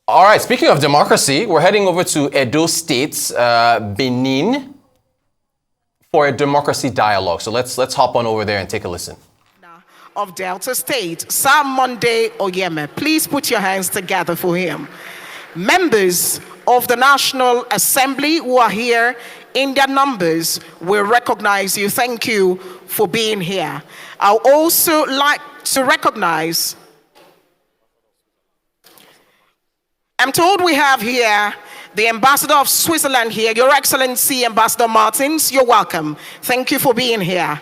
All right, speaking of democracy, we're heading over to Edo State, Benin, for a democracy dialogue. So let's hop on over there and take a listen. Of Delta State, Sam Monday Oyeme, please put your hands together for him. Members of the National Assembly who are here in their numbers will recognize you. Thank you for being here. I'd also like to recognize, I'm told we have here the Ambassador of Switzerland here, Your Excellency Ambassador Martins. You're welcome. Thank you for being here.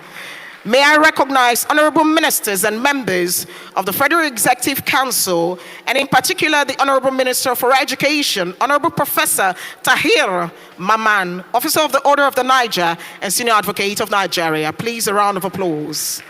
May I recognize honorable ministers and members of the Federal Executive Council, and in particular the Honorable Minister for Education, Honorable Professor Tahir Maman, Officer of the Order of the Niger and Senior Advocate of Nigeria. Please, a round of applause.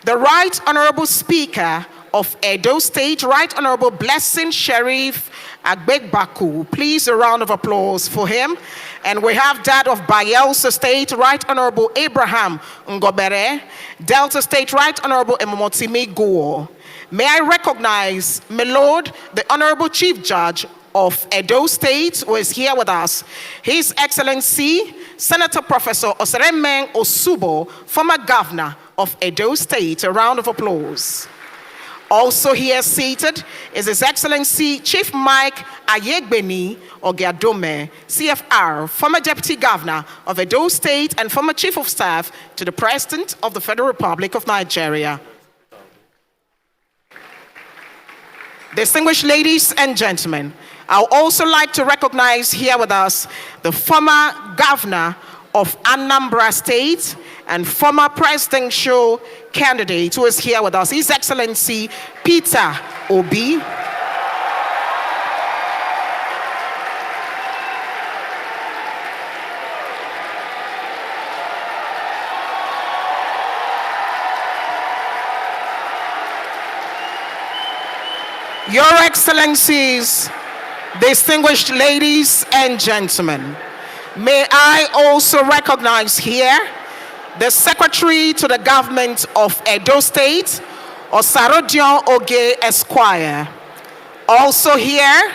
The Right Honorable Speaker of Edo State, Right Honorable Blessing Sheriff Agbegbaku. Please, a round of applause for him. And we have that of Bayelsa State, Right Honorable Abraham Ngobere. Delta State, Right Honorable Emomotimi Guo. May I recognize, my Lord, the Honorable Chief Judge of Edo State, who is here with us. His Excellency, Senator Professor Oseremeng Osubo, former Governor of Edo State. A round of applause. Also here seated is His Excellency Chief Mike Ayegbeni Ogiadome, CFR, former Deputy Governor of Edo State and former Chief of Staff to the President of the Federal Republic of Nigeria. Distinguished ladies and gentlemen, I would also like to recognize here with us the former Governor of Anambra State and former presidential candidate who is here with us, His Excellency Peter Obi. Your Excellencies, distinguished ladies and gentlemen, may I also recognize here the Secretary to the Government of Edo State, Osarodion Oge Esquire. Also here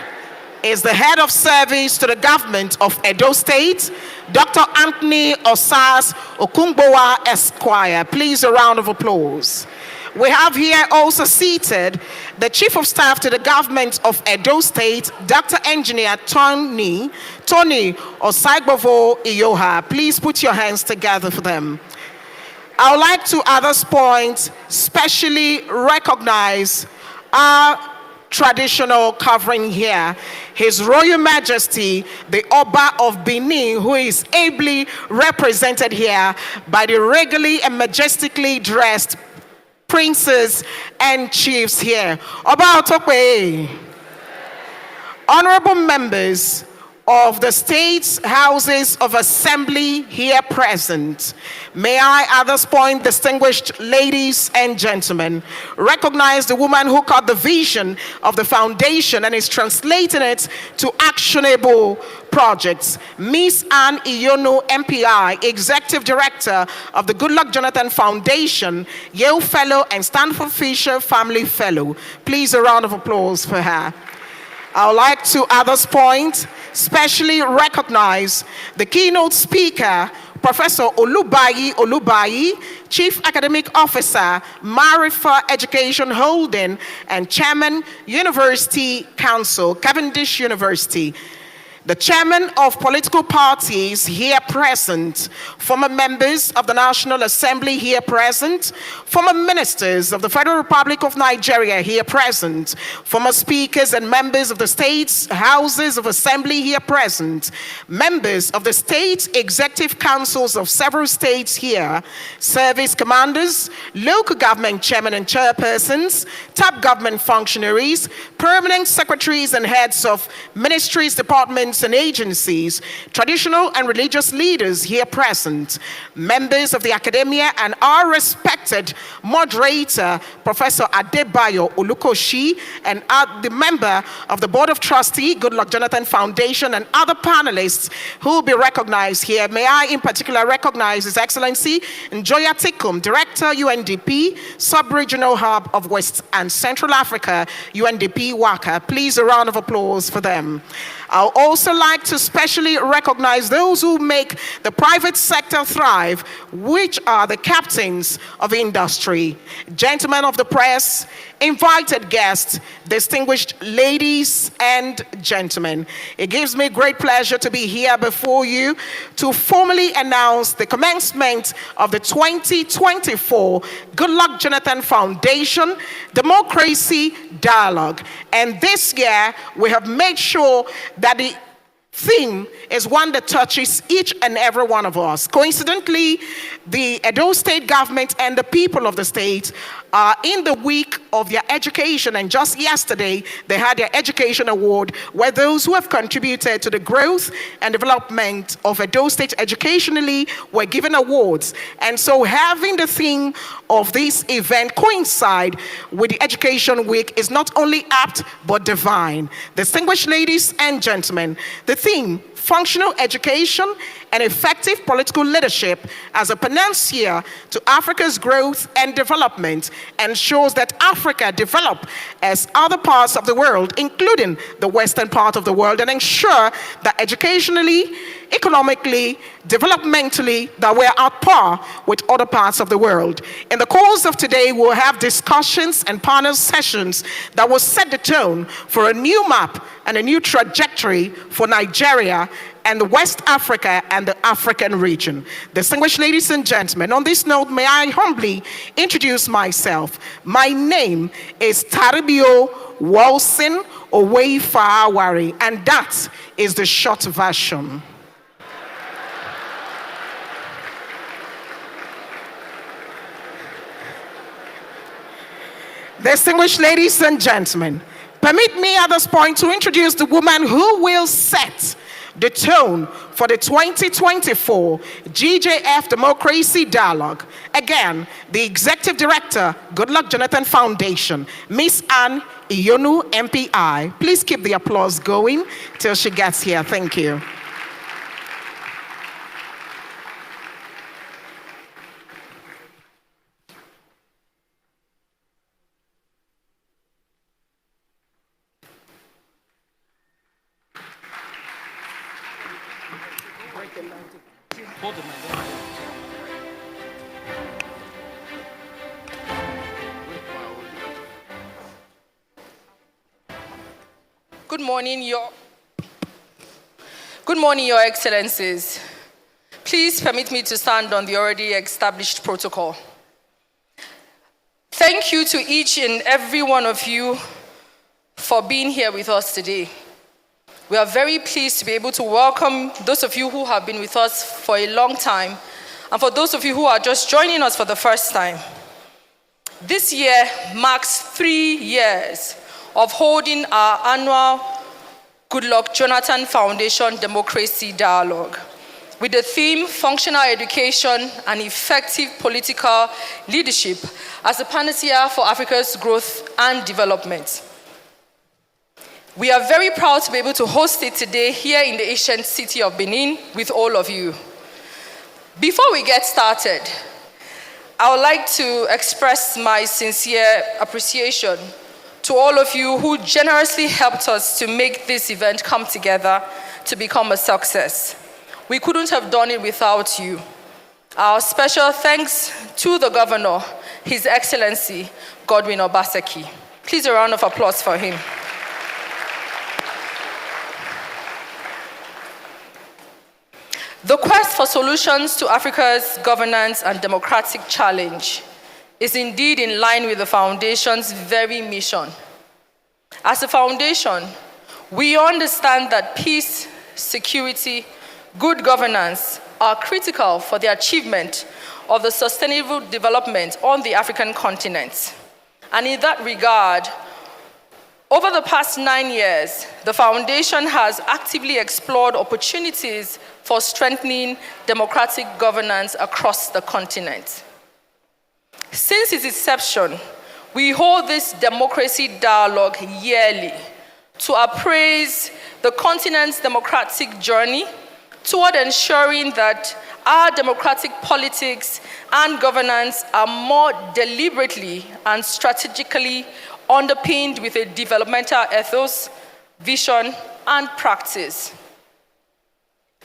is the Head of Service to the Government of Edo State, Dr. Anthony Osas Okungbowa Esquire. Please, a round of applause. We have here also seated the Chief of Staff to the Government of Edo State, Dr. Engineer Tony Osaigbovo Iyoha. Please put your hands together for them. I would like to, at this point, specially recognize our traditional covering here, His Royal Majesty, the Oba of Benin, who is ably represented here by the regally and majestically dressed princes and chiefs here. Oba Otokwe, honorable members of the state's houses of assembly here present, may I at this point, distinguished ladies and gentlemen, recognize the woman who caught the vision of the foundation and is translating it to actionable projects. Miss Anne Iyono, MPI, Executive Director of the Goodluck Jonathan Foundation, Yale Fellow and Stanford Fisher Family Fellow. Please, a round of applause for her. I would like to, at this point, specially recognize the keynote speaker, Professor Olubayi, Chief Academic Officer, Marifa Education Holding, and Chairman, University Council, Cavendish University. The chairman of political parties here present, former members of the National Assembly here present, former ministers of the Federal Republic of Nigeria here present, former speakers and members of the state's houses of assembly here present, members of the state executive councils of several states here, service commanders, local government chairmen and chairpersons, top government functionaries, permanent secretaries and heads of ministries, departments, governments and agencies, traditional and religious leaders here present, members of the academia, and our respected moderator, Professor Adebayo Olukoshi, and the member of the Board of Trustees, Goodluck Jonathan Foundation, and other panelists who will be recognized here. May I in particular recognize His Excellency Njoya Tikum, Director, UNDP, Sub-Regional Hub of West and Central Africa, UNDP WACA. Please, a round of applause for them. I'll also like to specially recognize those who make the private sector thrive, which are the captains of industry, gentlemen of the press, invited guests, distinguished ladies and gentlemen. It gives me great pleasure to be here before you to formally announce the commencement of the 2024 Goodluck Jonathan Foundation Democracy Dialogue. And this year, we have made sure that the theme is one that touches each and every one of us. Coincidentally, the Edo State government and the people of the state are in the week of their education, and just yesterday they had their education award, where those who have contributed to the growth and development of Edo State educationally were given awards. And so having the theme of this event coincide with the education week is not only apt but divine. Distinguished ladies and gentlemen, the theme, functional education and effective political leadership as a panacea to Africa's growth and development, ensures that Africa develop as other parts of the world, including the western part of the world, and ensure that educationally, economically, developmentally, that we're at par with other parts of the world. In the course of today, we'll have discussions and panel sessions that will set the tone for a new map and a new trajectory for Nigeria and West Africa and the African region. Distinguished ladies and gentlemen, on this note, may I humbly introduce myself. My name is Taribio Wilson Owei-Fawari, and that is the short version. Distinguished ladies and gentlemen, permit me at this point to introduce the woman who will set the tone for the 2024 GJF Democracy Dialogue. Again, the Executive Director, Goodluck Jonathan Foundation, Miss Anne Iyonu, MPI. Please keep the applause going till she gets here. Thank you. Good morning, Your Excellencies. Please permit me to stand on the already established protocol. Thank you to each and every one of you for being here with us today. We are very pleased to be able to welcome those of you who have been with us for a long time, and for those of you who are just joining us for the first time. This year marks 3 years of holding our annual Goodluck Jonathan Foundation Democracy Dialogue, with the theme Functional Education and Effective Political Leadership as a panacea for Africa's growth and development. We are very proud to be able to host it today here in the ancient city of Benin with all of you. Before we get started, I would like to express my sincere appreciation to all of you who generously helped us to make this event come together to become a success. We couldn't have done it without you. Our special thanks to the Governor, His Excellency, Godwin Obaseki. Please a round of applause for him. The quest for solutions to Africa's governance and democratic challenge is indeed in line with the Foundation's very mission. As a foundation, we understand that peace, security, good governance are critical for the achievement of the sustainable development on the African continent. And in that regard, Over the past 9 years, the Foundation has actively explored opportunities for strengthening democratic governance across the continent. Since its inception, we hold this democracy dialogue yearly to appraise the continent's democratic journey toward ensuring that our democratic politics and governance are more deliberately and strategically underpinned with a developmental ethos, vision, and practice.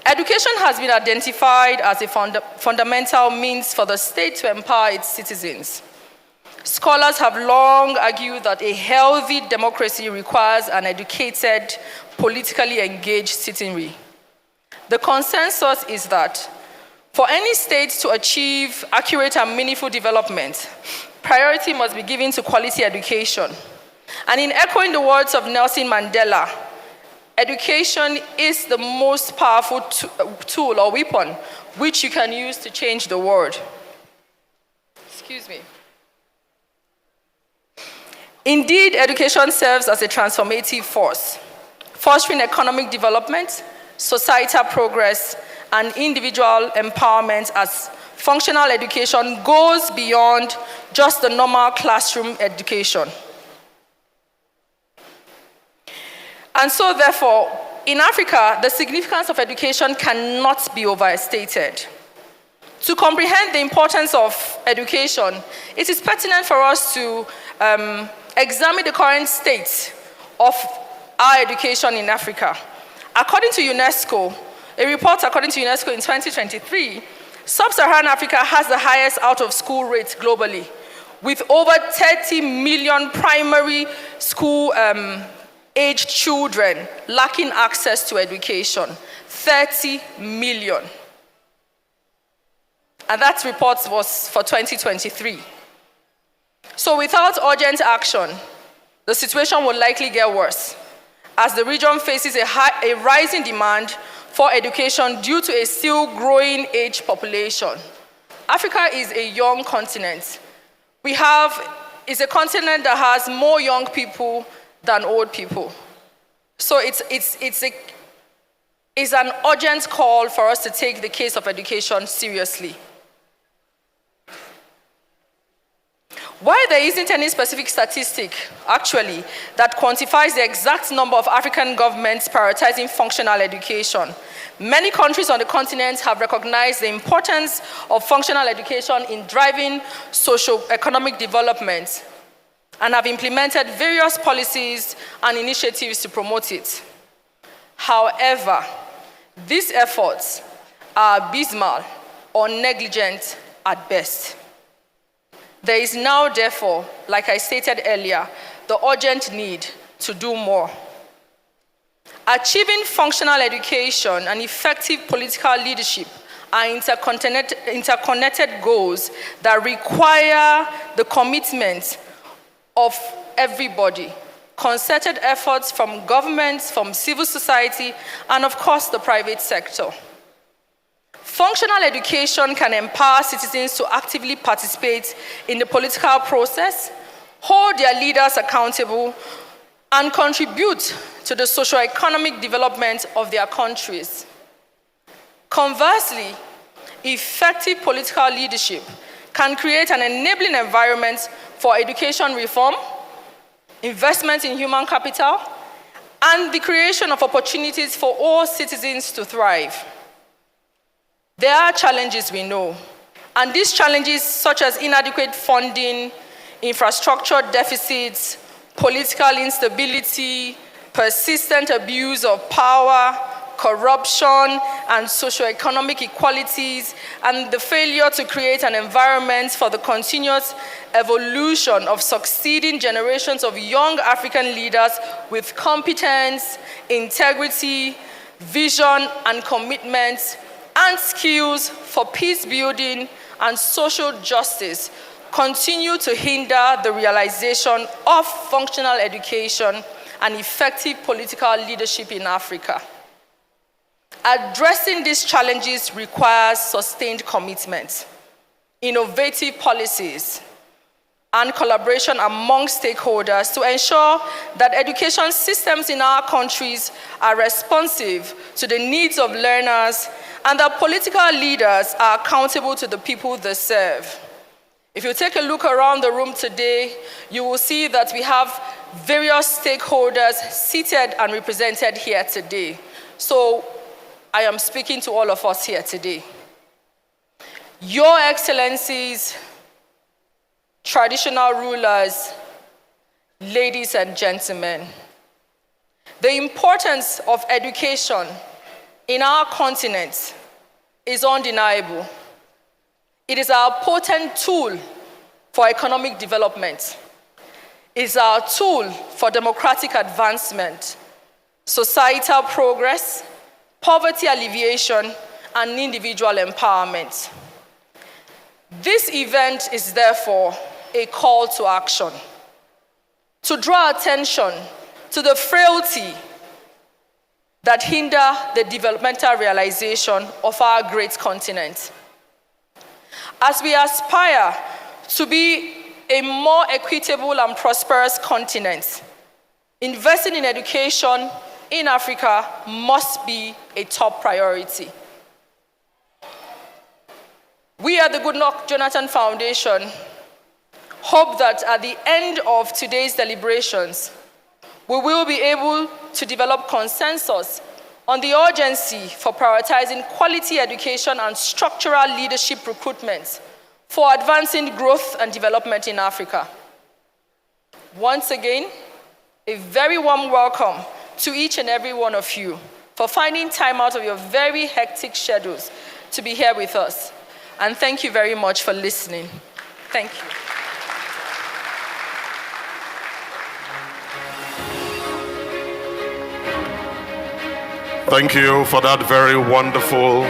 Education has been identified as a fundamental means for the state to empower its citizens. Scholars have long argued that a healthy democracy requires an educated, politically engaged citizenry. The consensus is that for any state to achieve accurate and meaningful development, priority must be given to quality education. And in echoing the words of Nelson Mandela, education is the most powerful tool or weapon which you can use to change the world. Excuse me. Indeed, education serves as a transformative force, fostering economic development, societal progress, and individual empowerment as functional education goes beyond just the normal classroom education. And so, therefore, in Africa, the significance of education cannot be overstated. To comprehend the importance of education, it is pertinent for us to examine the current state of our education in Africa. According to UNESCO, a report according to UNESCO in 2023, Sub-Saharan Africa has the highest out-of-school rate globally, with over 30 million primary school aged children lacking access to education. 30 million. And that report was for 2023. So without urgent action, the situation will likely get worse, as the region faces a rising demand for education due to a still growing age population. Africa is a young continent. It's a continent that has more young people than old people. So it's an urgent call for us to take the case of education seriously. While there isn't any specific statistic, actually, that quantifies the exact number of African governments prioritizing functional education, many countries on the continent have recognized the importance of functional education in driving socio-economic development and have implemented various policies and initiatives to promote it. However, these efforts are abysmal or negligent at best. There is now, therefore, like I stated earlier, the urgent need to do more. Achieving functional education and effective political leadership are interconnected goals that require the commitment of everybody, concerted efforts from governments, from civil society, and of course the private sector. Functional education can empower citizens to actively participate in the political process, hold their leaders accountable, and contribute to the socio-economic development of their countries. Conversely, effective political leadership can create an enabling environment for education reform, investment in human capital, and the creation of opportunities for all citizens to thrive. There are challenges, we know, and these challenges, such as inadequate funding, infrastructure deficits, political instability, persistent abuse of power, corruption, and socioeconomic inequalities, and the failure to create an environment for the continuous evolution of succeeding generations of young African leaders with competence, integrity, vision, and commitment, and skills for peace building and social justice continue to hinder the realization of functional education and effective political leadership in Africa. Addressing these challenges requires sustained commitment, innovative policies, and collaboration among stakeholders to ensure that education systems in our countries are responsive to the needs of learners and that political leaders are accountable to the people they serve. If you take a look around the room today, you will see that we have various stakeholders seated and represented here today. So I am speaking to all of us here today. Your Excellencies, traditional rulers, ladies and gentlemen, the importance of education in our continent is undeniable. It is our potent tool for economic development. It is our tool for democratic advancement, societal progress, poverty alleviation, and individual empowerment. This event is therefore a call to action, to draw attention to the frailty that hinder the developmental realization of our great continent. As we aspire to be a more equitable and prosperous continent, investing in education in Africa must be a top priority. We at the Goodluck Jonathan Foundation hope that at the end of today's deliberations, we will be able to develop consensus on the urgency for prioritizing quality education and structural leadership recruitment for advancing growth and development in Africa. Once again, a very warm welcome to each and every one of you for finding time out of your very hectic schedules to be here with us. And thank you very much for listening. Thank you. Thank you for that very wonderful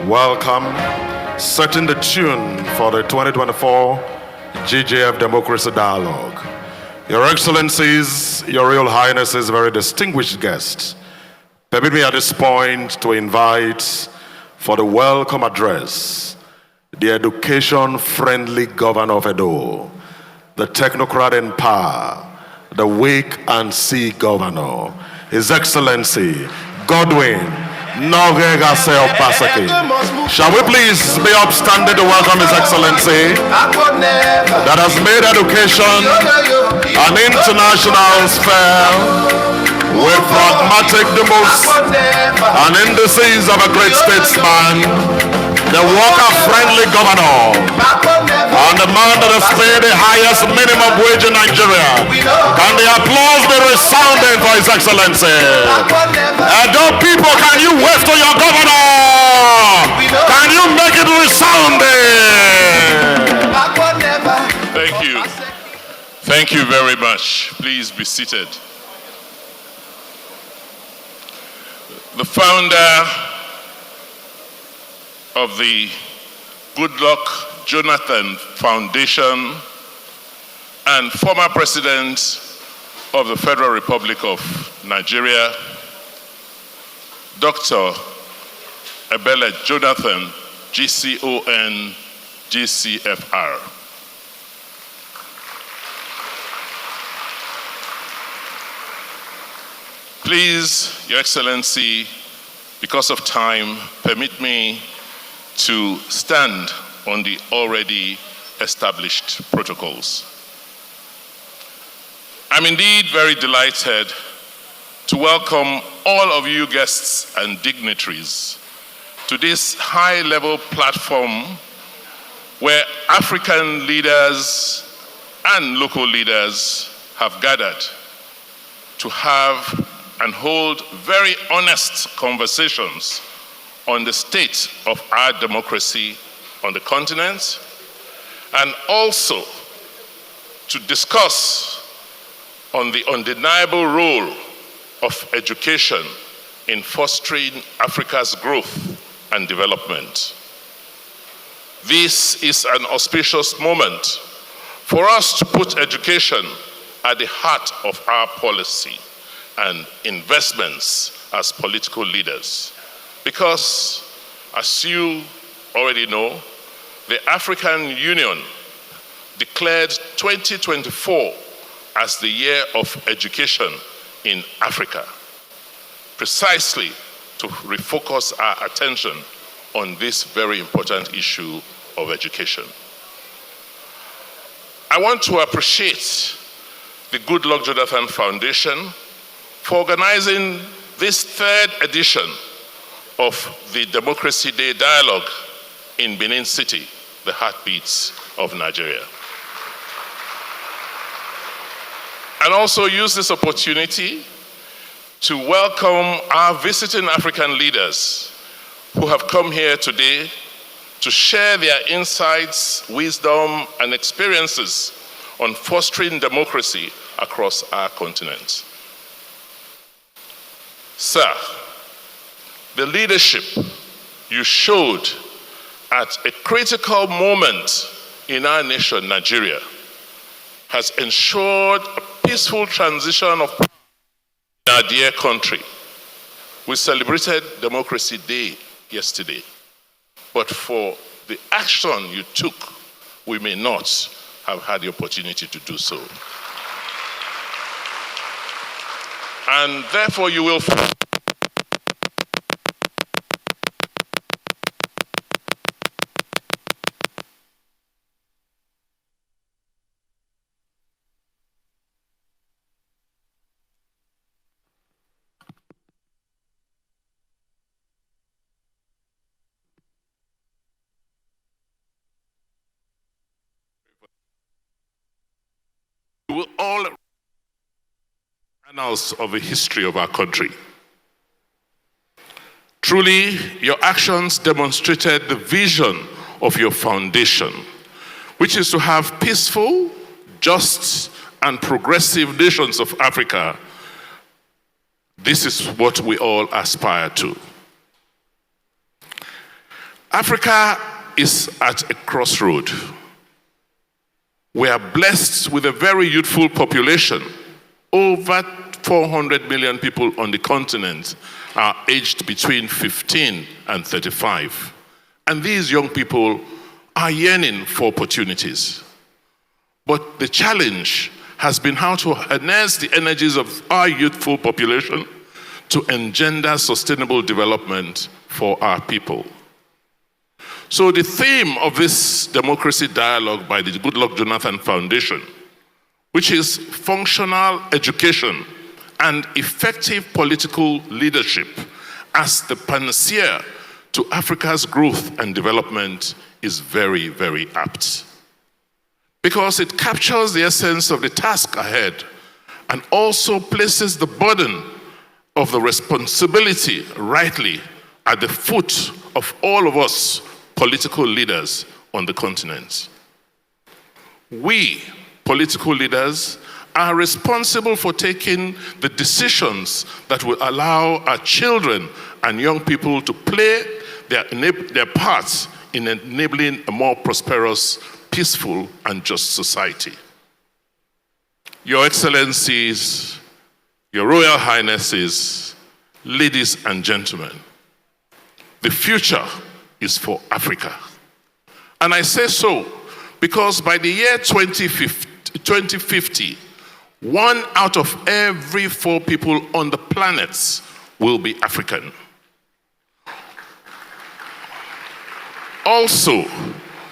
welcome, setting the tune for the 2024 GJF Democracy Dialogue. Your Excellencies, Your Royal Highnesses, very distinguished guests, permit me at this point to invite for the welcome address the education-friendly Governor of Edo, the technocrat in power, the wait-and-see Governor, His Excellency Godwin Nogegaseo Basaki. Shall we please be upstanding to welcome His Excellency that has made education an international sphere with pragmatic demos and indices of a great statesman, the worker-friendly governor, and the man that has paid the highest minimum wage in Nigeria. Can the applause be resounding for His Excellency? Edo people, can you wave to your governor? Can you make it resounding? Thank you. Thank you very much. Please be seated. The founder of the Goodluck Jonathan Foundation and former president of the Federal Republic of Nigeria, Dr. Ebele Jonathan, GCON, GCFR. Please, Your Excellency, because of time, permit me to stand on the already established protocols. I'm indeed very delighted to welcome all of you guests and dignitaries to this high-level platform where African leaders and local leaders have gathered to have and hold very honest conversations on the state of our democracy on the continent, and also to discuss on the undeniable role of education in fostering Africa's growth and development. This is an auspicious moment for us to put education at the heart of our policy and investments as political leaders. Because, as you already know, the African Union declared 2024 as the year of education in Africa, precisely to refocus our attention on this very important issue of education. I want to appreciate the Goodluck Jonathan Foundation for organizing this third edition of the Democracy Day Dialogue in Benin City, the heartbeats of Nigeria. And also use this opportunity to welcome our visiting African leaders who have come here today to share their insights, wisdom, and experiences on fostering democracy across our continent. Sir, the leadership you showed at a critical moment in our nation, Nigeria, has ensured a peaceful transition of power in our dear country. We celebrated Democracy Day yesterday, but for the action you took, we may not have had the opportunity to do so. And therefore you will all annals of the history of our country. Truly, your actions demonstrated the vision of your foundation, which is to have peaceful, just, and progressive nations of Africa. This is what we all aspire to. Africa is at a crossroad. We are blessed with a very youthful population. Over 400 million people on the continent are aged between 15 and 35. And these young people are yearning for opportunities. But the challenge has been how to harness the energies of our youthful population to engender sustainable development for our people. So the theme of this democracy dialogue by the Goodluck Jonathan Foundation, which is functional education and effective political leadership as the panacea to Africa's growth and development, is very, very apt. Because it captures the essence of the task ahead and also places the burden of the responsibility rightly at the foot of all of us political leaders on the continent. We, political leaders, are responsible for taking the decisions that will allow our children and young people to play their parts in enabling a more prosperous, peaceful, and just society. Your Excellencies, Your Royal Highnesses, ladies and gentlemen, the future is for Africa. And I say so because by the year 2050, 1 out of every 4 people on the planet will be African. Also,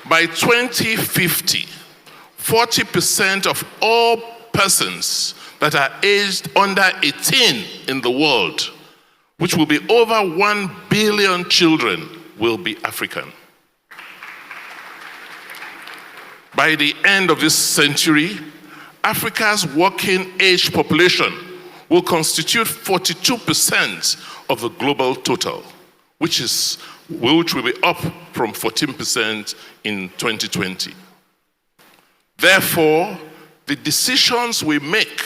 by 2050, 40% of all persons that are aged under 18 in the world, which will be over 1 billion children, will be African. By the end of this century, Africa's working age population will constitute 42% of the global total, which will be up from 14% in 2020. Therefore, the decisions we make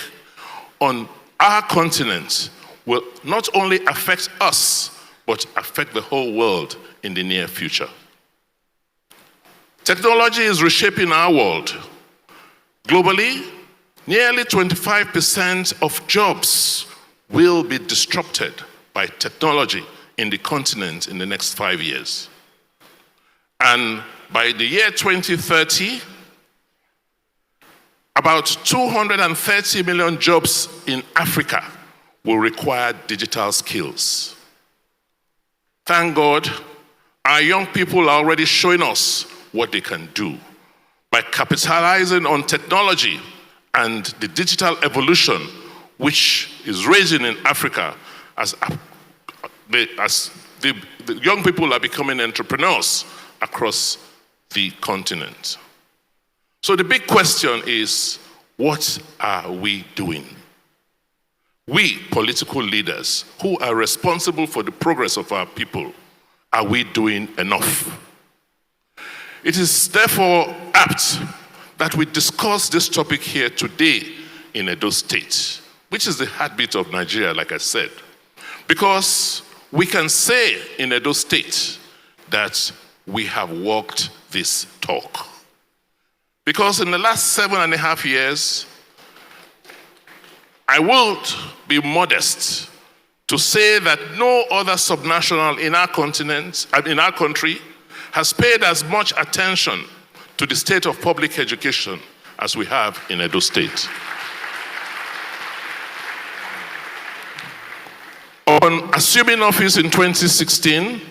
on our continent will not only affect us, but affect the whole world in the near future. Technology is reshaping our world. Globally, nearly 25% of jobs will be disrupted by technology in the continent in the next 5 years. And by the year 2030, about 230 million jobs in Africa will require digital skills. Thank God, our young people are already showing us what they can do by capitalizing on technology and the digital evolution which is raging in Africa as the young people are becoming entrepreneurs across the continent. So the big question is, what are we doing? We, political leaders who are responsible for the progress of our people, are we doing enough? It is therefore apt that we discuss this topic here today in Edo State, which is the heartbeat of Nigeria, like I said, because we can say in Edo State that we have walked this talk. Because in the last 7.5 years, I won't be modest to say that no other subnational in our continent, in our country, has paid as much attention to the state of public education as we have in Edo State. On assuming office in 2016,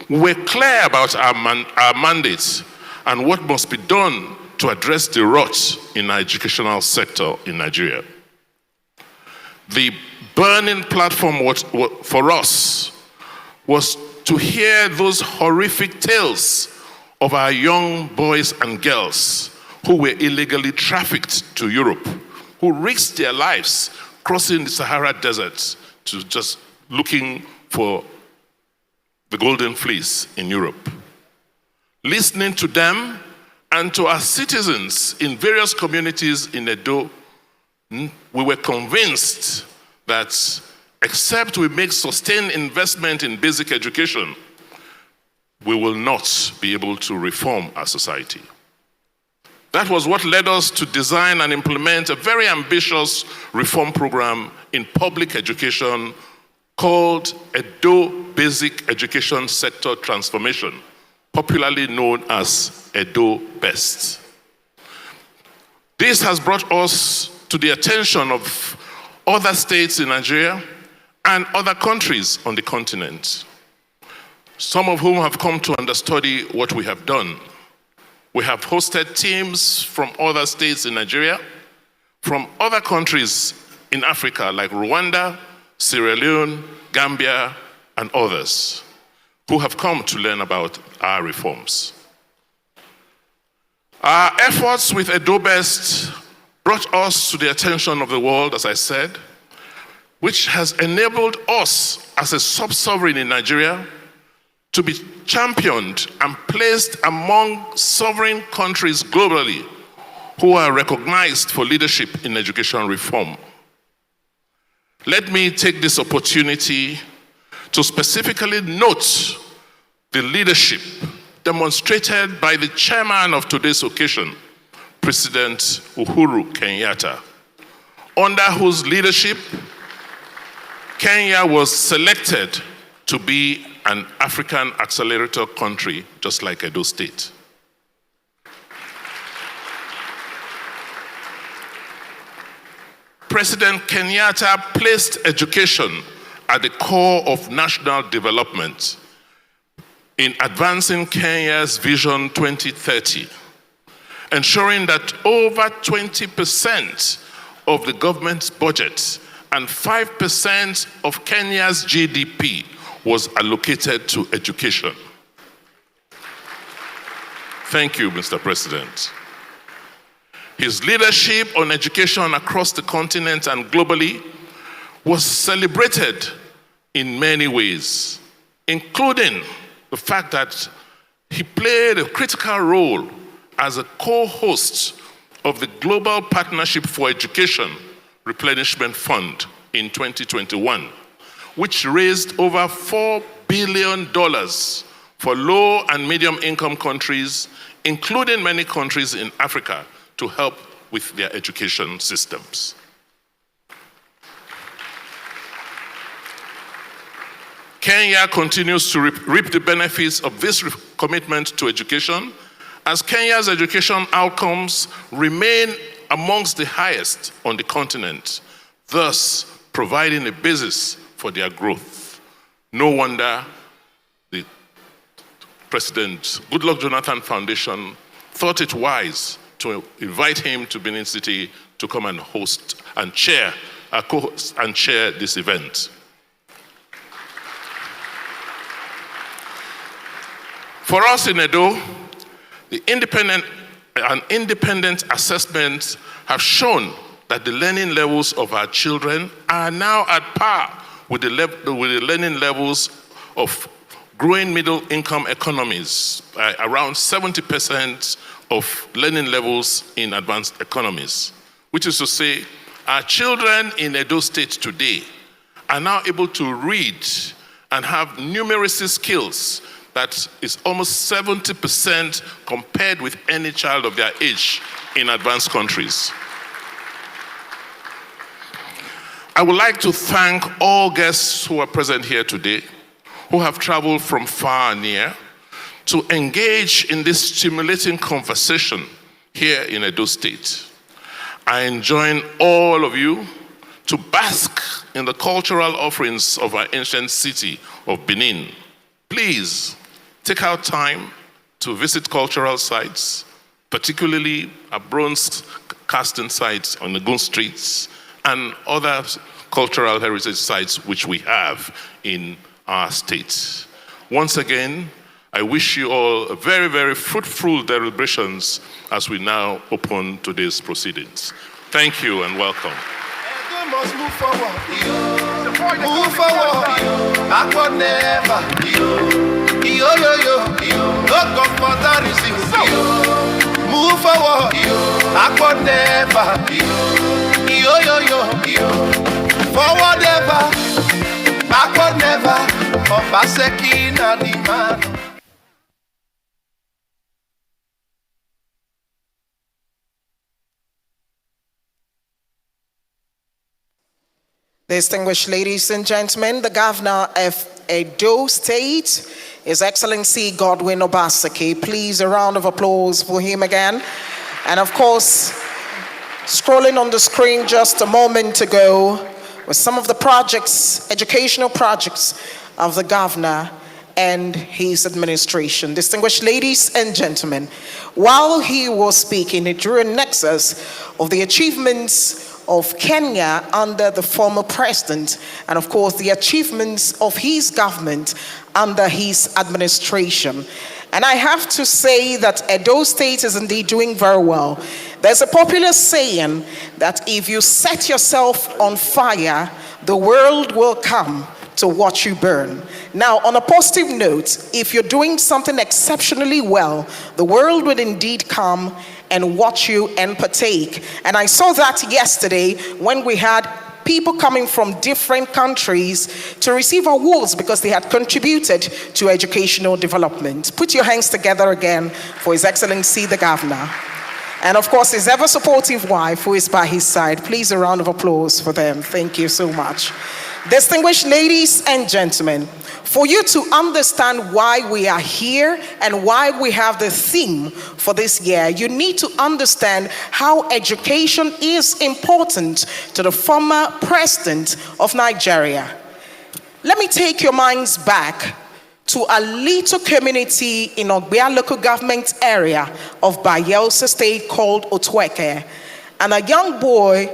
we were clear about our mandates and what must be done to address the rot in our educational sector in Nigeria. The burning platform for us was to hear those horrific tales of our young boys and girls who were illegally trafficked to Europe, who risked their lives crossing the Sahara Desert to just looking for the golden fleece in Europe. Listening to them and to our citizens in various communities in Edo, we were convinced that except we make sustained investment in basic education, we will not be able to reform our society. That was what led us to design and implement a very ambitious reform program in public education called Edo Basic Education Sector Transformation, popularly known as Edo Best. This has brought us to the attention of other states in Nigeria and other countries on the continent, some of whom have come to understudy what we have done. We have hosted teams from other states in Nigeria, from other countries in Africa like Rwanda, Sierra Leone, Gambia, and others who have come to learn about our reforms. Our efforts with Edo Best brought us to the attention of the world, as I said, which has enabled us as a sub-sovereign in Nigeria to be championed and placed among sovereign countries globally who are recognized for leadership in education reform. Let me take this opportunity to specifically note the leadership demonstrated by the chairman of today's occasion, President Uhuru Kenyatta, under whose leadership Kenya was selected to be an African accelerator country, just like Edo State. President Kenyatta placed education at the core of national development in advancing Kenya's Vision 2030, ensuring that over 20% of the government's budget and 5% of Kenya's GDP was allocated to education. Thank you, Mr. President. His leadership on education across the continent and globally was celebrated in many ways, including the fact that he played a critical role as a co-host of the Global Partnership for Education Replenishment Fund in 2021, which raised over $4 billion for low and medium income countries, including many countries in Africa, to help with their education systems. Kenya continues to reap the benefits of this commitment to education, as Kenya's education outcomes remain amongst the highest on the continent, thus providing a basis for their growth. No wonder the President Goodluck Jonathan Foundation thought it wise to invite him to Benin City to come and host and chair this event. For us in Edo, the independent assessments have shown that the learning levels of our children are now at par with the learning levels of growing middle-income economies, around 70% of learning levels in advanced economies, which is to say, our children in Edo State today are now able to read and have numeracy skills that is almost 70% compared with any child of their age in advanced countries. I would like to thank all guests who are present here today, who have traveled from far and near to engage in this stimulating conversation here in Edo State. I enjoin all of you to bask in the cultural offerings of our ancient city of Benin. Please take out time to visit cultural sites, particularly our bronze casting sites on the Gun streets and other cultural heritage sites which we have in our state. Once again, I wish you all a very, very fruitful deliberations as we now open today's proceedings. Thank you and welcome. Edo must move forward. Move forward. Backward never. Yo, yo, yo. No comforterism. Move forward. Backward never. Yo, yo, yo. Forward ever. Backward never. Obaseki na the man. Distinguished ladies and gentlemen, the Governor of Edo State, His Excellency Godwin Obaseki. Please, a round of applause for him again. And of course, scrolling on the screen just a moment ago were some of the projects, educational projects of the Governor and his administration. Distinguished ladies and gentlemen, while he was speaking, he drew a nexus of the achievements of Kenya under the former president, and of course the achievements of his government under his administration. And I have to say that Edo State is indeed doing very well. There's a popular saying that if you set yourself on fire, the world will come to watch you burn. Now, on a positive note, if you're doing something exceptionally well, the world would indeed come and watch you and partake. And I saw that yesterday when we had people coming from different countries to receive awards because they had contributed to educational development. Put your hands together again for His Excellency the Governor. And of course, his ever supportive wife who is by his side. Please, a round of applause for them. Thank you so much. Distinguished ladies and gentlemen, for you to understand why we are here and why we have the theme for this year, you need to understand how education is important to the former president of Nigeria. Let me take your minds back to a little community in Ogbia local government area of Bayelsa State called Otweke, and a young boy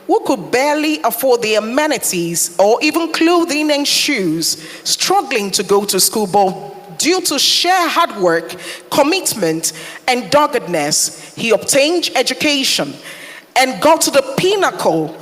who could barely afford the amenities or even clothing and shoes, struggling to go to school, but due to sheer hard work, commitment, and doggedness, he obtained education and got to the pinnacle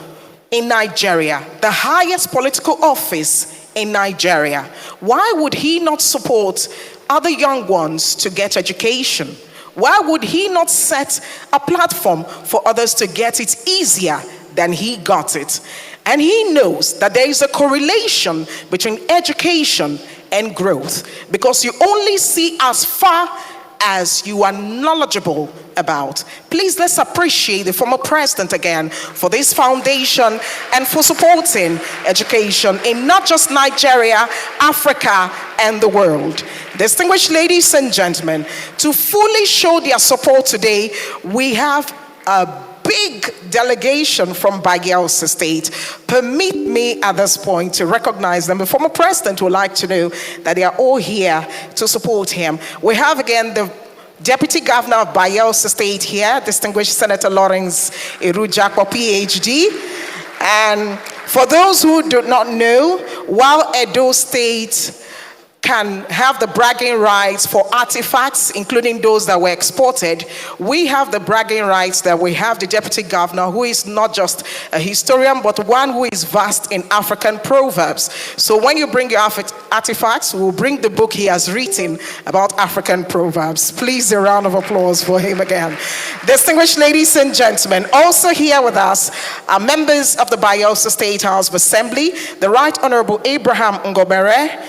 in Nigeria, the highest political office in Nigeria. Why would he not support other young ones to get education? Why would he not set a platform for others to get it easier than he got it? And he knows that there is a correlation between education and growth, because you only see as far as you are knowledgeable about. Please, let's appreciate the former president again for this foundation and for supporting education in not just Nigeria, Africa, and the world. Distinguished ladies and gentlemen, to fully show their support today, we have a big delegation from Bayelsa State. Permit me at this point to recognize them. The former president would like to know that they are all here to support him. We have again the Deputy Governor of Bayelsa State here, distinguished Senator Lawrence Erujakpo, PhD. And for those who do not know, while Edo State can have the bragging rights for artifacts, including those that were exported, we have the bragging rights that we have the Deputy Governor, who is not just a historian, but one who is vast in African proverbs. So when you bring your artifacts, we'll bring the book he has written about African proverbs. Please, a round of applause for him again. Distinguished ladies and gentlemen, also here with us are members of the Bayelsa State House of Assembly, the Right Honorable Abraham Ngobere.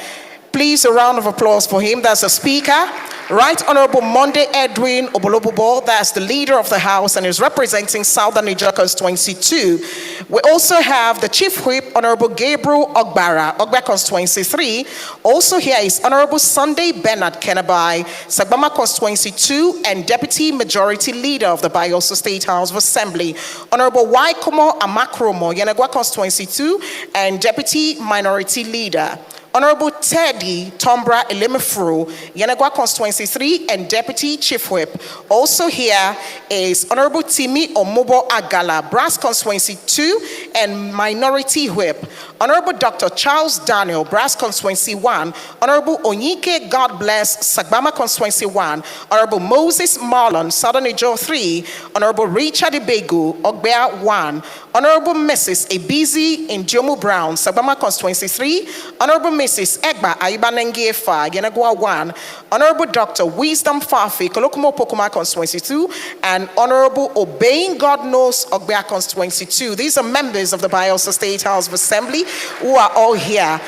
Please, a round of applause for him. That's the Speaker. Right Honorable Monday Edwin Obolobubo, that's the Leader of the House and is representing Southern Niger Constituency 2. We also have the Chief Whip, Honorable Gabriel Ogbara, Ogba Constituency 3. Also here is Honorable Sunday Bernard Kenabai, Sagbama Constituency 2, and Deputy Majority Leader of the Bayelsa State House of Assembly, Honorable Waikomo Amakromo, Yenagwa Constituency 2, and Deputy Minority Leader, Honorable Teddy Tombra Elemefru, Yenagwa Constituency 3, and Deputy Chief Whip. Also here is Honorable Timi Omobo Agala, Brass Constituency 2, and Minority Whip. Honorable Dr. Charles Daniel, Brass Constituency 1. Honorable Onyike God Bless, Sagbama Constituency 1. Honorable Moses Marlon, Southern Niger 3. Honorable Richard Ibegu, Ogbea 1. Honorable Mrs. Ebizi Indiomu Brown, Sagbama Constituency 3. Honorable Mrs. Egba Aibanengefa, Yenagwa 1. Honorable Dr. Wisdom Fafi, Kolokumo Pokuma Constituency 2. And Honorable Obeying God Knows, Ogbea Constituency 2. These are members of the Bayelsa State House of Assembly who are all here.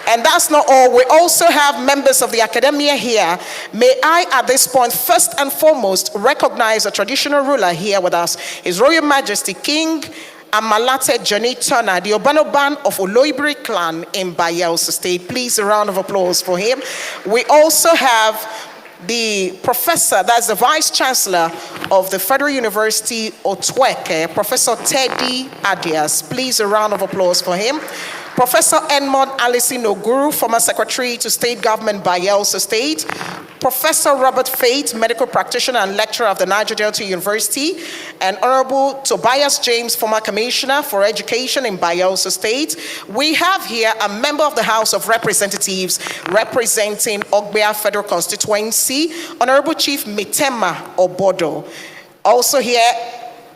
And that's not all. We also have members of the academia here. May I, at this point, first and foremost, recognize a traditional ruler here with us, His Royal Majesty King Amalate Johnny Turner, the Obanoban of Oloibiri clan in Bayelsa State. Please, a round of applause for him. We also have the professor, that's the Vice Chancellor of the Federal University Otweke, Professor Teddy Adias. Please, a round of applause for him. Professor Edmond Alison Oguru, former Secretary to State Government Bayelsa State. Professor Robert Fate, medical practitioner and lecturer of the Niger Delta University. And Honorable Tobias James, former Commissioner for Education in Bayelsa State. We have here a member of the House of Representatives representing Ogbea Federal Constituency, Honorable Chief Mitema Obodo. Also here,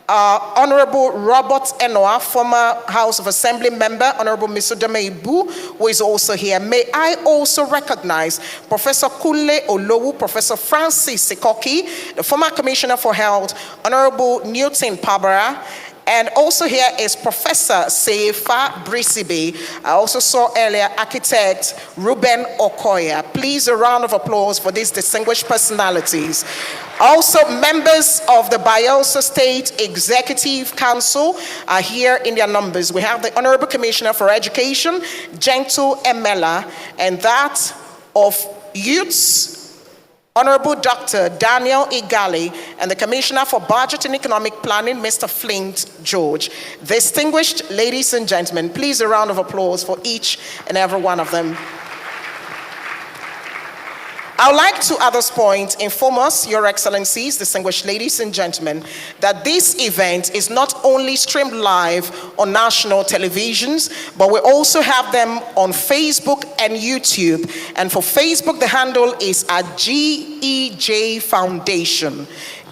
Honorable Robert Enoa, former House of Assembly member, Honorable Misodame Ibu, who is also here. May I also recognize Professor Kunle Olowu, Professor Francis Sikoki, the former Commissioner for Health, Honorable Newton Pabara, and also here is Professor Seifa Brisibe. I also saw earlier Architect Ruben Okoya. Please, a round of applause for these distinguished personalities. Also, members of the Bayelsa State Executive Council are here in their numbers. We have the Honorable Commissioner for Education, Gentle Emela, and that of Youths, Honorable Dr. Daniel Igali, and the Commissioner for Budget and Economic Planning, Mr. Flint George. Distinguished ladies and gentlemen, please a round of applause for each and every one of them. I would like to, at this point, inform us, Your Excellencies, distinguished ladies and gentlemen, that this event is not only streamed live on national televisions, but we also have them on Facebook and YouTube. And for Facebook, the handle is at GEJ Foundation.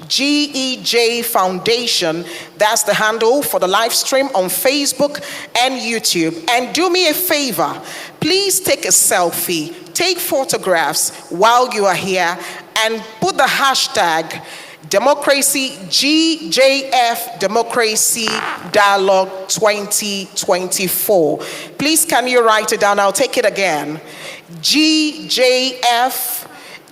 GEJ Foundation, that's the handle for the live stream on Facebook and YouTube. And do me a favor, please take a selfie, take photographs while you are here, and put the hashtag Democracy GJF Democracy Dialogue 2024. Please, can you write it down? I'll take it again. GJF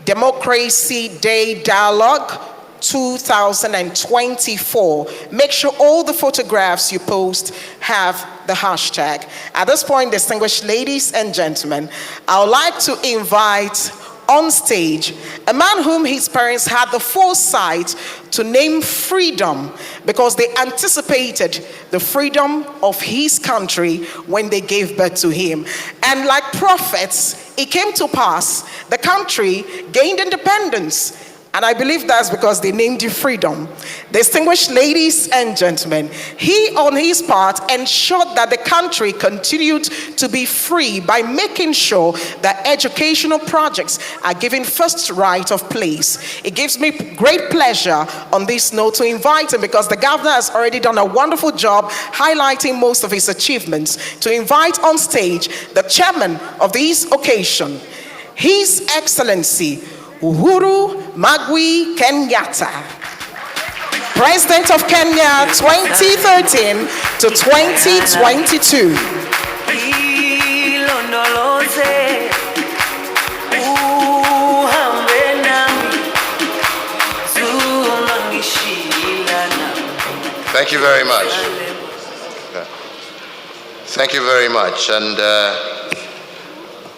Democracy Day Dialogue 2024. Make sure all the photographs you post have the hashtag. At this point, distinguished ladies and gentlemen, I would like to invite on stage a man whom his parents had the foresight to name Freedom, because they anticipated the freedom of his country when they gave birth to him. And like prophets, it came to pass, the country gained independence. And I believe that's because they named you Freedom. Distinguished ladies and gentlemen, he on his part ensured that the country continued to be free by making sure that educational projects are given first right of place. It gives me great pleasure on this note to invite him, because the governor has already done a wonderful job highlighting most of his achievements, to invite on stage the chairman of this occasion, His Excellency Uhuru Magui Kenyatta, President of Kenya 2013 to 2022. Thank you very much. Thank you very much. And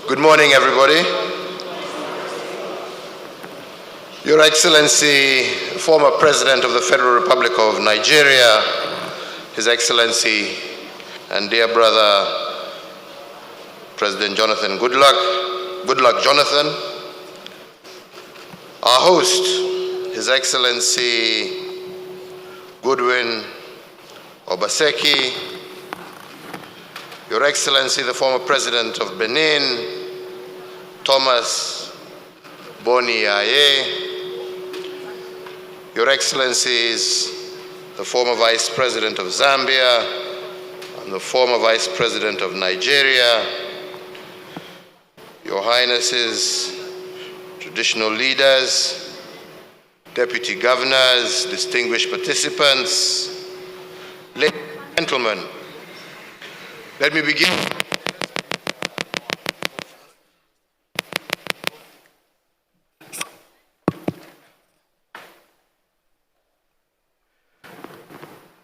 good morning, everybody. Your Excellency, former President of the Federal Republic of Nigeria, His Excellency and dear brother, President Jonathan Goodluck Jonathan, our host, His Excellency Goodwin Obaseki, Your Excellency, the former President of Benin, Thomas Boni Aye, Your Excellencies, the former Vice President of Zambia and the former Vice President of Nigeria, Your Highnesses, traditional leaders, deputy governors, distinguished participants, ladies and gentlemen, let me begin.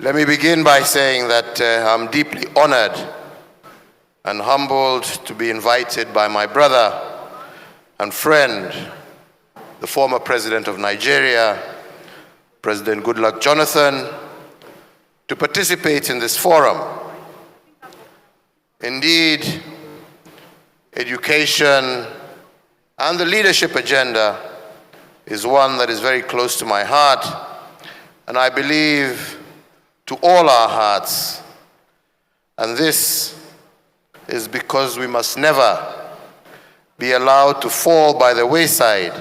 Let me begin by saying that I'm deeply honored and humbled to be invited by my brother and friend, the former President of Nigeria, President Goodluck Jonathan, to participate in this forum. Indeed, education and the leadership agenda is one that is very close to my heart, and I believe to all our hearts. And this is because we must never be allowed to fall by the wayside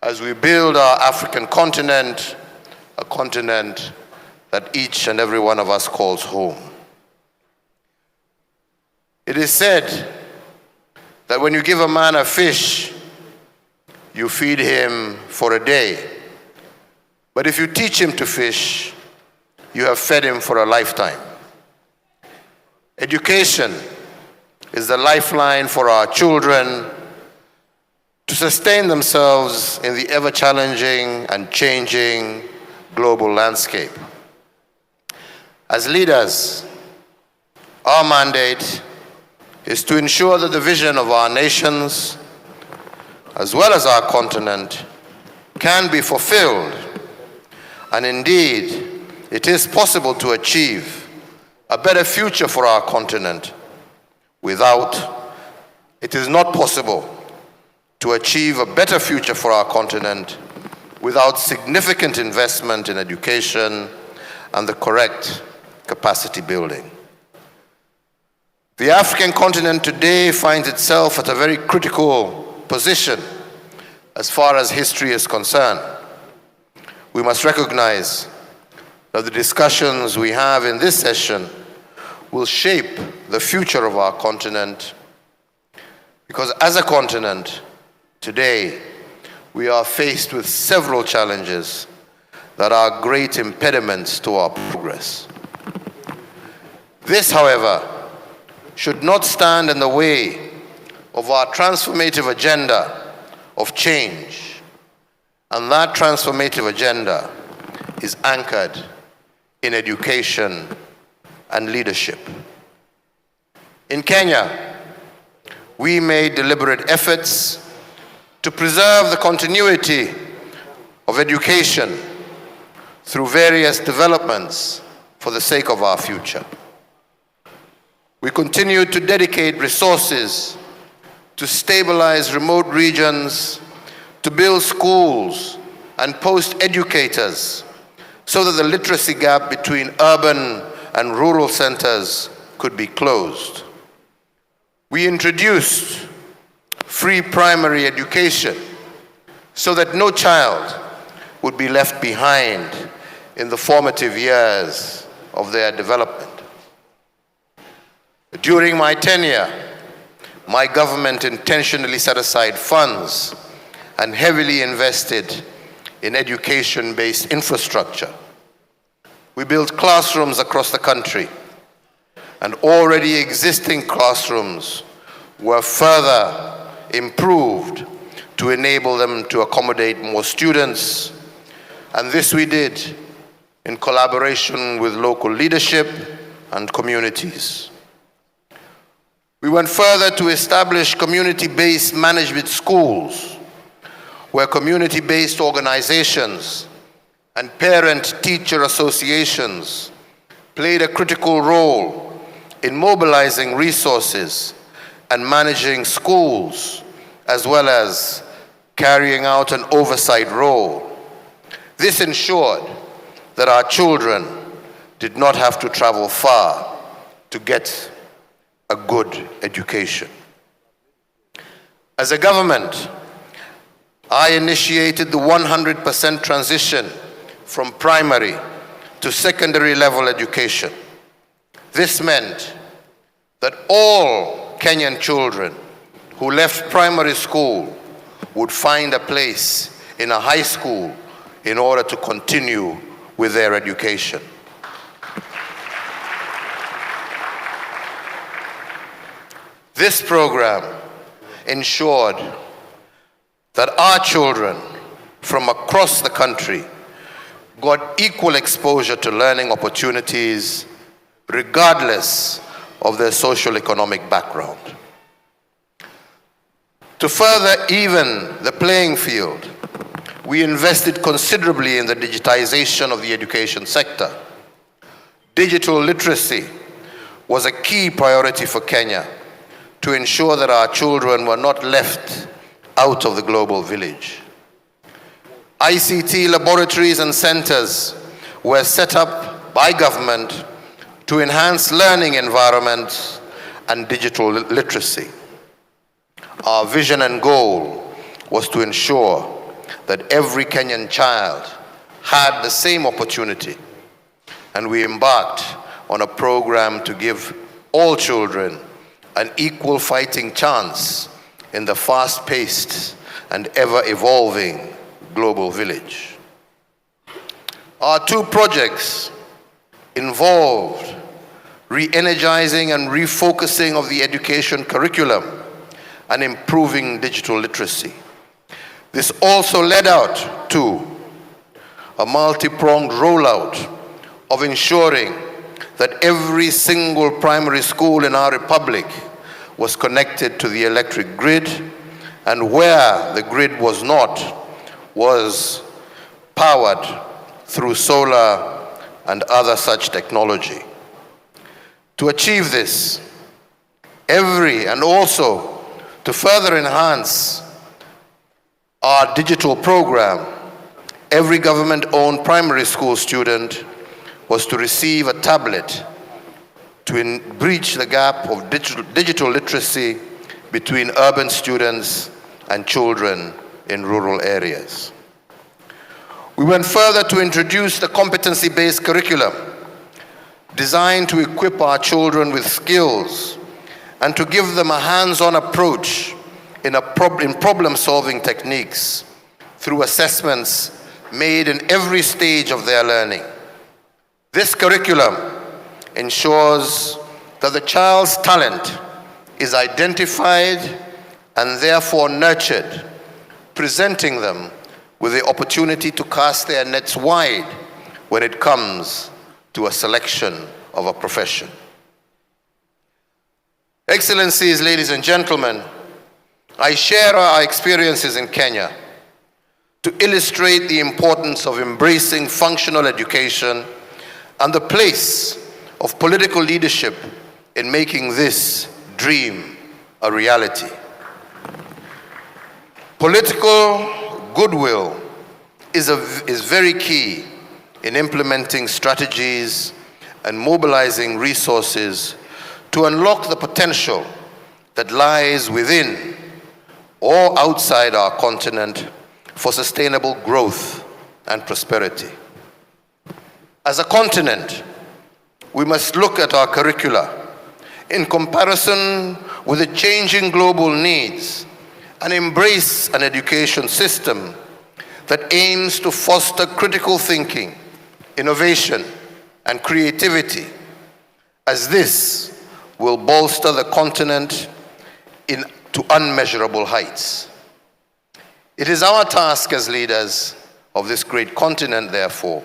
as we build our African continent, a continent that each and every one of us calls home. It is said that when you give a man a fish, you feed him for a day. But if you teach him to fish, you have fed him for a lifetime. Education is the lifeline for our children to sustain themselves in the ever-challenging and changing global landscape. As leaders, our mandate is to ensure that the vision of our nations, as well as our continent, can be fulfilled. And indeed, it is possible to achieve a better future for our continent. It is not possible to achieve a better future for our continent without significant investment in education and the correct capacity building. The African continent today finds itself at a very critical position as far as history is concerned. We must recognize that the discussions we have in this session will shape the future of our continent, because as a continent, today, we are faced with several challenges that are great impediments to our progress. This, however, should not stand in the way of our transformative agenda of change. And that transformative agenda is anchored in education and leadership. In Kenya, we made deliberate efforts to preserve the continuity of education through various developments for the sake of our future. We continue to dedicate resources to stabilize remote regions, to build schools and post educators so that the literacy gap between urban and rural centers could be closed. We introduced free primary education so that no child would be left behind in the formative years of their development. During my tenure, my government intentionally set aside funds and heavily invested in education-based infrastructure. We built classrooms across the country, and already existing classrooms were further improved to enable them to accommodate more students. And this we did in collaboration with local leadership and communities. We went further to establish community-based management schools, where community-based organizations and parent-teacher associations played a critical role in mobilizing resources and managing schools, as well as carrying out an oversight role. This ensured that our children did not have to travel far to get a good education. As a government, I initiated the 100% transition from primary to secondary level education. This meant that all Kenyan children who left primary school would find a place in a high school in order to continue with their education. This program ensured that our children from across the country got equal exposure to learning opportunities regardless of their socio-economic background. To further even the playing field, we invested considerably in the digitization of the education sector. Digital literacy was a key priority for Kenya to ensure that our children were not left out of the global village. ICT laboratories and centers were set up by government to enhance learning environments and digital literacy. Our vision and goal was to ensure that every Kenyan child had the same opportunity, and we embarked on a program to give all children an equal fighting chance in the fast-paced and ever-evolving global village. Our two projects involved re-energizing and refocusing of the education curriculum and improving digital literacy. This also led out to a multi-pronged rollout of ensuring that every single primary school in our republic was connected to the electric grid, and where the grid was not, was powered through solar and other such technology. To achieve this, and also to further enhance our digital program, every government-owned primary school student was to receive a tablet to breach the gap of digital literacy between urban students and children in rural areas. We went further to introduce the competency-based curriculum designed to equip our children with skills and to give them a hands-on approach in problem-solving techniques through assessments made in every stage of their learning. This curriculum ensures that the child's talent is identified and therefore nurtured, presenting them with the opportunity to cast their nets wide when it comes to a selection of a profession. Excellencies, ladies and gentlemen, I share our experiences in Kenya to illustrate the importance of embracing functional education and the place of political leadership in making this dream a reality. Political goodwill is very key in implementing strategies and mobilizing resources to unlock the potential that lies within or outside our continent for sustainable growth and prosperity. As a continent, we must look at our curricula in comparison with the changing global needs and embrace an education system that aims to foster critical thinking, innovation, and creativity, as this will bolster the continent to unmeasurable heights. It is our task as leaders of this great continent, therefore,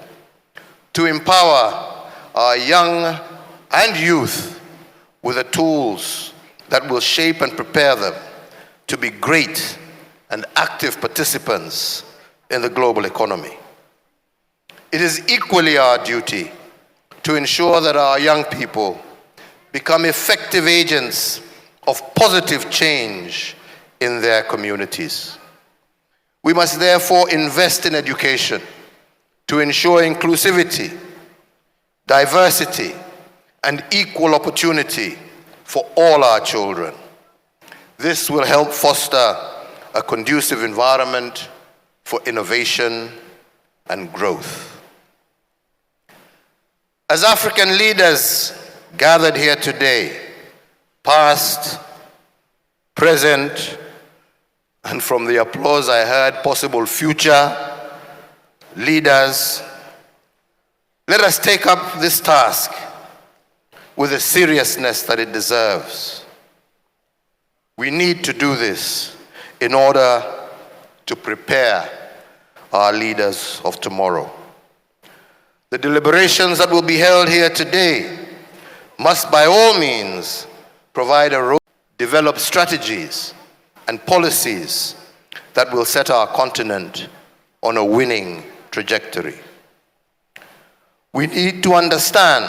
to empower our young and youth with the tools that will shape and prepare them to be great and active participants in the global economy. It is equally our duty to ensure that our young people become effective agents of positive change in their communities. We must therefore invest in education to ensure inclusivity, diversity, and equal opportunity for all our children. This will help foster a conducive environment for innovation and growth. As African leaders gathered here today, past, present, and from the applause I heard, possible future leaders, let us take up this task with the seriousness that it deserves. We need to do this in order to prepare our leaders of tomorrow. The deliberations that will be held here today must by all means provide a road, develop strategies and policies that will set our continent on a winning trajectory. We need to understand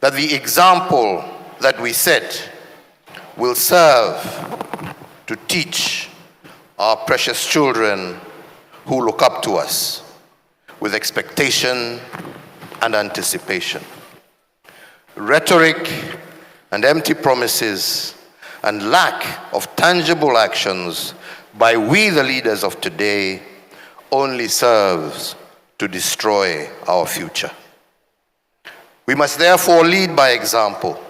that the example that we set will serve to teach our precious children who look up to us with expectation and anticipation. Rhetoric and empty promises and lack of tangible actions by we, the leaders of today, only serves to destroy our future. We must therefore lead by example,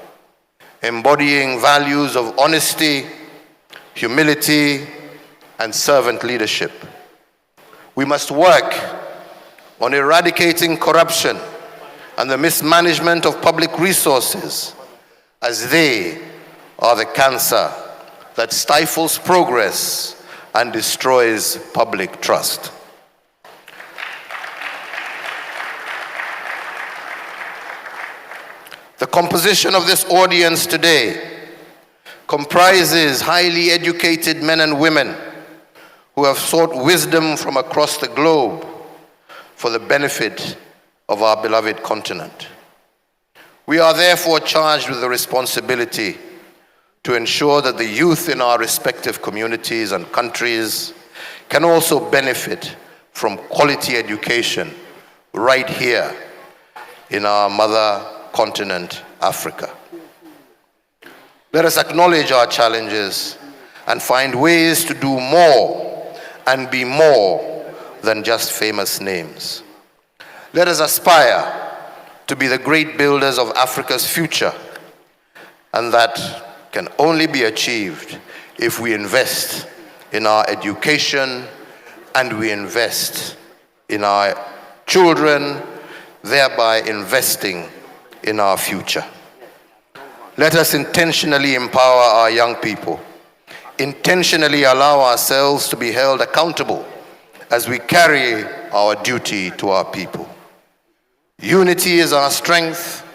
embodying values of honesty, humility, and servant leadership. We must work on eradicating corruption and the mismanagement of public resources, as they are the cancer that stifles progress and destroys public trust. The composition of this audience today comprises highly educated men and women who have sought wisdom from across the globe for the benefit of our beloved continent. We are therefore charged with the responsibility to ensure that the youth in our respective communities and countries can also benefit from quality education right here in our mother continent, Africa. Let us acknowledge our challenges and find ways to do more and be more than just famous names. Let us aspire to be the great builders of Africa's future, and that can only be achieved if we invest in our education and we invest in our children, thereby investing in our future. Let us intentionally empower our young people, intentionally allow ourselves to be held accountable as we carry our duty to our people. Unity is our strength.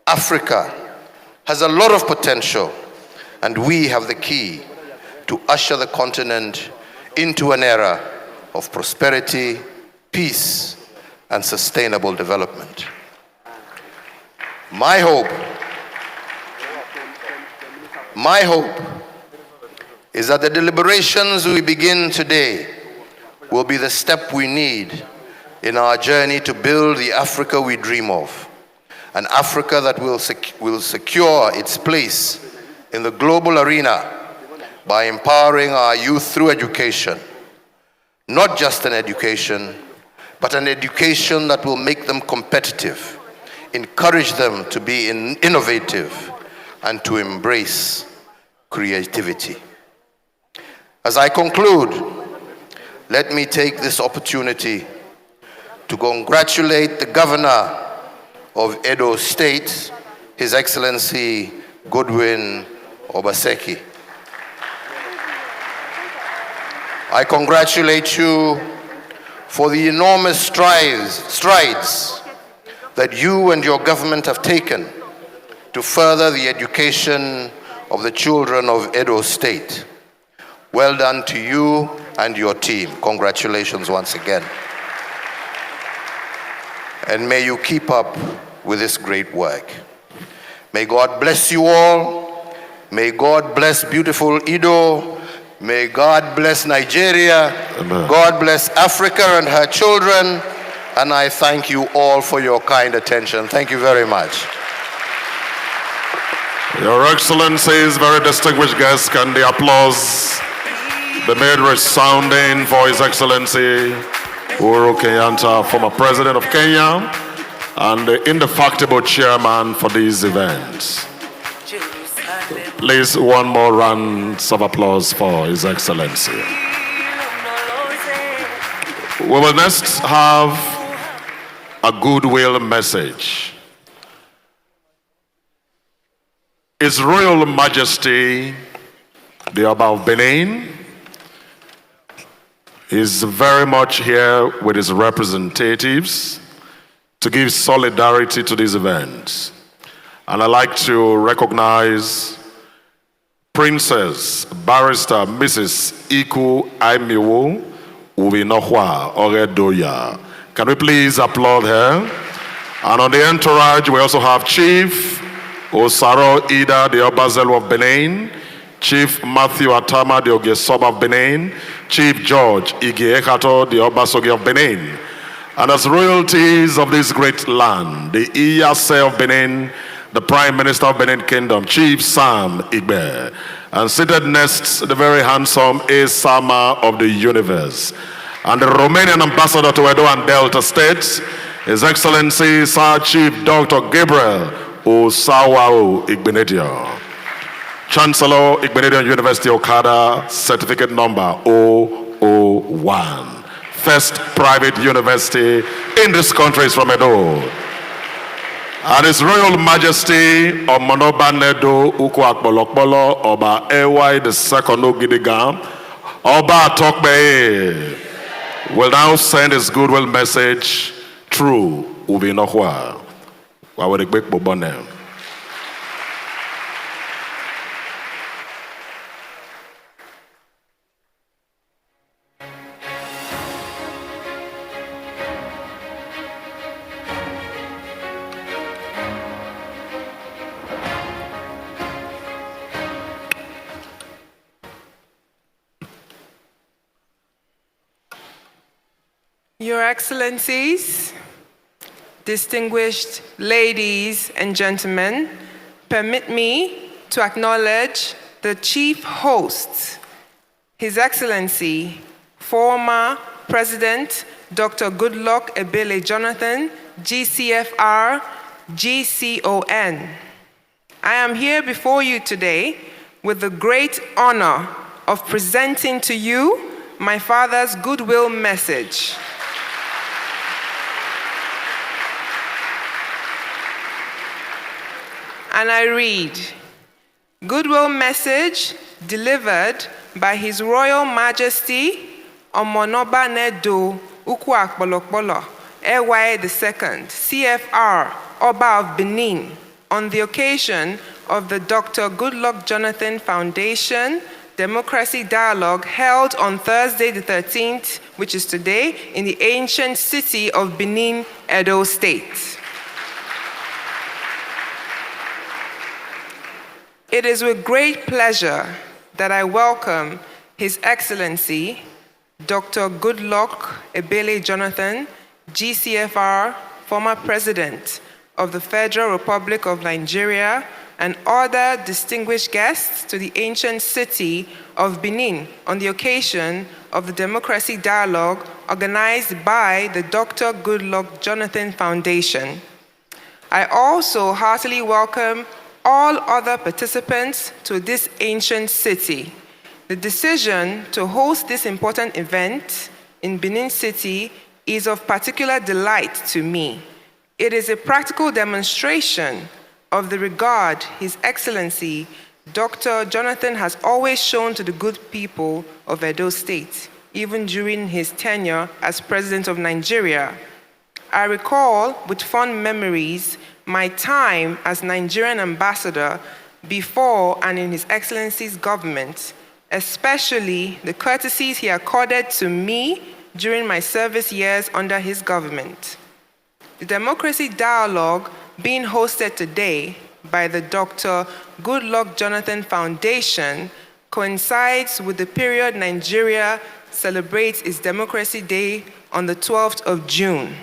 Africa has a lot of potential, and we have the key to usher the continent into an era of prosperity, peace, and sustainable development. My hope is that the deliberations we begin today will be the step we need in our journey to build the Africa we dream of, an Africa that will secure its place in the global arena by empowering our youth through education. Not just an education, but an education that will make them competitive, encourage them to be innovative, and to embrace creativity. As I conclude, let me take this opportunity to congratulate the Governor of Edo State, His Excellency Godwin Obaseki. I congratulate you for the enormous strides that you and your government have taken to further the education of the children of Edo State. Well done to you and your team. Congratulations once again. And may you keep up with this great work. May God bless you all. May God bless beautiful Edo. May God bless Nigeria. Amen. God bless Africa and her children. And I thank you all for your kind attention. Thank you very much. Your Excellencies, very distinguished guests, can the applause be made resounding for His Excellency Uhuru Kenyatta, former President of Kenya, and the indefatigable chairman for these events. Please, one more round of applause for His Excellency. We will next have a goodwill message. His Royal Majesty, the Oba of Benin, is very much here with his representatives to give solidarity to these events. And I'd like to recognize Princess Barrister Mrs. Iku Aimiwo Ubinohwa Oredoya. Can we please applaud her? And on the entourage, we also have Chief Osaro Ida, the Obazelo of Benin, Chief Matthew Atama, the Ogesoba of Benin, Chief George Ige Ekato, the Obasogi of Benin. And as royalties of this great land, the Iyase of Benin, the Prime Minister of Benin Kingdom, Chief Sam Igbe. And seated next, the very handsome Esama of the universe. And the Romanian ambassador to Edo and Delta States, His Excellency Sir Chief Dr. Gabriel Osawao Igbenedion. Chancellor Igbenedion University Okada, certificate number 001. First private university in this country is from Edo. And His Royal Majesty Omonoba Nedo Ukwakolokbolo Oba Ewa the Second Ogidigam Oba Tokbe will now send his goodwill message through Ubinohwa. Wawadikbek Bobone. Your Excellencies, distinguished ladies and gentlemen, permit me to acknowledge the chief host, His Excellency, former President Dr. Goodluck Ebele Jonathan, GCFR, GCON. I am here before you today with the great honor of presenting to you my father's goodwill message. And I read, goodwill message delivered by His Royal Majesty Omonoba Nedo Ukwakolokbolo Ewa II, CFR, Oba of Benin, on the occasion of the Dr. Goodluck Jonathan Foundation Democracy Dialogue held on Thursday the 13th, which is today, in the ancient city of Benin, Edo State. It is with great pleasure that I welcome His Excellency, Dr. Goodluck Ebele Jonathan, GCFR, former President of the Federal Republic of Nigeria, and other distinguished guests to the ancient city of Benin on the occasion of the Democracy Dialogue organized by the Dr. Goodluck Jonathan Foundation. I also heartily welcome all other participants to this ancient city. The decision to host this important event in Benin City is of particular delight to me. It is a practical demonstration of the regard His Excellency Dr. Jonathan has always shown to the good people of Edo State, even during his tenure as President of Nigeria. I recall with fond memories my time as Nigerian ambassador before and in His Excellency's government, especially the courtesies he accorded to me during my service years under his government. The Democracy Dialogue being hosted today by the Dr. Goodluck Jonathan Foundation coincides with the period Nigeria celebrates its Democracy Day on the 12th of June.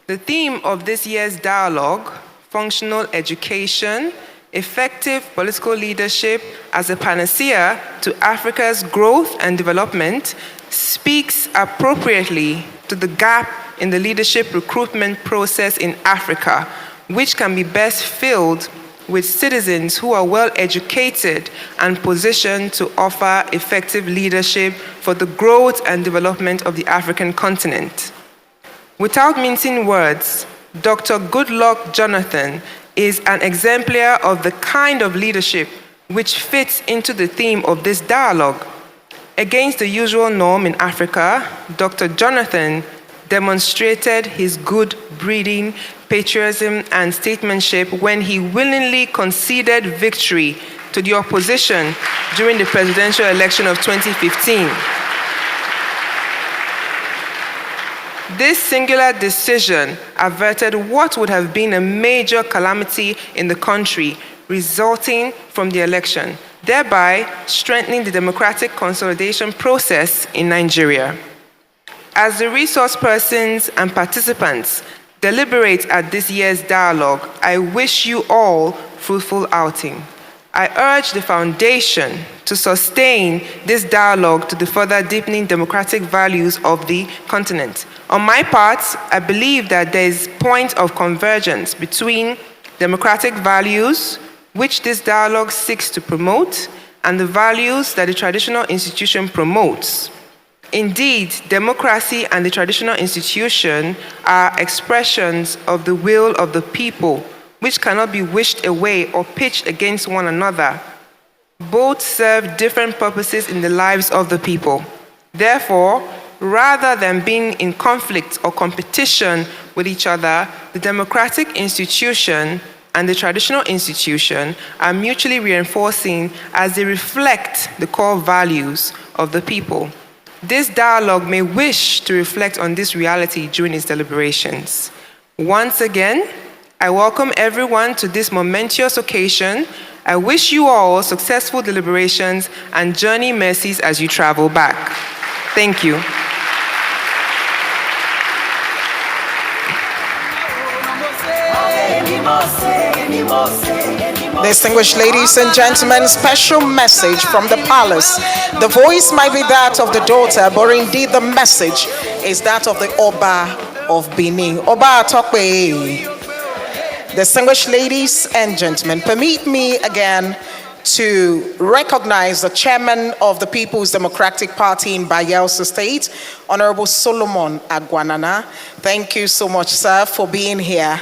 The theme of this year's dialogue, functional education, effective political leadership as a panacea to Africa's growth and development, speaks appropriately to the gap in the leadership recruitment process in Africa, which can be best filled with citizens who are well educated and positioned to offer effective leadership for the growth and development of the African continent. Without mincing words, Dr. Goodluck Jonathan is an exemplar of the kind of leadership which fits into the theme of this dialogue. Against the usual norm in Africa, Dr. Jonathan demonstrated his good breeding, patriotism, and statesmanship when he willingly conceded victory to the opposition during the presidential election of 2015. This singular decision averted what would have been a major calamity in the country resulting from the election, thereby strengthening the democratic consolidation process in Nigeria. As the resource persons and participants deliberate at this year's dialogue, I wish you all fruitful outing. I urge the Foundation to sustain this dialogue to the further deepening democratic values of the continent. On my part, I believe that there is a point of convergence between democratic values, which this dialogue seeks to promote, and the values that the traditional institution promotes. Indeed, democracy and the traditional institution are expressions of the will of the people, which cannot be wished away or pitched against one another. Both serve different purposes in the lives of the people. Therefore, rather than being in conflict or competition with each other, the democratic institution and the traditional institution are mutually reinforcing as they reflect the core values of the people. This dialogue may wish to reflect on this reality during its deliberations. Once again, I welcome everyone to this momentous occasion. I wish you all successful deliberations and journey mercies as you travel back. Thank you. Distinguished ladies and gentlemen, special message from the palace. The voice might be that of the daughter, but indeed the message is that of the Oba of Benin. Oba Atokwe. Distinguished ladies and gentlemen, permit me again to recognize the chairman of the People's Democratic Party in Bayelsa State, Honorable Solomon Agwanana. Thank you so much, sir, for being here.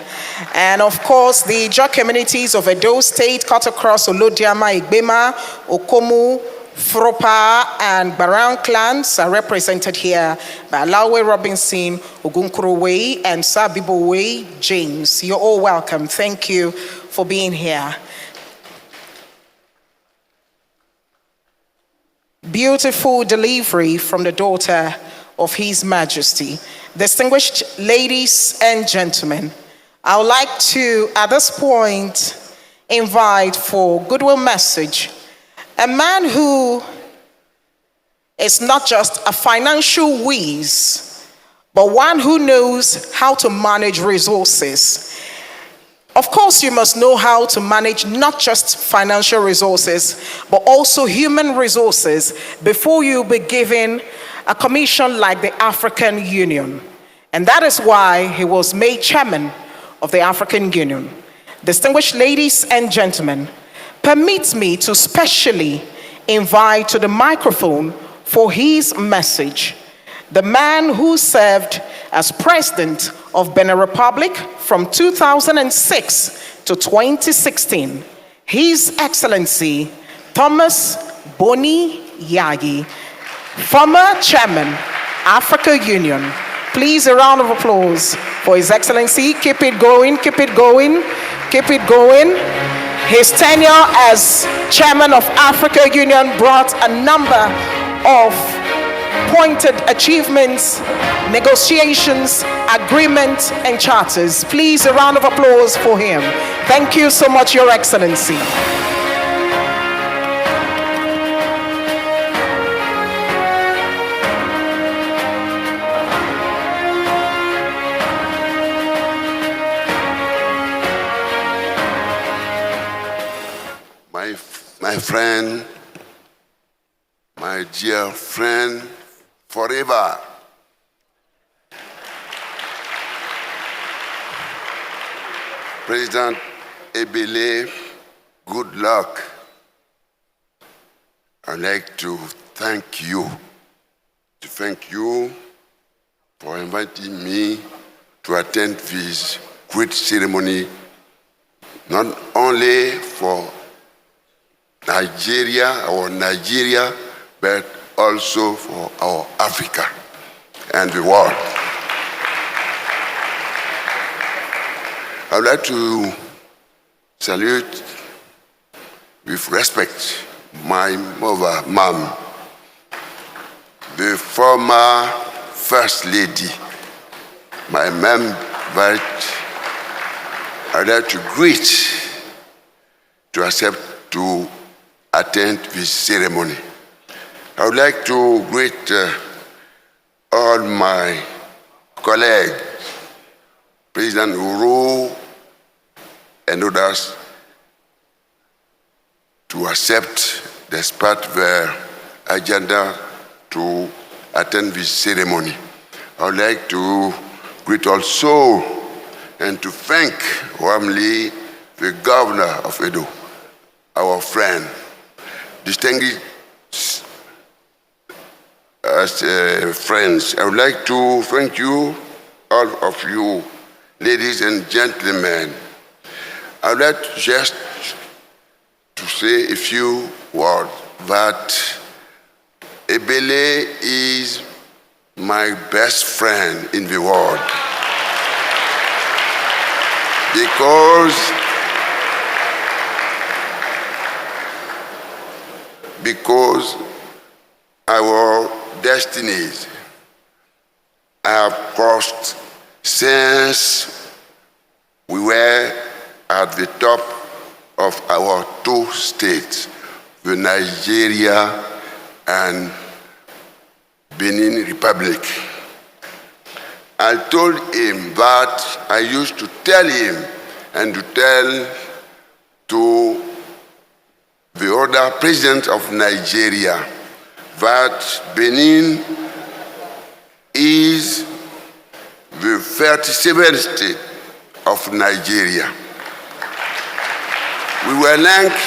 And of course, the Jaw communities of Edo State, cut across Olodiama, Igbema, Okomu, Fropa, and Barang clans are represented here by Alawe Robinson, Ogunkurowe, and Sabibowe James. You're all welcome. Thank you for being here. Beautiful delivery from the daughter of His Majesty. Distinguished ladies and gentlemen, I would like to, at this point, invite for goodwill message a man who is not just a financial whiz, but one who knows how to manage resources. Of course, you must know how to manage not just financial resources, but also human resources before you be given a commission like the African Union. And that is why he was made chairman of the African Union. Distinguished ladies and gentlemen, permit me to specially invite to the microphone for his message the man who served as president of Benin Republic from 2006 to 2016, His Excellency Thomas Boni Yayi, former chairman, Africa Union. Please, a round of applause for His Excellency. Keep it going, keep it going, keep it going. His tenure as chairman of Africa Union brought a number of pointed achievements, negotiations, agreements, and charters. Please, a round of applause for him. Thank you so much, Your Excellency. My friend, my dear friend, forever. President Ebele, Goodluck. I'd like to thank you for inviting me to attend this great ceremony, not only for Nigeria, but also for our Africa and the world. I would like to salute with respect my mother, Mom, the former First Lady, my mom, but I would like to greet, to accept to attend this ceremony. I would like to greet all my colleagues, President Uru and others, to accept despite their agenda to attend this ceremony. I would like to greet also and to thank warmly the governor of Edo, our friend, distinguished friends. I would like to thank you, all of you, ladies and gentlemen. I would like just to say a few words that Ebele is my best friend in the world. Because our destinies have crossed since we were at the top of our two states, the Nigeria and Benin Republic. I told him that I used to tell him and to tell to the other president of Nigeria that Benin is the 37th state of Nigeria. We were linked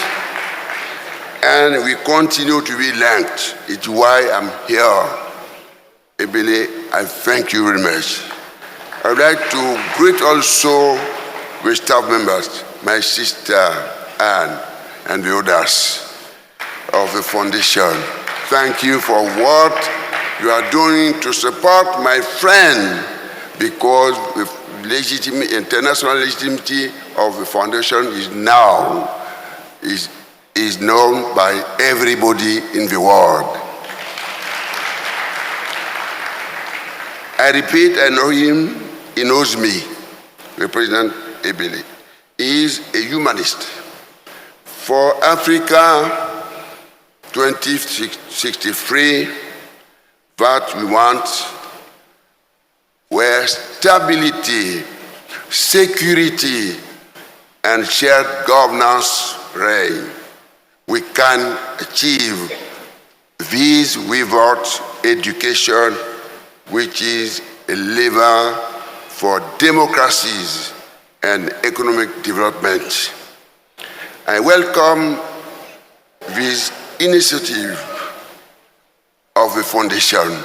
and we continue to be linked. It's why I'm here. Ebele, I thank you very much. I would like to greet also the staff members, my sister Anne, and the others of the foundation. Thank you for what you are doing to support my friend, because the international legitimacy of the foundation is now known by everybody in the world. I repeat, I know him, he knows me, President Ebele. He is a humanist. For Africa 2063, what we want where stability, security, and shared governance reign. We can achieve this without education, which is a lever for democracies and economic development. I welcome this initiative of the foundation,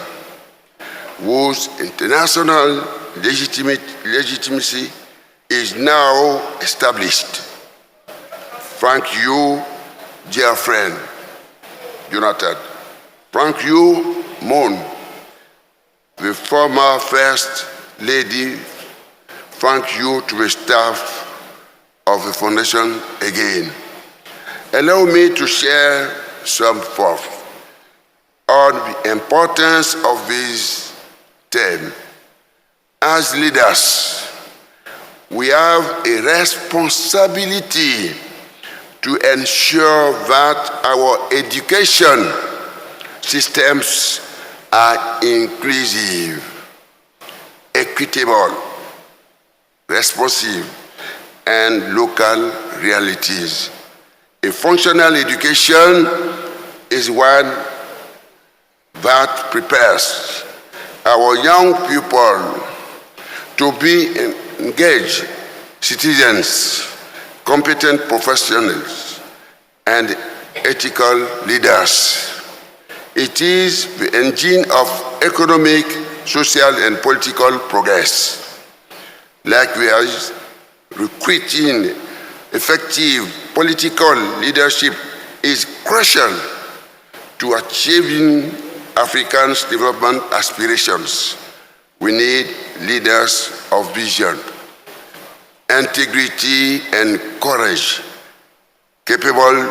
whose international legitimacy is now established. Thank you, dear friend, Jonathan. Thank you, Moon, the former First Lady. Thank you to the staff of the foundation again. Allow me to share some thoughts on the importance of this term. As leaders, we have a responsibility to ensure that our education systems are inclusive, equitable, responsive, and local realities. A functional education is one that prepares our young people to be engaged citizens, competent professionals, and ethical leaders. It is the engine of economic, social, and political progress. Likewise, recruiting effective political leadership is crucial to achieving Africans' development aspirations. We need leaders of vision, integrity, and courage, capable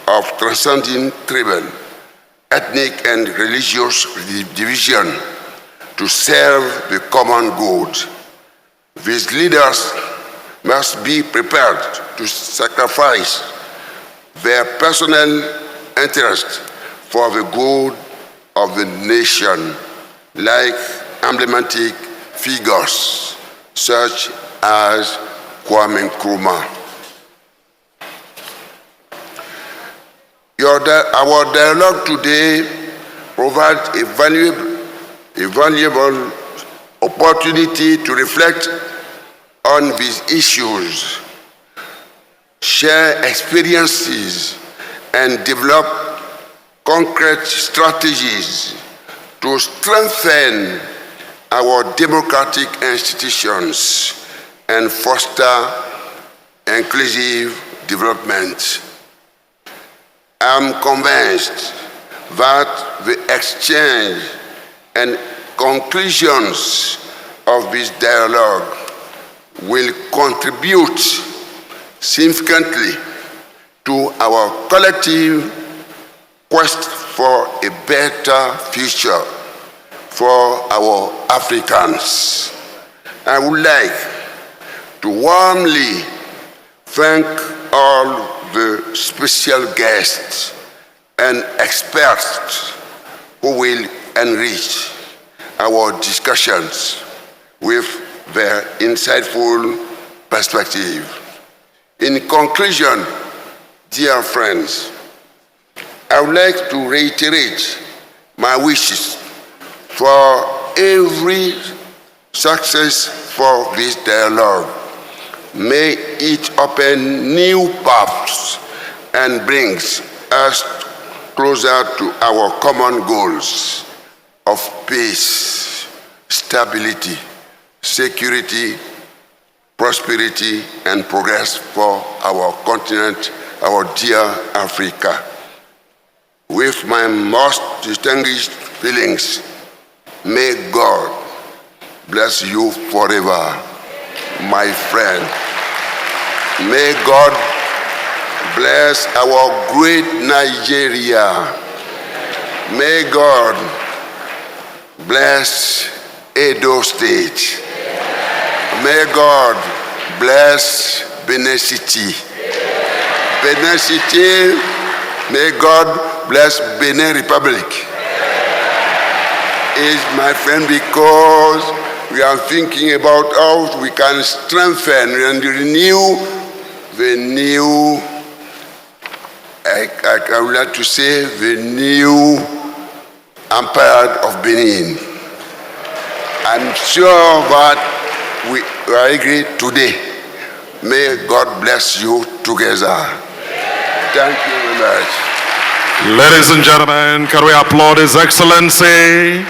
of transcending tribal, ethnic, and religious division to serve the common good. These leaders must be prepared to sacrifice their personal interest for the good of the nation, like emblematic figures such as Kwame Nkrumah. Our dialogue today provides a valuable opportunity to reflect on these issues, share experiences, and develop concrete strategies to strengthen our democratic institutions and foster inclusive development. I'm convinced that the exchange and conclusions of this dialogue will contribute significantly to our collective quest for a better future for our Africans. I would like to warmly thank all the special guests and experts who will enrich our discussions with their insightful perspective. In conclusion, dear friends, I would like to reiterate my wishes for every success for this dialogue. May it open new paths and brings us closer to our common goals of peace, stability, security, prosperity, and progress for our continent, our dear Africa. With my most distinguished feelings, may God bless you forever, my friend. May God bless our great Nigeria. May God bless Edo State. May God bless Benin City. Benin City, may God bless Benin Republic. Is my friend, because we are thinking about how we can strengthen and renew the new, I would like to say, the new empire of Benin. I'm sure that we agree today. May God bless you together. Thank you very much. Ladies and gentlemen, can we applaud His Excellency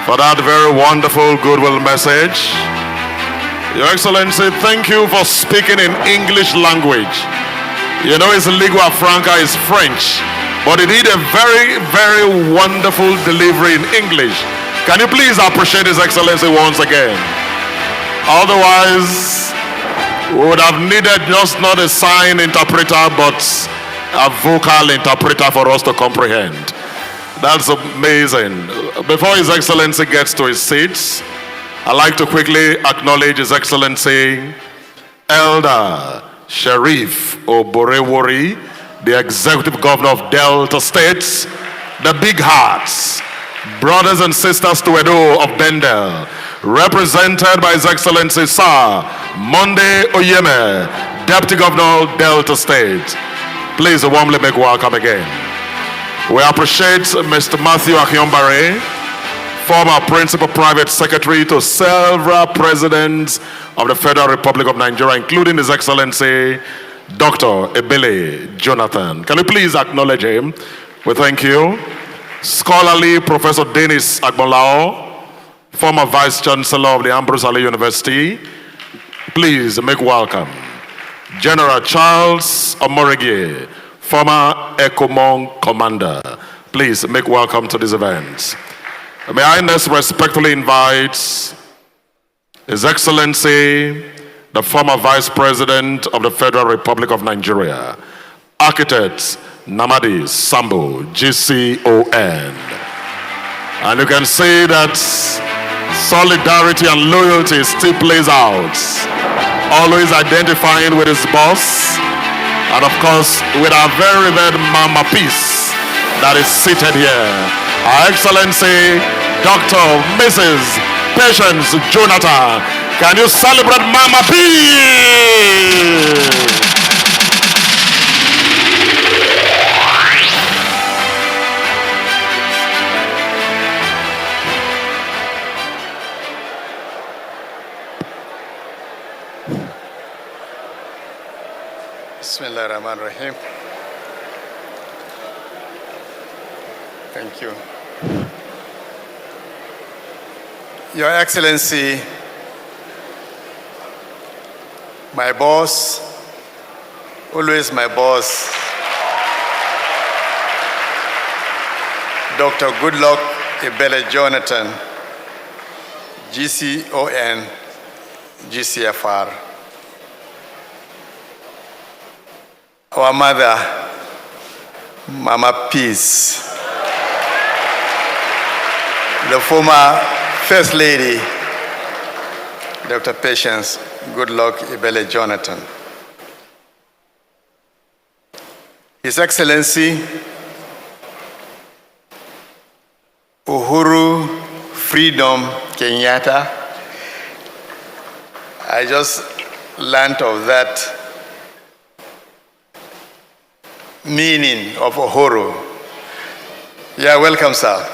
for that very wonderful goodwill message? Your Excellency, thank you for speaking in English language. You know his lingua franca is French, but he did a very, very wonderful delivery in English. Can you please appreciate His Excellency once again? Otherwise, we would have needed just not a sign interpreter, but a vocal interpreter for us to comprehend. That's amazing. Before His Excellency gets to his seat, I'd like to quickly acknowledge His Excellency Elder Sheriff Oborewori, the Executive Governor of Delta State, the Big Hearts, brothers and sisters to Edo of Bendel, represented by His Excellency Sir Monday Oyeme, Deputy Governor of Delta State. Please warmly make welcome again. We appreciate Mr. Matthew Akionbare, former Principal Private Secretary to several presidents of the Federal Republic of Nigeria, including His Excellency Dr. Ebele Jonathan. Can you please acknowledge him? We thank you. Scholarly Professor Dennis Agbolao, former Vice Chancellor of the Ambrose Ali University. Please make welcome. General Charles Omorege, former ECOMON Commander. Please make welcome to this event. May I next respectfully invite His Excellency, the former Vice President of the Federal Republic of Nigeria, Architect Namadi Sambo, GCON. And you can see that solidarity and loyalty still plays out. Always identifying with his boss, and of course with our very red Mama Peace that is seated here. Our Excellency, Dr. Mrs. Patience Jonathan. Can you celebrate Mama Peace? Bismillah ar-Rahman ar-Rahim. Thank you. Your Excellency, my boss, always my boss, Dr. Goodluck Ebele Jonathan, GCON, GCFR. Our mother, Mama Peace, the former First Lady, Dr. Patience Goodluck Ebele Jonathan. His Excellency, Uhuru Freedom Kenyatta. I just learned of that meaning of Uhuru. Yeah, welcome, sir.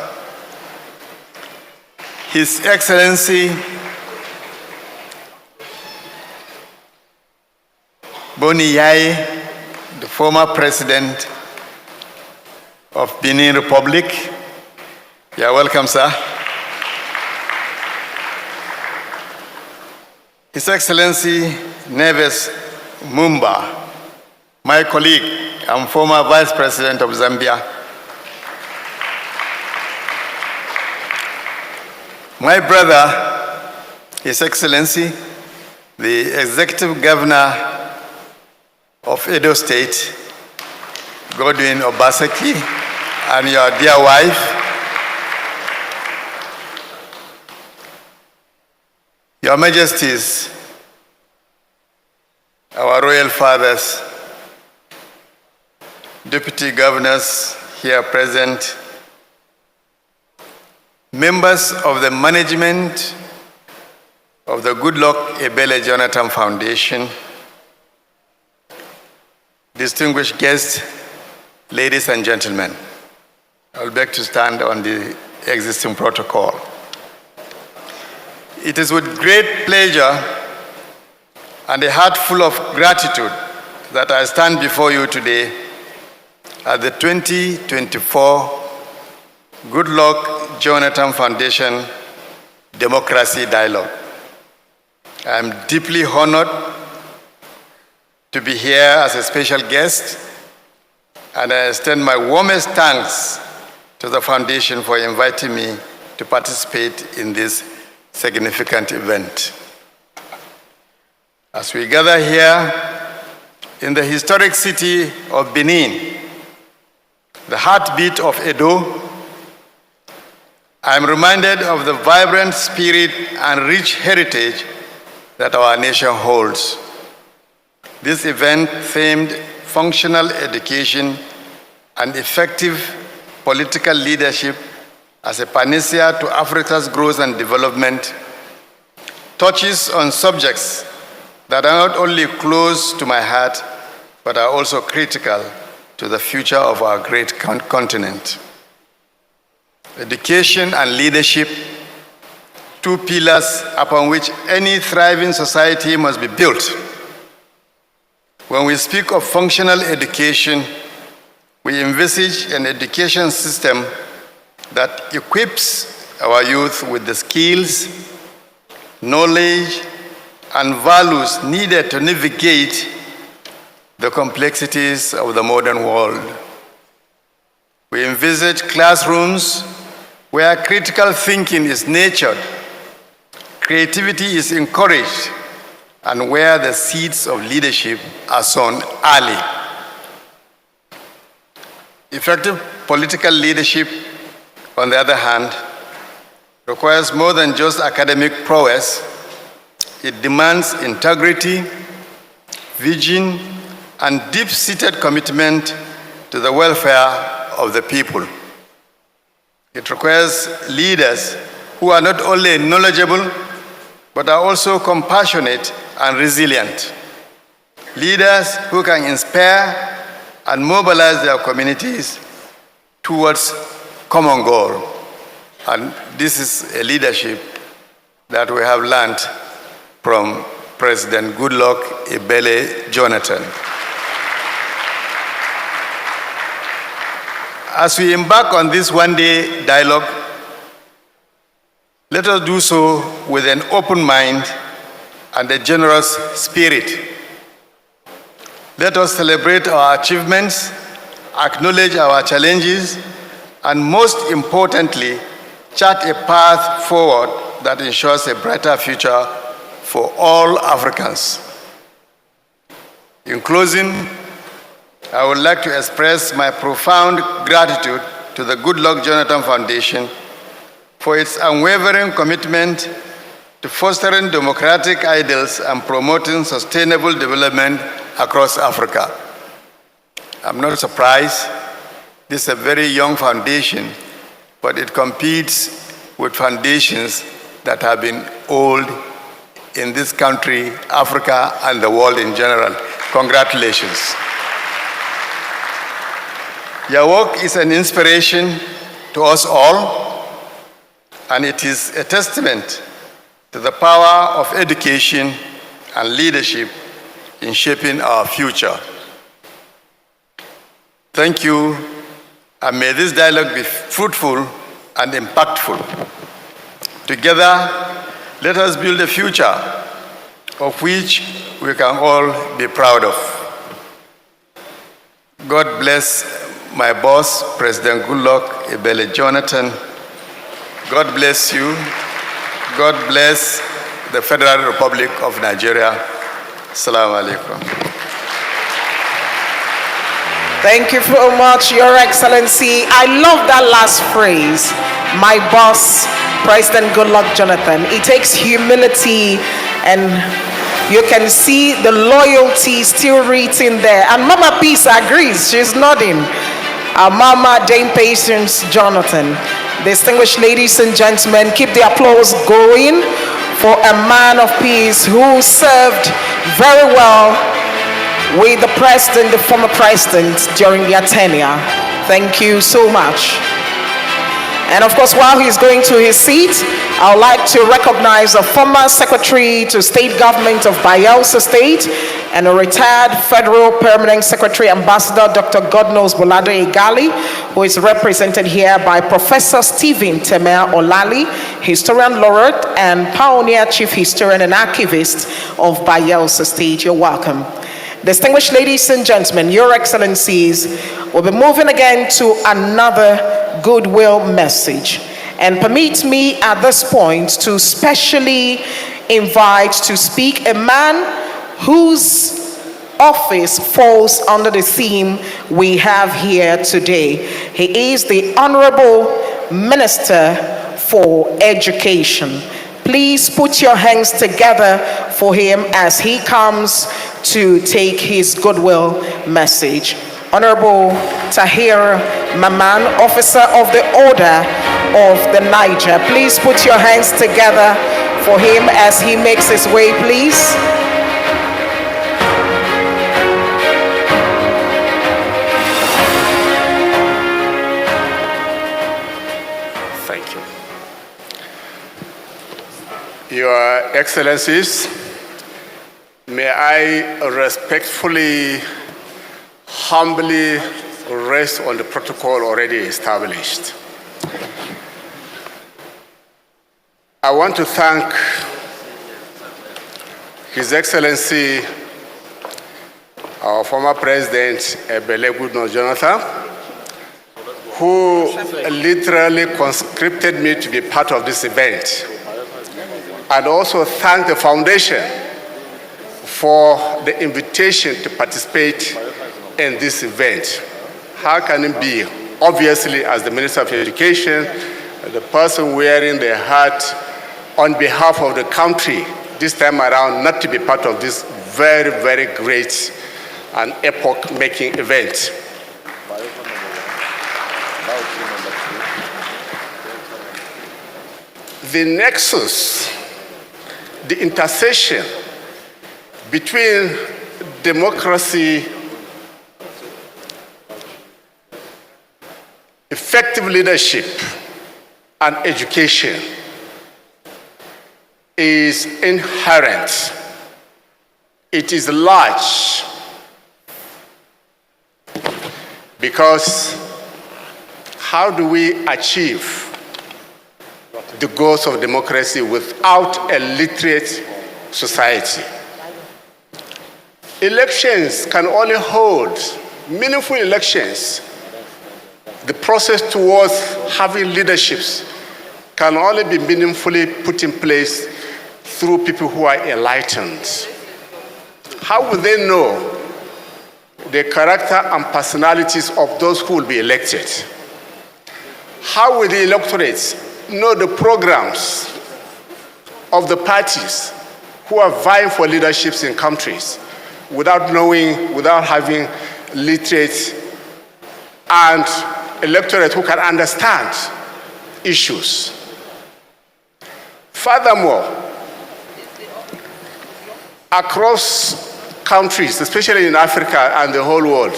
His Excellency Boni Yaye, the former president of Benin Republic. Yeah, welcome, sir. His Excellency Neves Mumba, my colleague and former Vice President of Zambia. My brother, His Excellency, the Executive Governor of Edo State, Godwin Obaseki, and your dear wife, Your Majesties, our royal fathers, deputy governors here present, members of the management of the Goodluck Ebele Jonathan Foundation, distinguished guests, ladies and gentlemen, I will beg to stand on the existing protocol. It is with great pleasure and a heart full of gratitude that I stand before you today at the 2024 Goodluck Jonathan Foundation Democracy Dialogue. I am deeply honored to be here as a special guest, and I extend my warmest thanks to the foundation for inviting me to participate in this significant event. As we gather here in the historic city of Benin, the heartbeat of Edo, I am reminded of the vibrant spirit and rich heritage that our nation holds. This event themed functional education and effective political leadership as a panacea to Africa's growth and development touches on subjects that are not only close to my heart, but are also critical to the future of our great continent. Education and leadership, two pillars upon which any thriving society must be built. When we speak of functional education, we envisage an education system that equips our youth with the skills, knowledge, and values needed to navigate the complexities of the modern world. We envisage classrooms where critical thinking is nurtured, creativity is encouraged, and where the seeds of leadership are sown early. Effective political leadership, on the other hand, requires more than just academic prowess. It demands integrity, vision, and deep-seated commitment to the welfare of the people. It requires leaders who are not only knowledgeable, but are also compassionate and resilient. Leaders who can inspire and mobilize their communities towards common goal. And this is a leadership that we have learned from President Goodluck Ebele Jonathan. As we embark on this one-day dialogue, let us do so with an open mind and a generous spirit. Let us celebrate our achievements, acknowledge our challenges, and most importantly, chart a path forward that ensures a brighter future for all Africans. In closing, I would like to express my profound gratitude to the Goodluck Jonathan Foundation for its unwavering commitment to fostering democratic ideals and promoting sustainable development across Africa. I'm not surprised. This is a very young foundation, but it competes with foundations that have been old in this country, Africa, and the world in general. Congratulations. Your work is an inspiration to us all, and it is a testament to the power of education and leadership in shaping our future. Thank you, and may this dialogue be fruitful and impactful. Together, let us build a future of which we can all be proud of. God bless my boss, President Goodluck Ebele Jonathan. God bless you. God bless the Federal Republic of Nigeria. Assalamu alaikum. Thank you very much, Your Excellency. I love that last phrase. my boss, President Goodluck Jonathan. It takes humility, and you can see the loyalty still written there. And Mama Peace agrees, she's nodding. Our Mama Dame Patience Jonathan. Distinguished ladies and gentlemen, keep the applause going for a man of peace who served very well with the president, the former president, during their tenure. Thank you so much. And of course, while he's going to his seat, I would like to recognize the former Secretary to State Government of Bayelsa State and a retired Federal Permanent Secretary, Ambassador Dr. Godnose Bolado Egali, who is represented here by Professor Stephen Temer Olali, Historian Laureate and Pioneer Chief Historian and Archivist of Bayelsa State. You're welcome. Distinguished ladies and gentlemen, Your Excellencies, we'll be moving again to another goodwill message. And permit me at this point to specially invite to speak a man whose office falls under the theme we have here today. He is the Honorable Minister for Education. Please put your hands together for him as he comes to take his goodwill message. Honorable Tahir Maman, Officer of the Order of the Niger. Please put your hands together for him as he makes his way, please. Thank you. Your Excellencies, may I respectfully, humbly rest on the protocol already established. I want to thank His Excellency, our former President, Ebele Goodluck Jonathan, who literally conscripted me to be part of this event, and also thank the Foundation for the invitation to participate in this event. How can it be? Obviously, as the Minister of Education, the person wearing the hat on behalf of the country this time around, not to be part of this very, very great and epoch-making event. The nexus, the intersection between democracy, effective leadership, and education is inherent. It is large because how do we achieve the goals of democracy without a literate society? Elections can only hold meaningful elections. The process towards having leaderships can only be meaningfully put in place through people who are enlightened. How will they know the character and personalities of those who will be elected? How will the electorates know the programs of the parties who are vying for leaderships in countries without knowing, without having literate and electorate who can understand issues? Furthermore, across countries, especially in Africa and the whole world,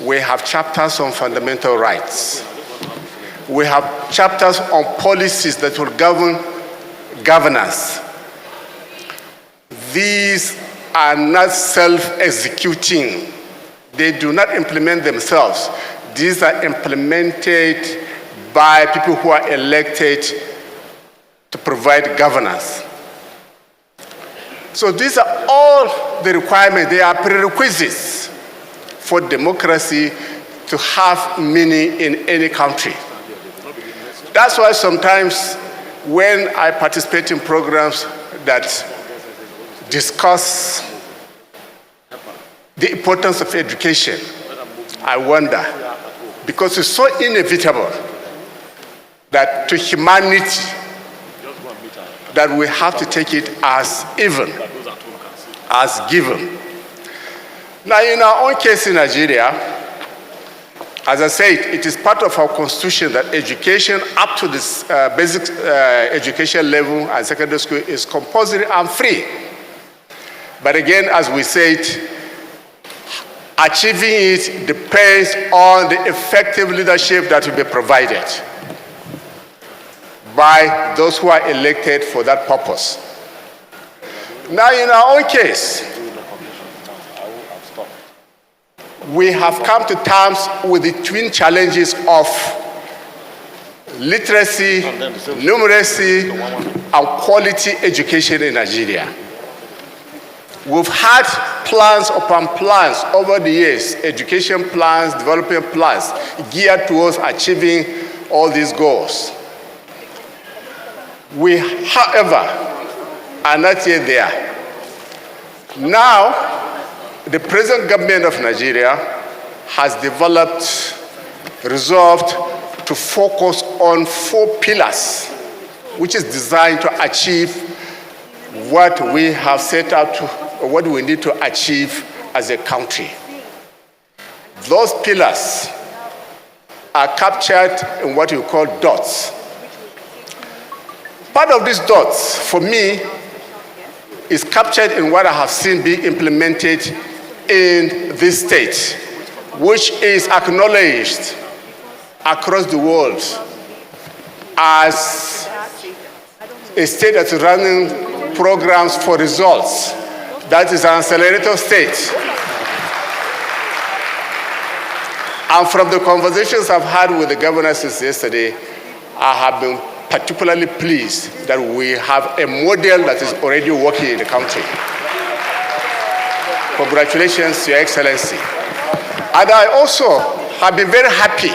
we have chapters on fundamental rights. We have chapters on policies that will govern governance. These are not self-executing. They do not implement themselves. These are implemented by people who are elected to provide governance. So these are all the requirements. They are prerequisites for democracy to have meaning in any country. That's why sometimes when I participate in programs that discuss the importance of education, I wonder, because it's so inevitable that to humanity, that we have to take it as even, as given. Now, in our own case in Nigeria, as I said, it is part of our constitution that education up to this basic education level and secondary school is compulsory and free. But again, as we said, achieving it depends on the effective leadership that will be provided by those who are elected for that purpose. Now, in our own case, we have come to terms with the twin challenges of literacy, numeracy, and quality education in Nigeria. We've had plans upon plans over the years, education plans, development plans, geared towards achieving all these goals. We, however, are not yet there. Now, the present government of Nigeria has resolved to focus on 4 pillars, which is designed to achieve what we have set out to, or what we need to achieve as a country. Those pillars are captured in what you call dots. Part of these dots, for me, is captured in what I have seen being implemented in this state, which is acknowledged across the world as a state that's running programs for results. That is an accelerator state. And from the conversations I've had with the governor since yesterday, I have been particularly pleased that we have a model that is already working in the country. Congratulations, Your Excellency. And I also have been very happy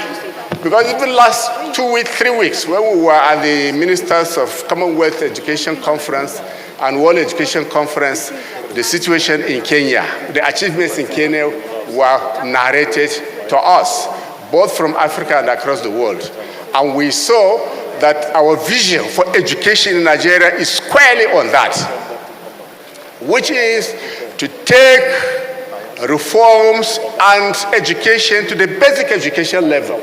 because even last 2 weeks, 3 weeks, when we were at the Ministers of Commonwealth Education Conference and World Education Conference, the situation in Kenya, the achievements in Kenya were narrated to us, both from Africa and across the world. And we saw that our vision for education in Nigeria is squarely on that, which is to take reforms and education to the basic education level.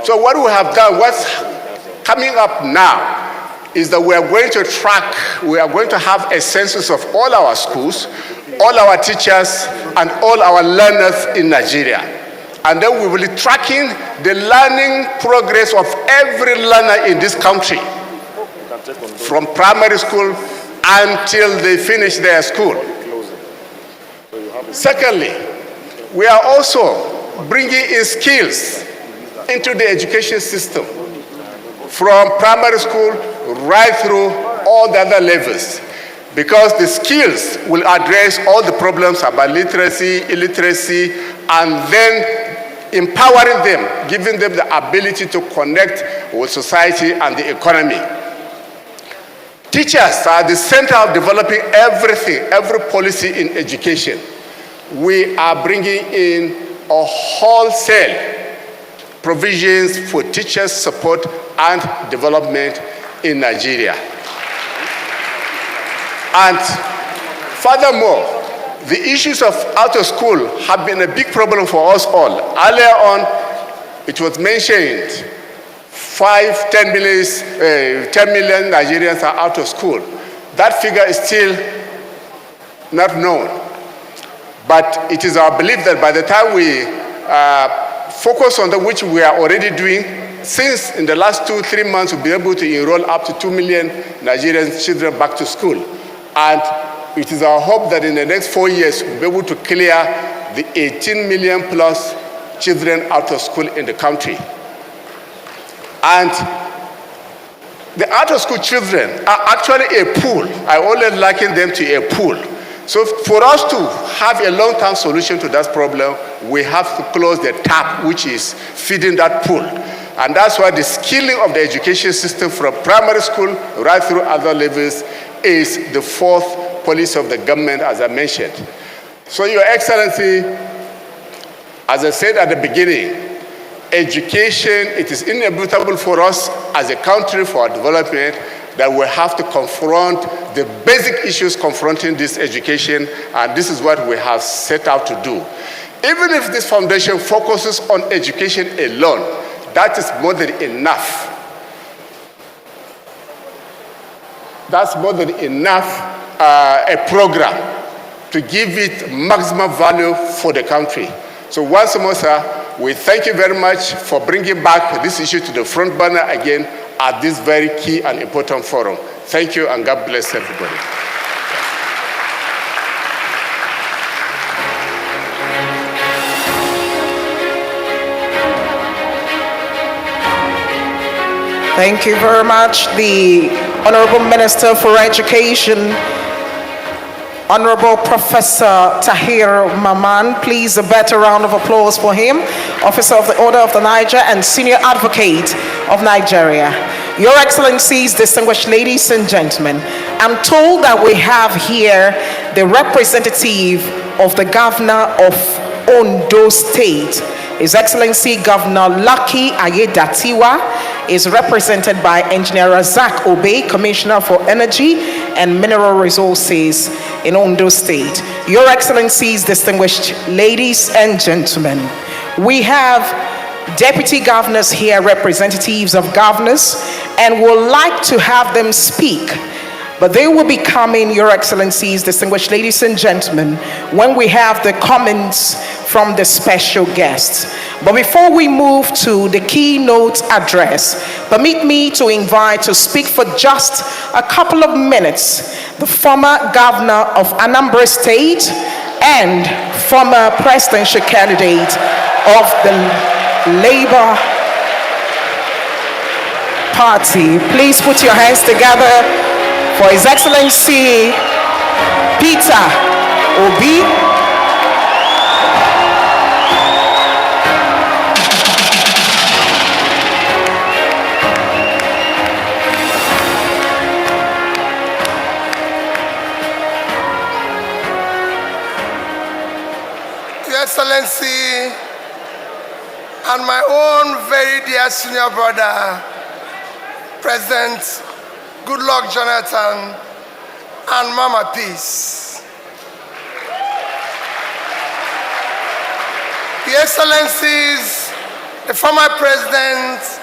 So what we have done, what's coming up now, is that we are going to have a census of all our schools, all our teachers, and all our learners in Nigeria. And then we will be tracking the learning progress of every learner in this country, from primary school until they finish their school. Secondly, we are also bringing in skills into the education system, from primary school right through all the other levels, because the skills will address all the problems about literacy, illiteracy, and then empowering them, giving them the ability to connect with society and the economy. Teachers are the center of developing everything, every policy in education. We are bringing in a wholesale provisions for teachers' support and development in Nigeria. And furthermore, the issues of out of school have been a big problem for us all. Earlier on, it was mentioned 10 million Nigerians are out of school. That figure is still not known. But it is our belief that by the time we focus on that, which we are already doing, since in the last 2-3 months, we'll be able to enroll up to 2 million Nigerian children back to school. And it is our hope that in the next 4 years, we'll be able to clear the 18 million plus children out of school in the country. And the out of school children are actually a pool. I always liken them to a pool. So for us to have a long-term solution to that problem, we have to close the tap which is feeding that pool. And that's why the skilling of the education system from primary school right through other levels is the 4th policy of the government, as I mentioned. So, Your Excellency, as I said at the beginning, education, it is inevitable for us as a country for our development that we have to confront the basic issues confronting this education, and this is what we have set out to do. Even if this foundation focuses on education alone, that is more than enough. That's more than enough a program to give it maximum value for the country. So once more, sir, we thank you very much for bringing back this issue to the front burner again at this very key and important forum. Thank you, and God bless everybody. Thank you very much, the Honorable Minister for Education, Honorable Professor Tahir Maman. Please a better round of applause for him, Officer of the Order of the Niger and Senior Advocate of Nigeria. Your Excellencies, distinguished ladies and gentlemen, I'm told that we have here the representative of the Governor of Ondo State. His Excellency Governor Lucky Ayedatiwa is represented by Engineer Razak Obey, Commissioner for Energy and Mineral Resources in Ondo State. Your Excellencies, distinguished ladies and gentlemen, we have deputy governors here, representatives of governors, and would like to have them speak. But they will be coming, Your Excellencies, distinguished ladies and gentlemen, when we have the comments from the special guests. But before we move to the keynote address, permit me to invite to speak for just a couple of minutes the former governor of Anambra State and former presidential candidate of the Labour Party. Please put your hands together for His Excellency Peter Obi. Your Excellency and my own very dear senior brother, President Goodluck Jonathan and Mama Peace. Your Excellencies, the former President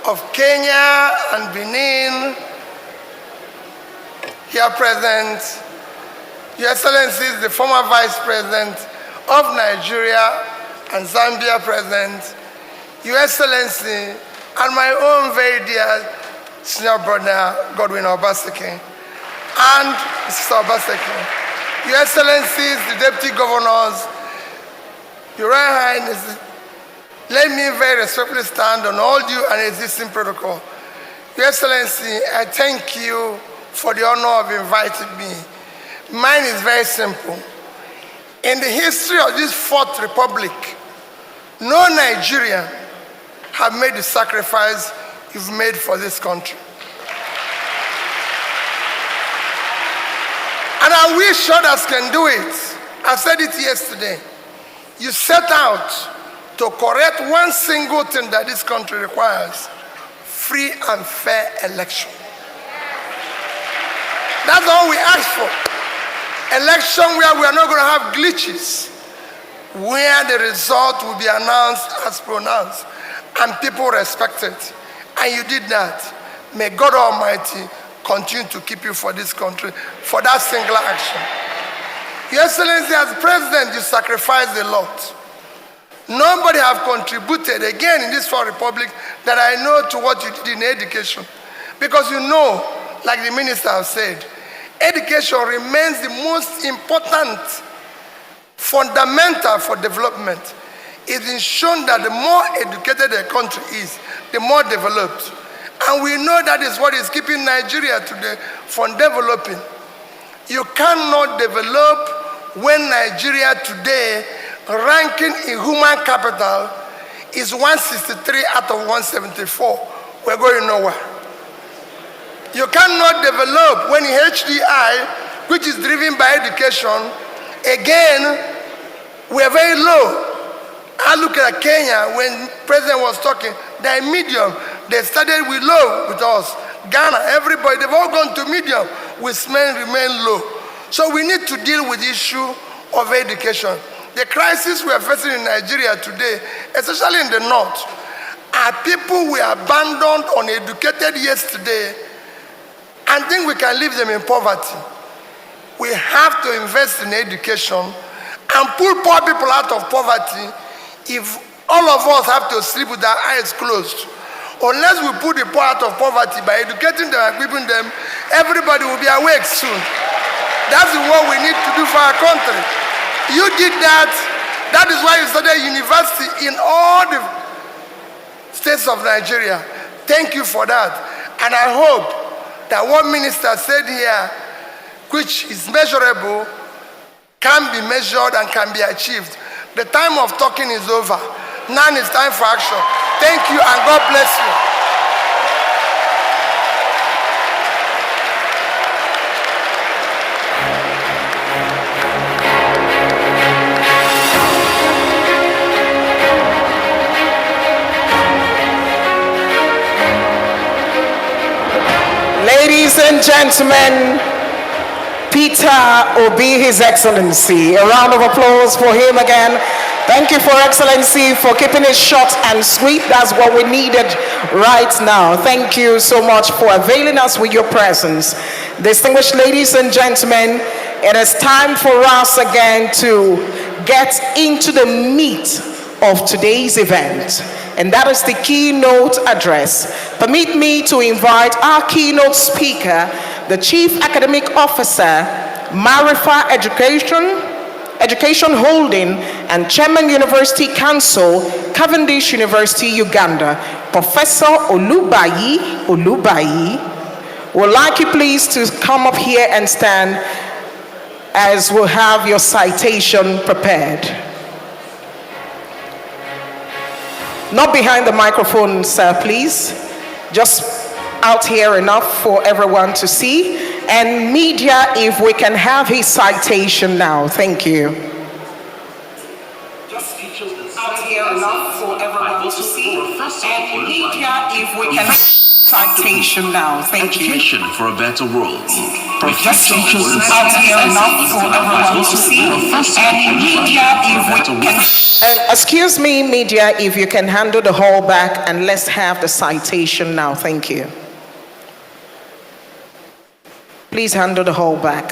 of Kenya and Benin, here present, Your Excellencies, the former Vice President of Nigeria and Zambia present, Your Excellency, and my own very dear senior brother, Godwin Obaseki, and Sister Obaseki, Your Excellencies, the Deputy Governors, Your Royal Highness, let me very respectfully stand on all due and existing protocol. Your Excellency, I thank you for the honor of inviting me. Mine is very simple. In the history of this Fourth Republic, no Nigerian have made the sacrifice you've made for this country. And I wish others can do it. I said it yesterday. You set out to correct one single thing that this country requires: free and fair election. That's all we ask for. Election where we are not going to have glitches, where the result will be announced as pronounced and people respect it. And you did that. May God Almighty continue to keep you for this country, for that singular action. Your Excellency, as President, you sacrificed a lot. Nobody have contributed again in this Fourth Republic that I know to what you did in education. Because you know, like the minister has said, education remains the most important fundamental for development. It's been shown that the more educated a country is, the more developed. And we know that is what is keeping Nigeria today from developing. You cannot develop when Nigeria today, ranking in human capital, is 163 out of 174. We're going nowhere. You cannot develop when HDI, which is driven by education, again, we are very low. I look at Kenya when President was talking, they're medium. They started with low with us. Ghana, everybody, they've all gone to medium. We remain low. So we need to deal with the issue of education. The crisis we are facing in Nigeria today, especially in the north, are people we abandoned uneducated yesterday and think we can leave them in poverty. We have to invest in education and pull poor people out of poverty. If all of us have to sleep with our eyes closed, unless we put the poor out of poverty by educating them and equipping them, everybody will be awake soon. That's what we need to do for our country. You did that. That is why you started university in all the states of Nigeria. Thank you for that. And I hope that what Minister said here, which is measurable, can be measured and can be achieved. The time of talking is over. Now it's time for action. Thank you and God bless you. Ladies and gentlemen, Peter Obi, His Excellency. A round of applause for him again. Thank you, for Excellency, for keeping it short and sweet. That's what we needed right now. Thank you so much for availing us with your presence. Distinguished ladies and gentlemen, it is time for us again to get into the meat of today's event, and that is the keynote address. Permit me to invite our keynote speaker, the Chief Academic Officer, Marifa Education Holding and Chairman University Council, Cavendish University, Uganda, Professor Olubayi. Would like you please to come up here and stand as we'll have your citation prepared. Not behind the microphone, sir, please. Just out here enough for everyone to see. And media, if we can have his citation now. Thank you. Just out here enough for everyone to see. And media, if we can citation now. Thank you. Education for a better world. Just out here enough for everyone to see. And media, if we can. Excuse me, media, if you can handle the hall back, and let's have the citation now. Thank you. Please handle the hall back.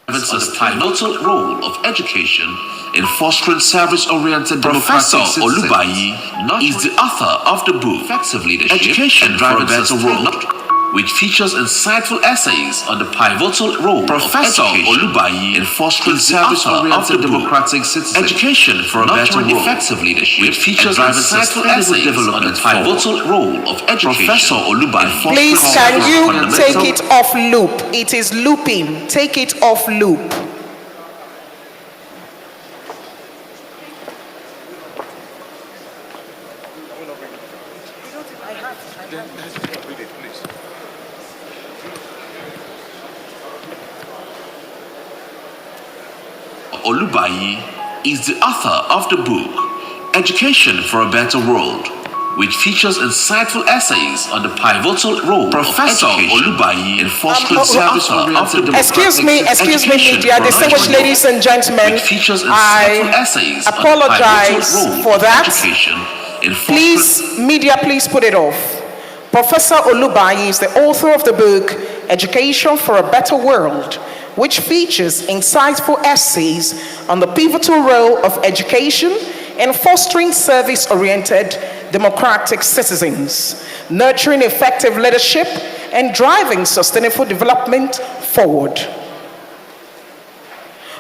The pivotal role of education in fostering service-oriented Professor Olubayi is the author of the book Effective Leadership, Education for a Better World, which features insightful essays on the pivotal role of education Olubayi in fostering service-oriented democratic citizens. Education for a Better World, Effective Leadership, which features insightful essays on the pivotal role of education. Professor Olubayi. Please, can you take it off loop? It is looping. Take it off loop. Olubayi is the author of the book Education for a Better World, which features insightful essays on the pivotal role Professor of education Olubayi in fostering service-oriented Excuse me, media, distinguished ladies and gentlemen, I apologize for that. Please, media, please put it off. Professor Olubayi is the author of the book Education for a Better World, which features insightful essays on the pivotal role of education in fostering service-oriented democratic citizens, nurturing effective leadership, and driving sustainable development forward.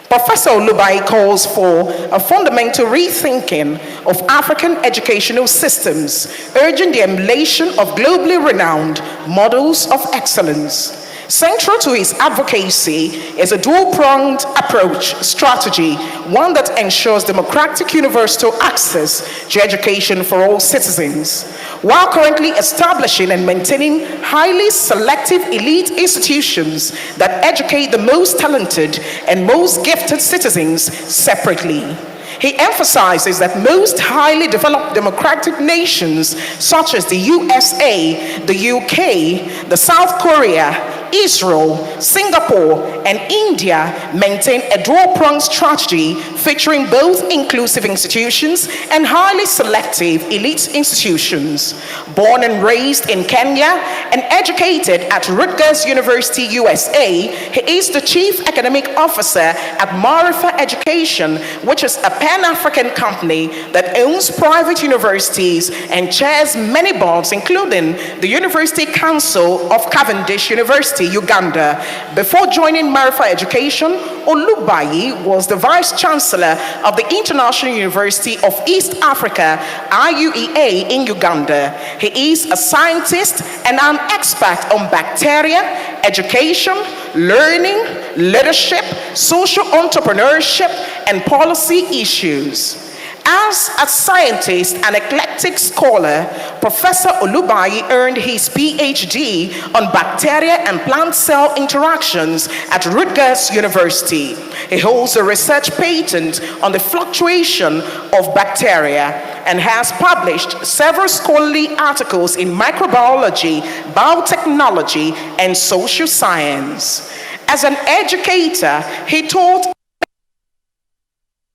Professor Olubayi calls for a fundamental rethinking of African educational systems, urging the emulation of globally renowned models of excellence. Central to his advocacy is a dual-pronged approach strategy, one that ensures democratic universal access to education for all citizens, while currently establishing and maintaining highly selective elite institutions that educate the most talented and most gifted citizens separately. He emphasizes that most highly developed democratic nations, such as the USA, the UK, the South Korea, Israel, Singapore, and India maintain a dual-pronged strategy featuring both inclusive institutions and highly selective elite institutions. Born and raised in Kenya and educated at Rutgers University, USA, he is the Chief Academic Officer at Marifa Education, which is a Pan-African company that owns private universities and chairs many boards, including the University Council of Cavendish University, Uganda. Before joining Marifa Education, Olubayi was the Vice Chancellor of the International University of East Africa, IUEA, in Uganda. He is a scientist and an expert on bacteria, education, learning, leadership, social entrepreneurship, and policy issues. As a scientist and eclectic scholar, Professor Olubayi earned his PhD on bacteria and plant cell interactions at Rutgers University. He holds a research patent on the fluctuation of bacteria and has published several scholarly articles in microbiology, biotechnology, and social science. As an educator, he taught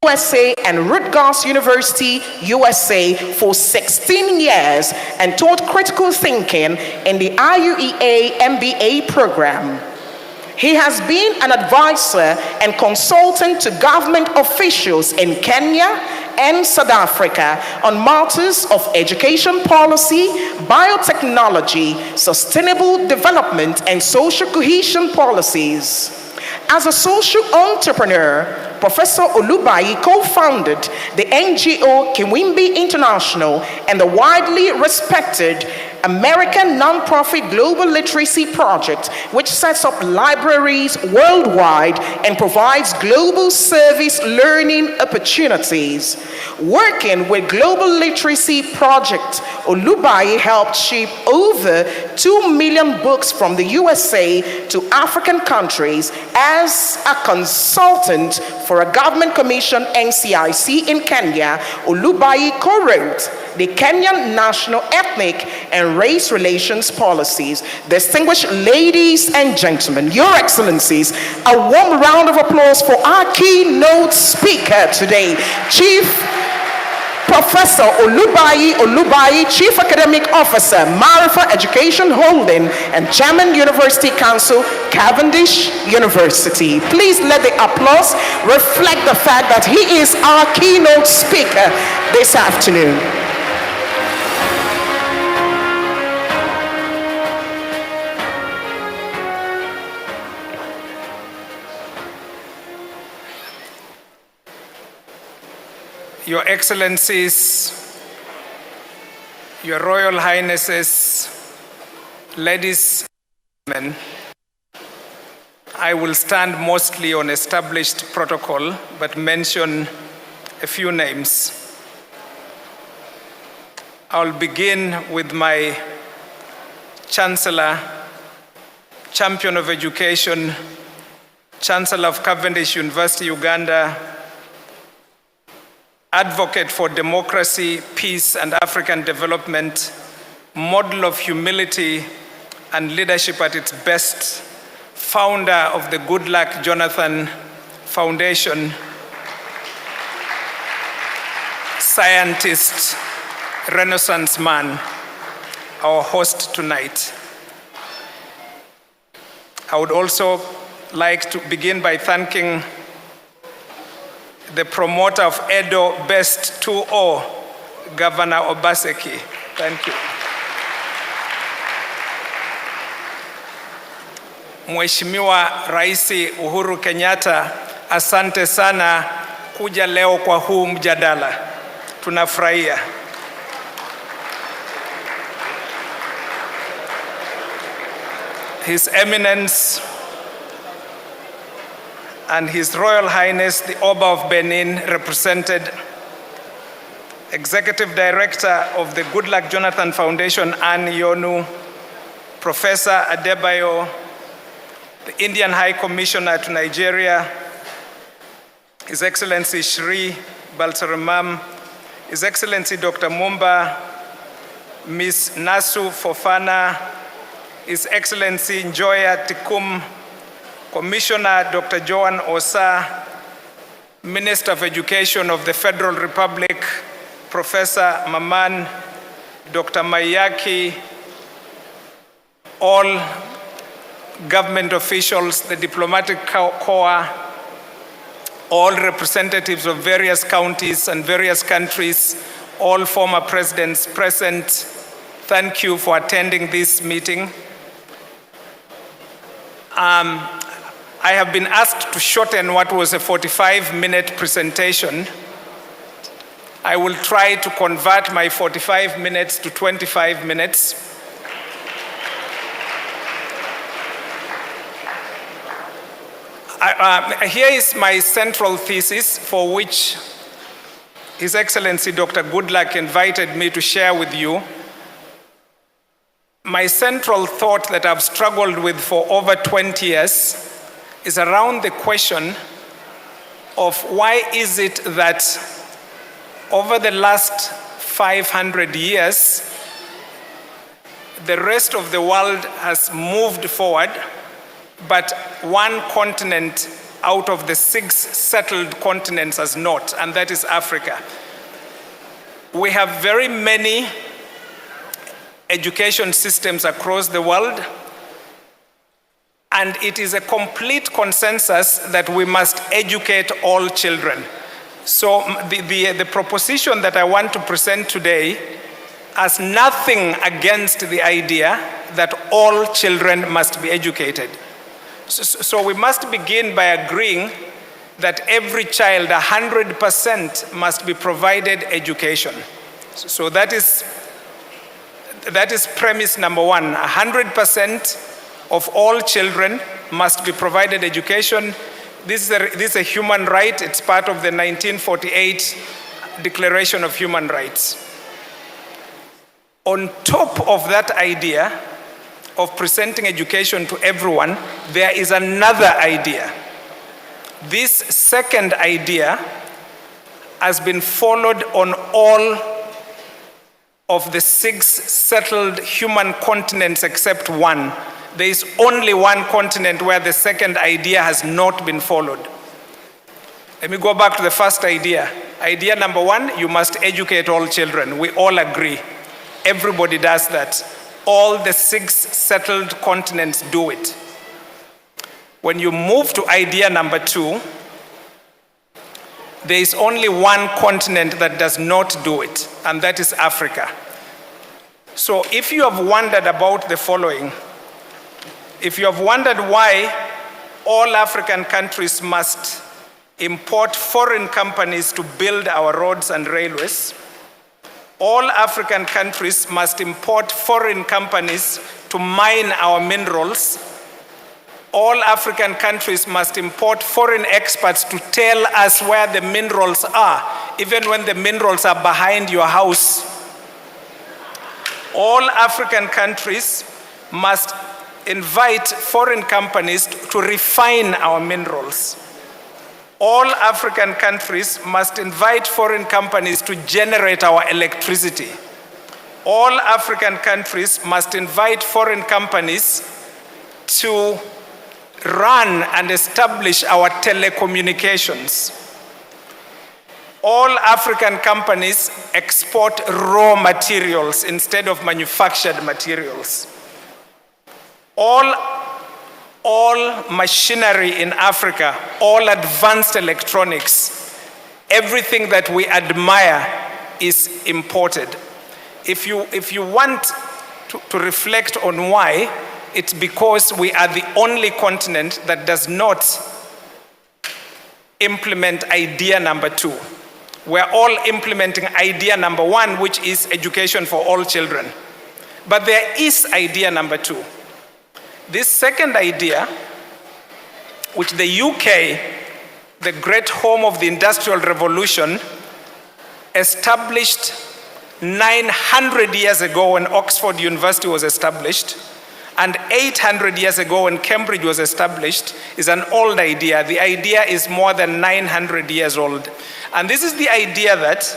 USA and Rutgers University, USA for 16 years and taught critical thinking in the IUEA MBA program. He has been an advisor and consultant to government officials in Kenya and South Africa on matters of education policy, biotechnology, sustainable development, and social cohesion policies. As a social entrepreneur, Professor Olubayi co-founded the NGO Kiwimbi International and the widely respected American nonprofit Global Literacy Project, which sets up libraries worldwide and provides global service learning opportunities. Working with Global Literacy Project, Olubayi helped ship over 2 million books from the USA to African countries as a consultant for a government commission, NCIC, in Kenya. Olubayi co-wrote the Kenyan National Ethnic and Race Relations Policies. Distinguished ladies and gentlemen, Your Excellencies, a warm round of applause for our keynote speaker today, Chief Professor Olubayi, Chief Academic Officer, Marifa Education Holding, and Chairman University Council, Cavendish University. Please let the applause reflect the fact that he is our keynote speaker this afternoon. Your Excellencies, Your Royal Highnesses, ladies and gentlemen, I will stand mostly on established protocol, but mention a few names. I'll begin with my Chancellor, Champion of Education, Chancellor of Cavendish University, Uganda, Advocate for democracy, peace, and African development, model of humility and leadership at its best, founder of the Goodluck Jonathan Foundation, scientist, Renaissance man, our host tonight. I would also like to begin by thanking the promoter of Edo Best 2.0, Governor Obaseki. Thank you. Mheshimiwa Raisi Uhuru Kenyatta, asante sana kuja leo kwa huu mjadala. Tunafurahia. His Eminence and His Royal Highness, the Oba of Benin, represented Executive Director of the Goodluck Jonathan Foundation, Anne Yonu, Professor Adebayo, the Indian High Commissioner to Nigeria, His Excellency Shri Balsaramam, His Excellency Dr. Mumba, Ms. Nasu Fofana, His Excellency Njoya Tikum, Commissioner Dr. Joan Osa, Minister of Education of the Federal Republic, Professor Maman, Dr. Mayaki, all government officials, the diplomatic corps, all representatives of various counties and various countries, all former presidents present, thank you for attending this meeting. I have been asked to shorten what was a 45-minute presentation. I will try to convert my 45 minutes to 25 minutes. Here is my central thesis for which His Excellency Dr. Goodluck invited me to share with you. My central thought that I've struggled with for over 20 years is around the question of why is it that over the last 500 years, the rest of the world has moved forward, but one continent out of the 6 settled continents has not, and that is Africa. We have very many education systems across the world, and it is a complete consensus that we must educate all children. So the proposition that I want to present today has nothing against the idea that all children must be educated. So we must begin by agreeing that every child, 100%, must be provided education. So that is premise number one. 100% of all children must be provided education. This is a human right. It's part of the 1948 Declaration of Human Rights. On top of that idea of presenting education to everyone, there is another idea. This second idea has been followed on all of the 6 settled human continents except one. There is only one continent where the second idea has not been followed. Let me go back to the first idea. Idea number one, you must educate all children. We all agree. Everybody does that. All the 6 settled continents do it. When you move to idea number 2, there is only one continent that does not do it, and that is Africa. So if you have wondered about the following, if you have wondered why all African countries must import foreign companies to build our roads and railways, all African countries must import foreign companies to mine our minerals, all African countries must import foreign experts to tell us where the minerals are, even when the minerals are behind your house. All African countries must invite foreign companies to refine our minerals. All African countries must invite foreign companies to generate our electricity. All African countries must invite foreign companies to run and establish our telecommunications. All African companies export raw materials instead of manufactured materials. All machinery in Africa, all advanced electronics, everything that we admire is imported. If you want to reflect on why, it's because we are the only continent that does not implement idea number 2. We're all implementing idea number 1, which is education for all children. But there is idea number 2. This second idea, which the UK, the great home of the Industrial Revolution, established 900 years ago when Oxford University was established, And 800 years ago, when Cambridge was established, is an old idea. The idea is more than 900 years old. And this is the idea that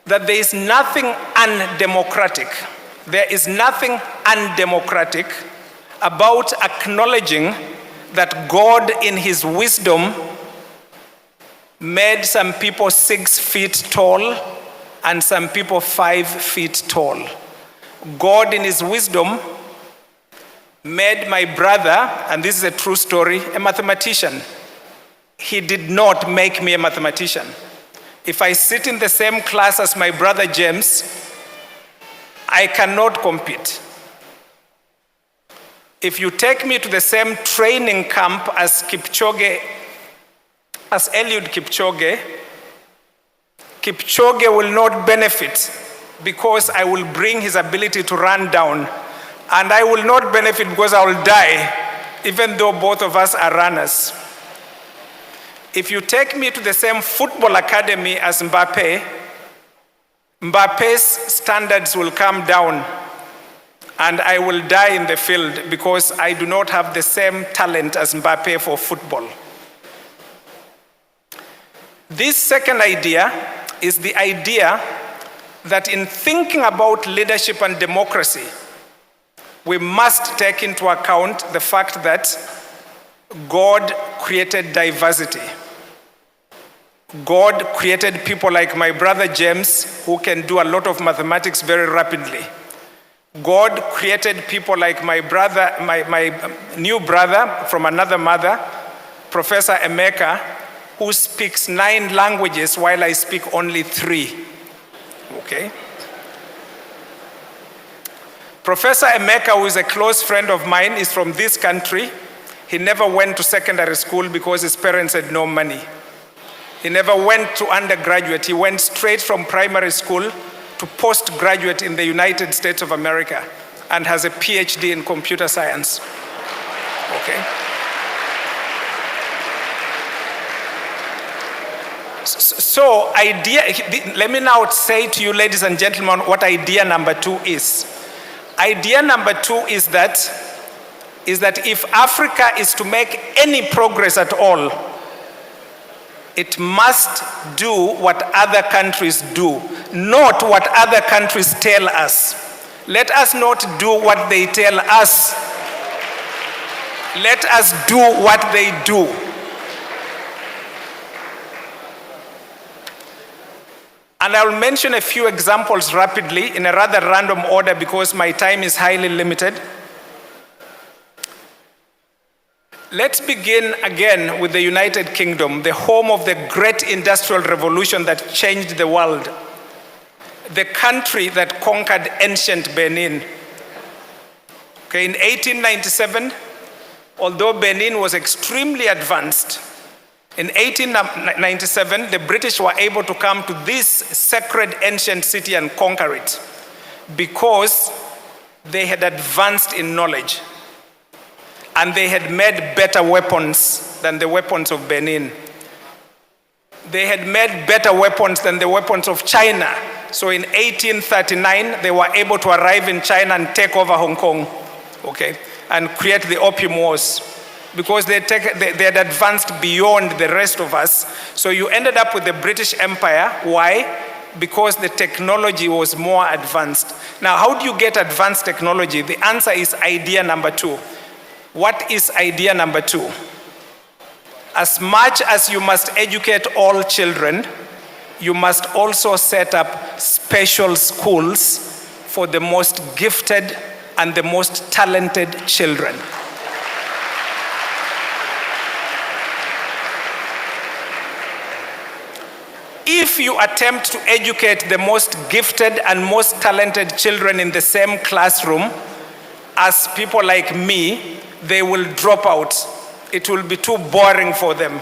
there is nothing undemocratic. There is nothing undemocratic about acknowledging that God, in his wisdom, made some people 6 feet tall and some people 5 feet tall. God, in his wisdom, made my brother, and this is a true story, a mathematician. He did not make me a mathematician. If I sit in the same class as my brother James, I cannot compete. If you take me to the same training camp as Eliud Kipchoge, Kipchoge will not benefit because I will bring his ability to run down. And I will not benefit because I will die, even though both of us are runners. If you take me to the same football academy as Mbappe, Mbappe's standards will come down and I will die in the field because I do not have the same talent as Mbappe for football. This second idea is the idea that in thinking about leadership and democracy, we must take into account the fact that God created diversity. God created people like my brother James, who can do a lot of mathematics very rapidly. God created people like my brother, my new brother from another mother, Professor Emeka, who speaks 9 languages while I speak only 3. Okay? Professor Emeka, who is a close friend of mine, is from this country. He never went to secondary school because his parents had no money. He never went to undergraduate. He went straight from primary school to postgraduate in the United States of America and has a PhD in computer science. Okay? So let me now say to you, ladies and gentlemen, what idea number 2 is. Idea number 2 is that if Africa is to make any progress at all, it must do what other countries do, not what other countries tell us. Let us not do what they tell us. Let us do what they do. And I'll mention a few examples rapidly in a rather random order because my time is highly limited. Let's begin again with the United Kingdom, the home of the great industrial revolution that changed the world. The country that conquered ancient Benin. Okay, in 1897, although Benin was extremely advanced, in 1897, the British were able to come to this sacred ancient city and conquer it because they had advanced in knowledge. And they had made better weapons than the weapons of Benin. They had made better weapons than the weapons of China. So in 1839, they were able to arrive in China and take over Hong Kong, okay, and create the Opium Wars, because they had advanced beyond the rest of us. So you ended up with the British Empire. Why? Because the technology was more advanced. Now, how do you get advanced technology? The answer is idea number 2. What is idea number 2? As much as you must educate all children, you must also set up special schools for the most gifted and the most talented children. If you attempt to educate the most gifted and most talented children in the same classroom as people like me, they will drop out. It will be too boring for them.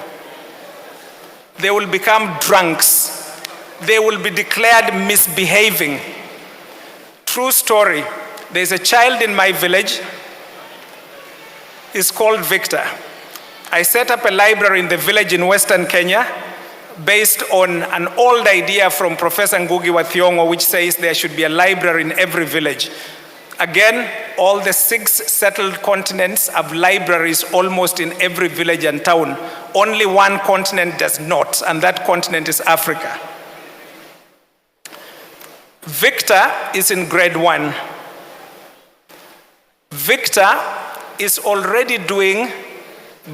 They will become drunks. They will be declared misbehaving. True story. There's a child in my village. He's called Victor. I set up a library in the village in Western Kenya based on an old idea from Professor Ngugi wa Thiong'o, which says there should be a library in every village. Again, all the 6 settled continents have libraries almost in every village and town. Only one continent does not, and that continent is Africa. Victor is in grade 1. Victor is already doing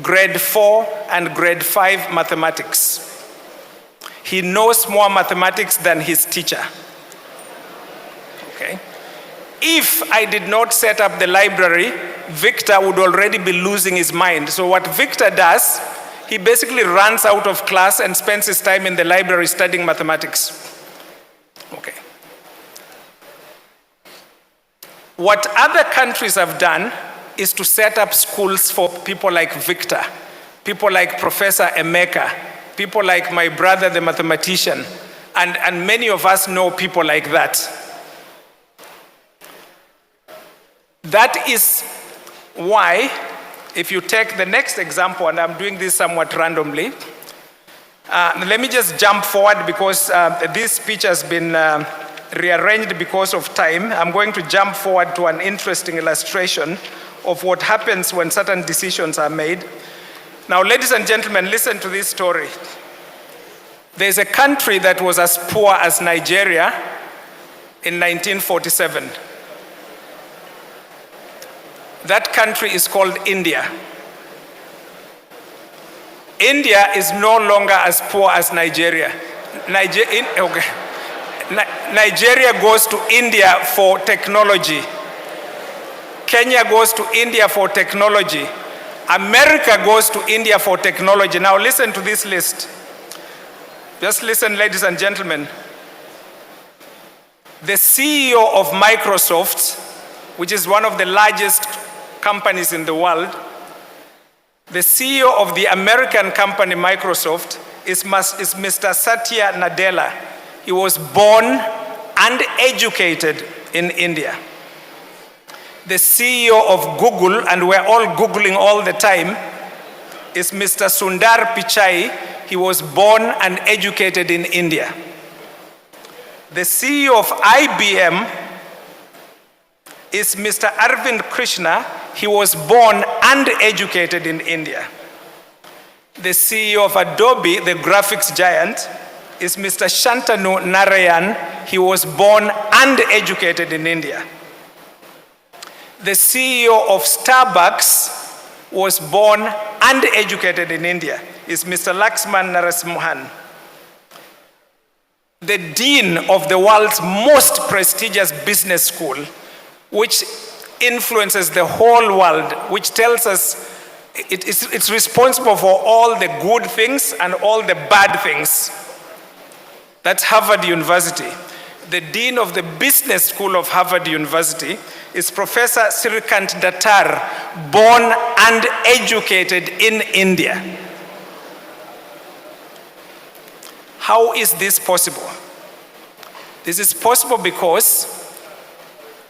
grade 4 and grade 5 mathematics. He knows more mathematics than his teacher. Okay? If I did not set up the library, Victor would already be losing his mind. So what Victor does, he basically runs out of class and spends his time in the library studying mathematics. Okay. What other countries have done is to set up schools for people like Victor, people like Professor Emeka, people like my brother, the mathematician, and many of us know people like that. That is why, if you take the next example, and I'm doing this somewhat randomly, let me just jump forward because this speech has been rearranged because of time. I'm going to jump forward to an interesting illustration of what happens when certain decisions are made. Now, ladies and gentlemen, listen to this story. There's a country that was as poor as Nigeria in 1947. That country is called India. India is no longer as poor as Nigeria. Nigeria goes to India for technology. Kenya goes to India for technology. America goes to India for technology. Now listen to this list. Just listen, ladies and gentlemen. The CEO of Microsoft, which is one of the largest companies in the world, the CEO of the American company Microsoft is Mr. Satya Nadella. He was born and educated in India. The CEO of Google, and we're all Googling all the time, is Mr. Sundar Pichai. He was born and educated in India. The CEO of IBM is Mr. Arvind Krishna. He was born and educated in India. The CEO of Adobe, the graphics giant, is Mr. Shantanu Narayan. He was born and educated in India. The CEO of Starbucks was born and educated in India. Is Mr. Laxman Narasimhan. The dean of the world's most prestigious business school, which influences the whole world, which tells us it's responsible for all the good things and all the bad things. That's Harvard University. The dean of the business school of Harvard University is Professor Srikant Datar, born and educated in India. How is this possible? This is possible because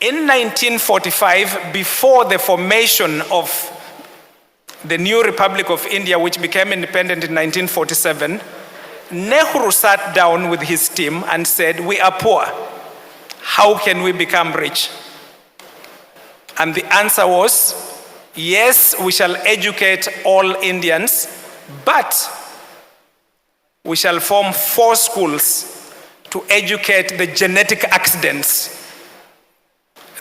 in 1945, before the formation of the new Republic of India, which became independent in 1947, Nehru sat down with his team and said, we are poor. How can we become rich? And the answer was, yes, we shall educate all Indians, but we shall form 4 schools to educate the genetic accidents.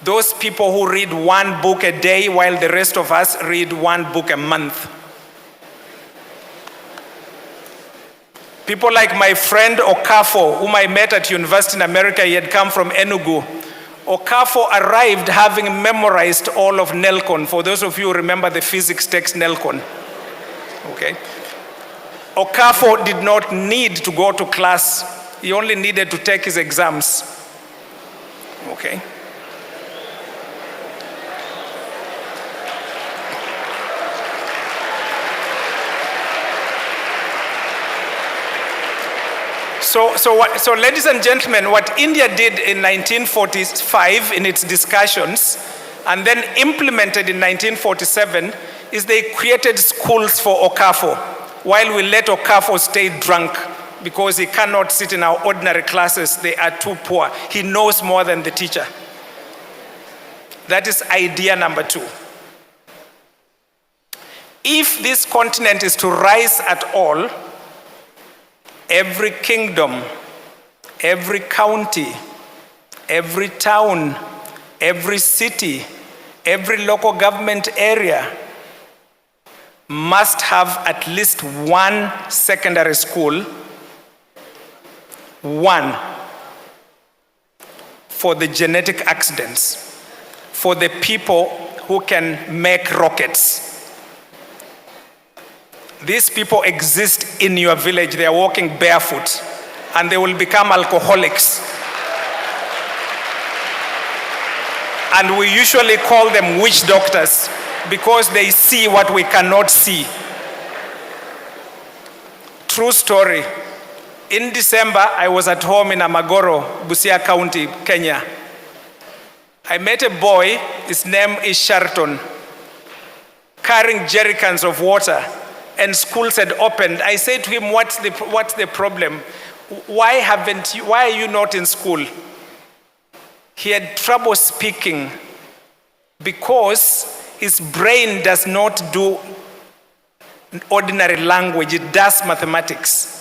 Those people who read 1 book a day while the rest of us read 1 book a month. People like my friend Okafo, whom I met at university in America, he had come from Enugu. Okafo arrived having memorized all of Nelcon. For those of you who remember the physics text Nelcon. Okay. Okafo did not need to go to class. He only needed to take his exams. Okay. So ladies and gentlemen, what India did in 1945 in its discussions and then implemented in 1947 is they created schools for Okafo, while we let Okafo stay drunk because he cannot sit in our ordinary classes. They are too poor. He knows more than the teacher. That is idea number 2. If this continent is to rise at all, every kingdom, every county, every town, every city, every local government area must have at least one secondary school, one, for the genetic accidents, for the people who can make rockets. These people exist in your village. They are walking barefoot and they will become alcoholics. And we usually call them witch doctors because they see what we cannot see. True story. In December, I was at home in Amagoro, Busia County, Kenya. I met a boy, his name is Sheraton, carrying jerrycans of water, and schools had opened. I said to him, what's the problem? Why are you not in school? He had trouble speaking because his brain does not do ordinary language, it does mathematics.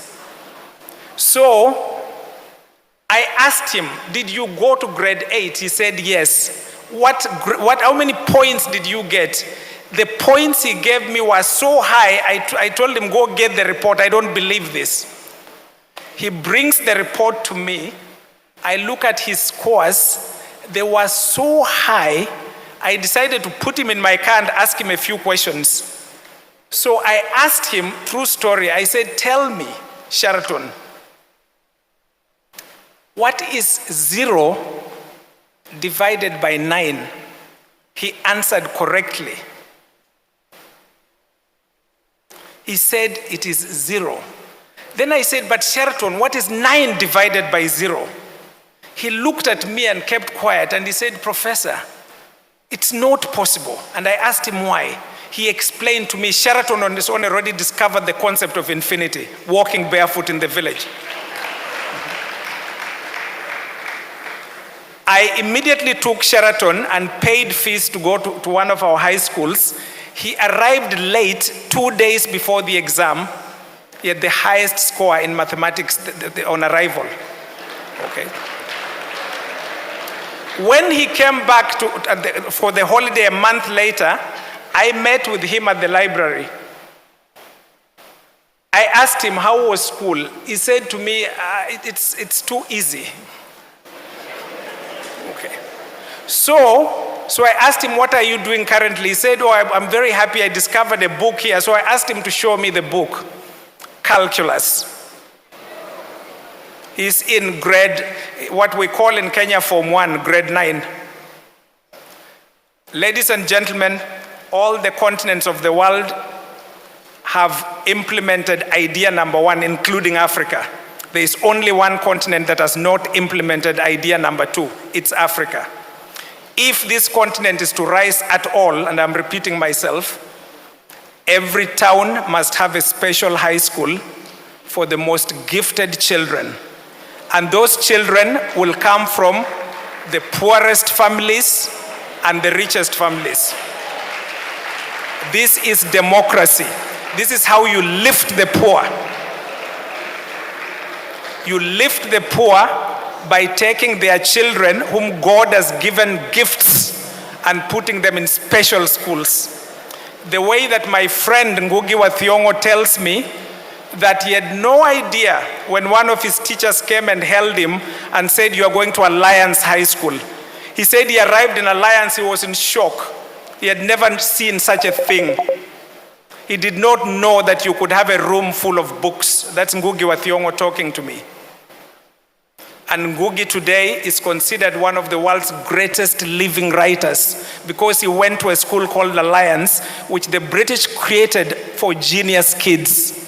So I asked him, did you go to grade 8? He said yes. How many points did you get? The points he gave me were so high, I told him, go get the report. I don't believe this. He brings the report to me. I look at his scores. They were so high, I decided to put him in my car and ask him a few questions. So I asked him, true story, I said, tell me, Sheraton, what is 0 divided by 9? He answered correctly. He said it is 0. Then I said, but Sheraton, what is 9 divided by 0? He looked at me and kept quiet and he said, Professor, it's not possible. And I asked him why. He explained to me, Sheraton on his own already discovered the concept of infinity, walking barefoot in the village. I immediately took Sheraton and paid fees to go to one of our high schools. He arrived late 2 days before the exam. He had the highest score in mathematics on arrival. Okay. When he came back for the holiday a month later, I met with him at the library. I asked him, how was school? He said to me, it's too easy. Okay. So I asked him, what are you doing currently? He said, I'm very happy I discovered a book here. So I asked him to show me the book, Calculus. He's in grade, what we call in Kenya Form 1, grade 9. Ladies and gentlemen, all the continents of the world have implemented idea number 1, including Africa. There is only one continent that has not implemented idea number 2. It's Africa. If this continent is to rise at all, and I'm repeating myself, every town must have a special high school for the most gifted children. And those children will come from the poorest families and the richest families. This is democracy. This is how you lift the poor. You lift the poor by taking their children whom God has given gifts and putting them in special schools. The way that my friend Ngugi wa Thiong'o tells me that he had no idea when one of his teachers came and held him and said, you are going to Alliance High School. He said he arrived in Alliance, he was in shock. He had never seen such a thing. He did not know that you could have a room full of books. That's Ngugi wa Thiong'o talking to me. And Ngugi today is considered one of the world's greatest living writers because he went to a school called Alliance, which the British created for genius kids,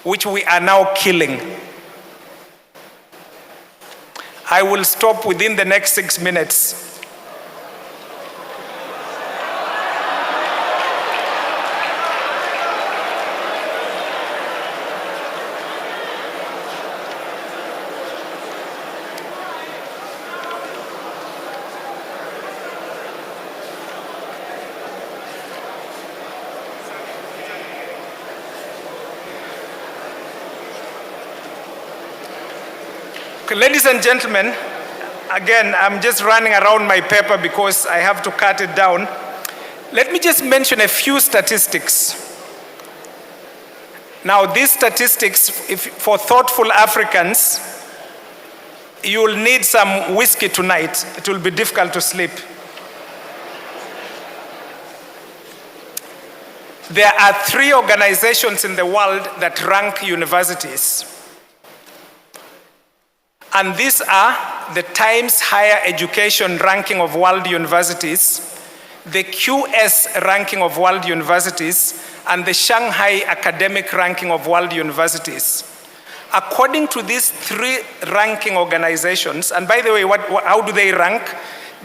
which we are now killing. I will stop within the next 6 minutes. Okay, ladies and gentlemen, again, I'm just running around my paper because I have to cut it down. Let me just mention a few statistics. Now, these statistics, for thoughtful Africans, you will need some whiskey tonight. It will be difficult to sleep. There are 3 organizations in the world that rank universities. And these are the Times Higher Education ranking of world universities, the QS ranking of world universities, and the Shanghai Academic ranking of world universities. According to these 3 ranking organizations, and by the way, how do they rank?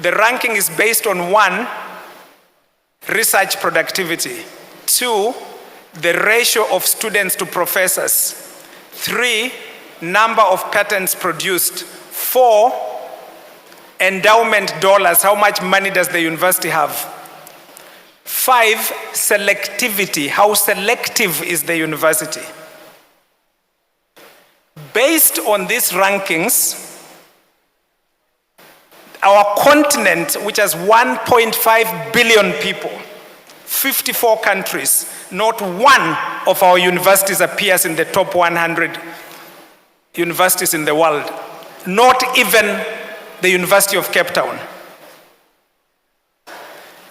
The ranking is based on 1, research productivity, 2, the ratio of students to professors, 3, number of patents produced, 4, endowment dollars, how much money does the university have, 5, selectivity, how selective is the university. Based on these rankings, our continent, which has 1.5 billion people, 54 countries, not one of our universities appears in the top 100 universities in the world, not even the University of Cape Town.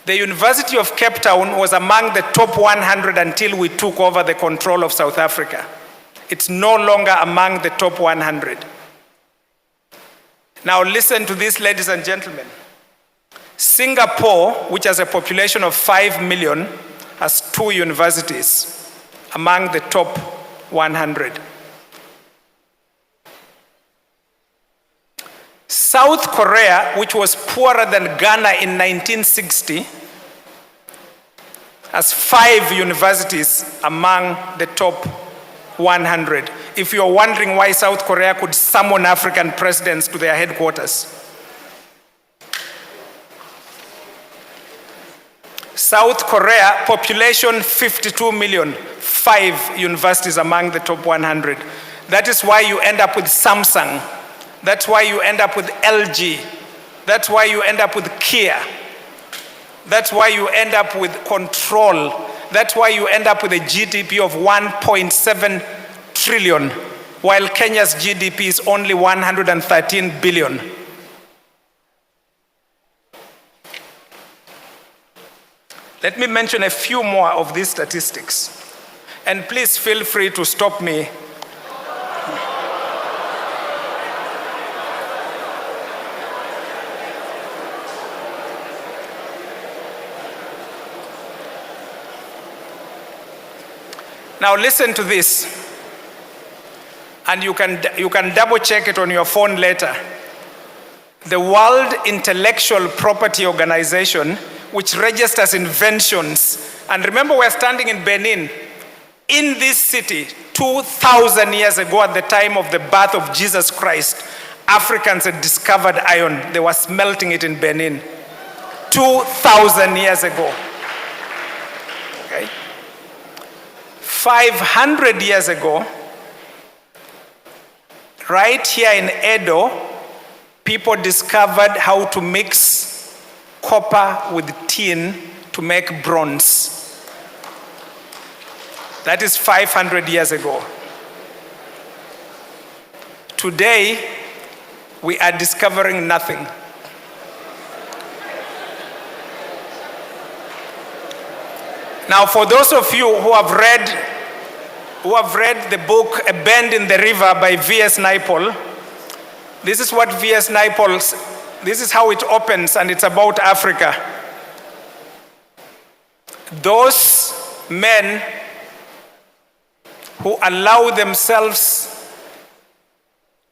The University of Cape Town was among the top 100 until we took over the control of South Africa. It's no longer among the top 100. Now listen to this, ladies and gentlemen. Singapore, which has a population of 5 million, has 2 universities among the top 100. South Korea, which was poorer than Ghana in 1960, has 5 universities among the top 100. If you're wondering why South Korea could summon African presidents to their headquarters. South Korea, population 52 million, 5 universities among the top 100. That is why you end up with Samsung. That's why you end up with LG. That's why you end up with Kia. That's why you end up with Control. That's why you end up with a GDP of 1.7 trillion, while Kenya's GDP is only 113 billion. Let me mention a few more of these statistics. And please feel free to stop me. Now listen to this, and you can double check it on your phone later. The World Intellectual Property Organization, which registers inventions, and remember we're standing in Benin. In this city, 2,000 years ago, at the time of the birth of Jesus Christ, Africans had discovered iron. They were smelting it in Benin. 2,000 years ago. Okay? 500 years ago, right here in Edo, people discovered how to mix copper with tin to make bronze. That is 500 years ago. Today, we are discovering nothing. Now, for those of you who have read the book A Bend in the River by V.S. Naipaul, this is what V.S. Naipaul, this is how it opens, and it's about Africa. Those men who allow themselves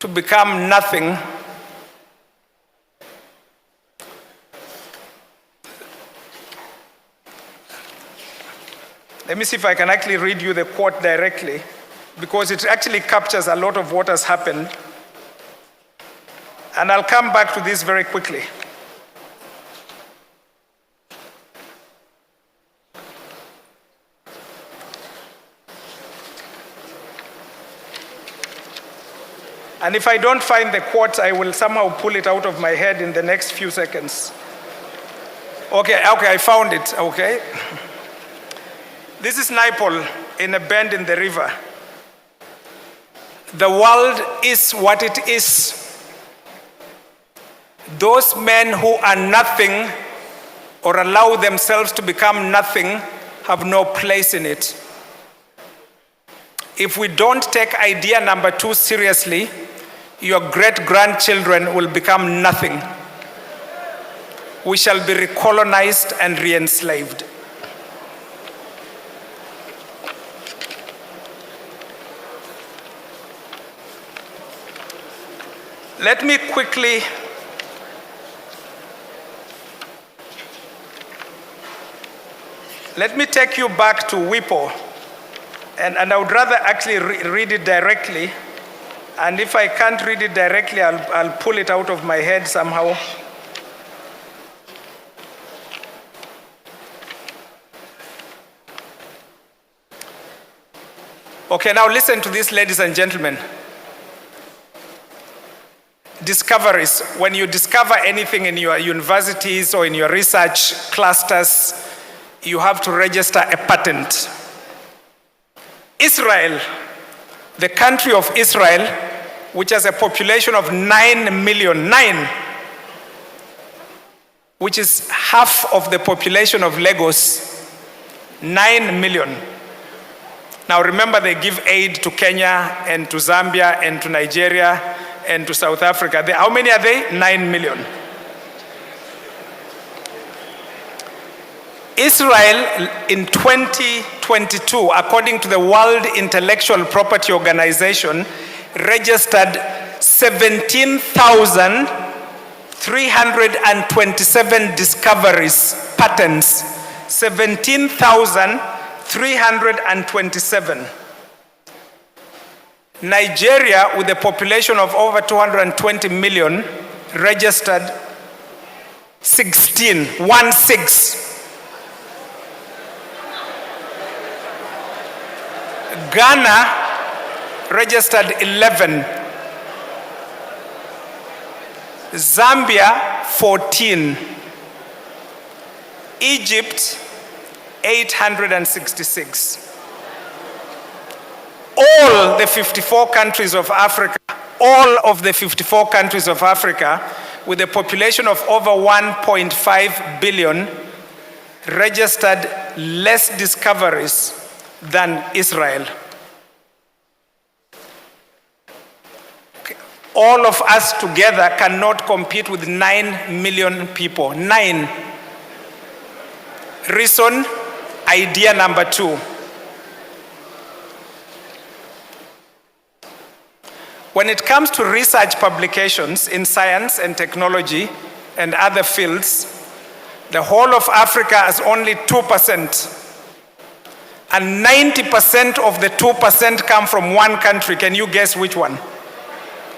to become nothing Let me see if I can actually read you the quote directly, because it actually captures a lot of what has happened. And I'll come back to this very quickly. And if I don't find the quote, I will somehow pull it out of my head in the next few seconds. Okay, I found it, okay. This is Naipaul in a bend in the river. The world is what it is. Those men who are nothing or allow themselves to become nothing have no place in it. If we don't take idea number 2 seriously, your great-grandchildren will become nothing. We shall be recolonized and re-enslaved. Let me quickly take you back to WIPO, and I would rather actually read it directly, and if I can't read it directly, I'll pull it out of my head somehow. Okay, now listen to this, ladies and gentlemen. Discoveries. When you discover anything in your universities or in your research clusters, you have to register a patent. Israel, the country of Israel, which has a population of 9 million, which is half of the population of Lagos, 9 million. Now remember, they give aid to Kenya and to Zambia and to Nigeria and to South Africa. How many are they? 9 million. Israel in 2022, according to the World Intellectual Property Organization, registered 17,327 discoveries, patents, 17,327. Nigeria, with a population of over 220 million, registered 16. Ghana registered 11. Zambia 14. Egypt 866. All the 54 countries of Africa, with a population of over 1.5 billion, registered less discoveries than Israel. Okay. All of us together cannot compete with 9 million people. 9. Reason, idea number 2. When it comes to research publications in science and technology and other fields, the whole of Africa has only 2%. And 90% of the 2% come from one country. Can you guess which one?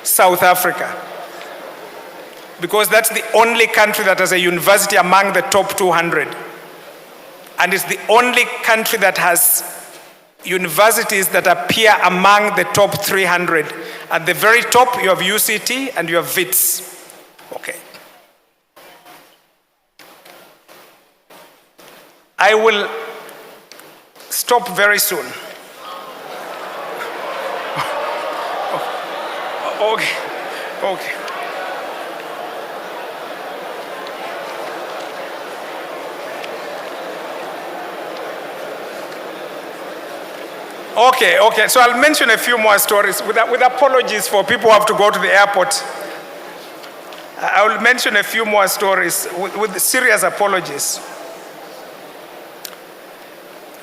South Africa. Because that's the only country that has a university among the top 200. And it's the only country that has universities that appear among the top 300. At the very top, you have UCT and you have WITS. Okay. I will stop very soon. Okay. Okay, so I'll mention a few more stories with apologies for people who have to go to the airport. I will mention a few more stories with serious apologies.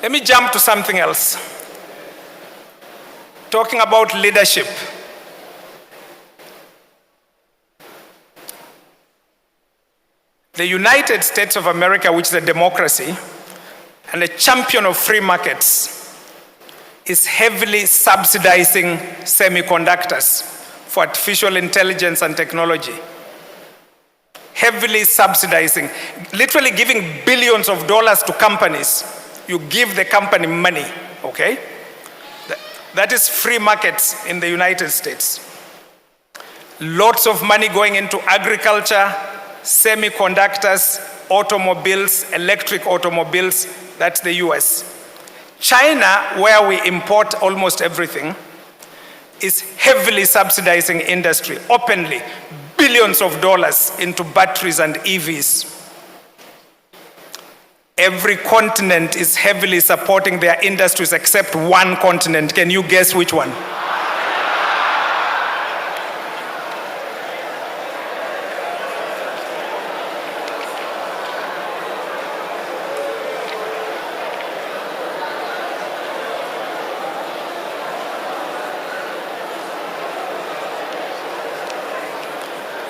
Let me jump to something else. Talking about leadership. The United States of America, which is a democracy and a champion of free markets, is heavily subsidizing semiconductors for artificial intelligence and technology. Heavily subsidizing, literally giving billions of dollars to companies. You give the company money, okay? That is free markets in the United States. Lots of money going into agriculture, semiconductors, automobiles, electric automobiles. That's the US. China, where we import almost everything, is heavily subsidizing industry, openly, billions of dollars into batteries and EVs. Every continent is heavily supporting their industries except one continent. Can you guess which one?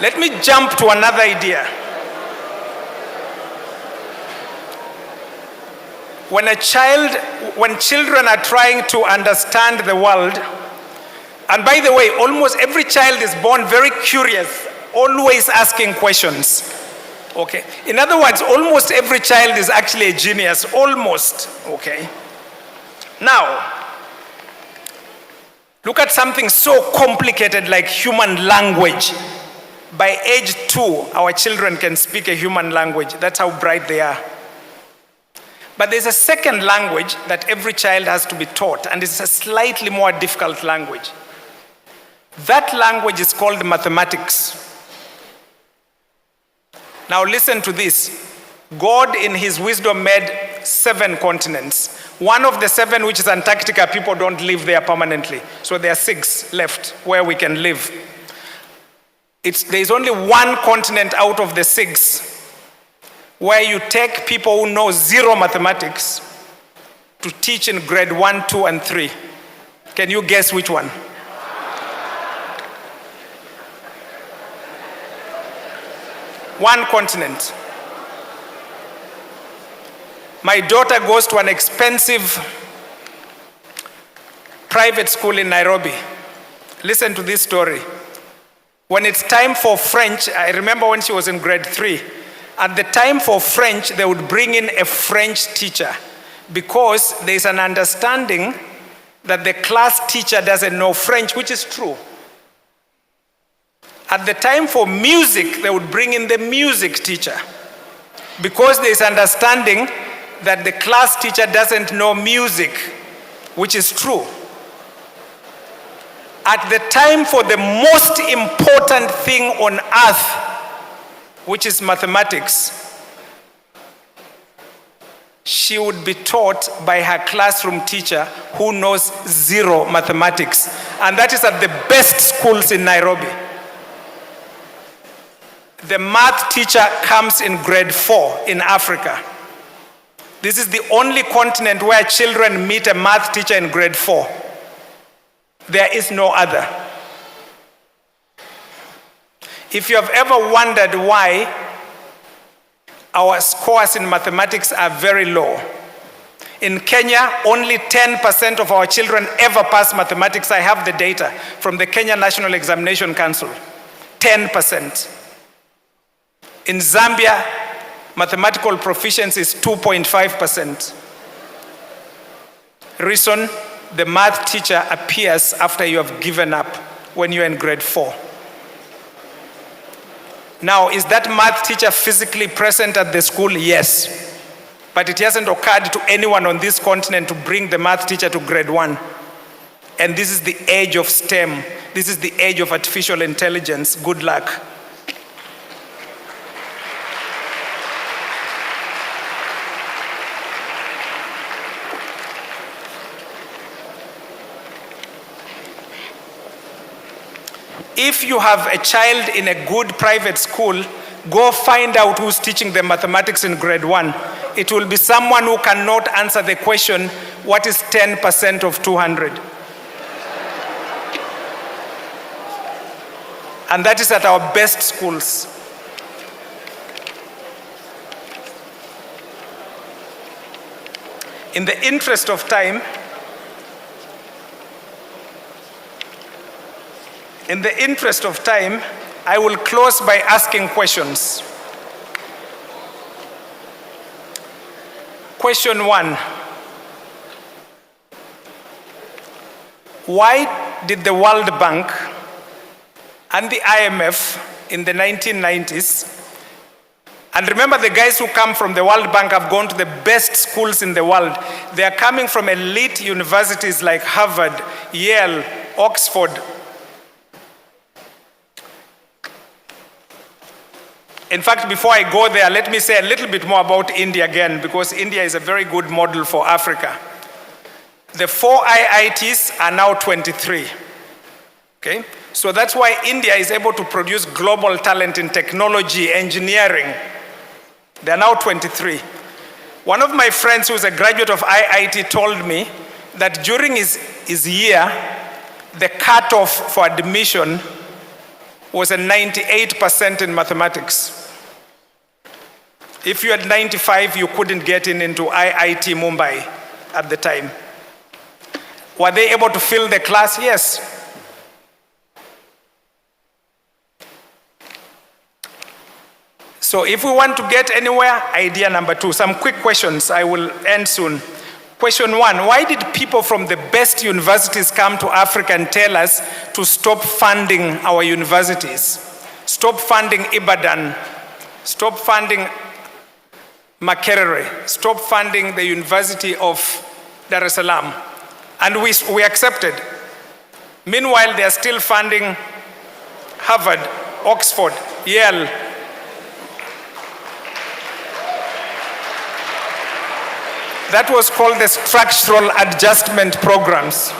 Let me jump to another idea. When children are trying to understand the world, and by the way, almost every child is born very curious, always asking questions. Okay. In other words, almost every child is actually a genius, almost. Okay. Now, look at something so complicated like human language. By age 2, our children can speak a human language. That's how bright they are. But there's a second language that every child has to be taught, and it's a slightly more difficult language. That language is called mathematics. Now listen to this. God in his wisdom made 7 continents. One of the 7, which is Antarctica, people don't live there permanently. So there are 6 left where we can live. There's only one continent out of the 6 where you take people who know 0 mathematics to teach in grade 1, 2, and 3. Can you guess which one? One continent. My daughter goes to an expensive private school in Nairobi. Listen to this story. When it's time for French, I remember when she was in grade 3, at the time for French, they would bring in a French teacher because there's an understanding that the class teacher doesn't know French, which is true. At the time for music, they would bring in the music teacher because there's understanding that the class teacher doesn't know music, which is true. At the time for the most important thing on earth, which is mathematics, she would be taught by her classroom teacher who knows 0 mathematics. And that is at the best schools in Nairobi. The math teacher comes in grade 4 in Africa. This is the only continent where children meet a math teacher in grade 4. There is no other. If you have ever wondered why our scores in mathematics are very low, in Kenya, only 10% of our children ever pass mathematics. I have the data from the Kenya National Examination Council. 10%. In Zambia, mathematical proficiency is 2.5%. Reason, the math teacher appears after you have given up when you're in grade 4. Now, is that math teacher physically present at the school? Yes. But it hasn't occurred to anyone on this continent to bring the math teacher to grade 1. And this is the age of STEM. This is the age of artificial intelligence. Good luck. If you have a child in a good private school, go find out who's teaching them mathematics in grade 1. It will be someone who cannot answer the question, what is 10% of 200? And that is at our best schools. In the interest of time, I will close by asking questions. Question 1. Why did the World Bank and the IMF in the 1990s. And remember, the guys who come from the World Bank have gone to the best schools in the world. They are coming from elite universities like Harvard, Yale, Oxford. In fact, before I go there, let me say a little bit more about India again, because India is a very good model for Africa. The 4 IITs are now 23. Okay? So that's why India is able to produce global talent in technology, engineering. They are now 23. One of my friends who is a graduate of IIT told me that during his year, the cutoff for admission was a 98% in mathematics. If you had 95, you couldn't get into IIT Mumbai at the time. Were they able to fill the class? Yes. So if we want to get anywhere, idea number 2. Some quick questions. I will end soon. Question 1, why did people from the best universities come to Africa and tell us to stop funding our universities? Stop funding Ibadan. Stop funding Makerere. Stop funding the University of Dar es Salaam. And we accepted. Meanwhile, they are still funding Harvard, Oxford, Yale. That was called the structural adjustment programs.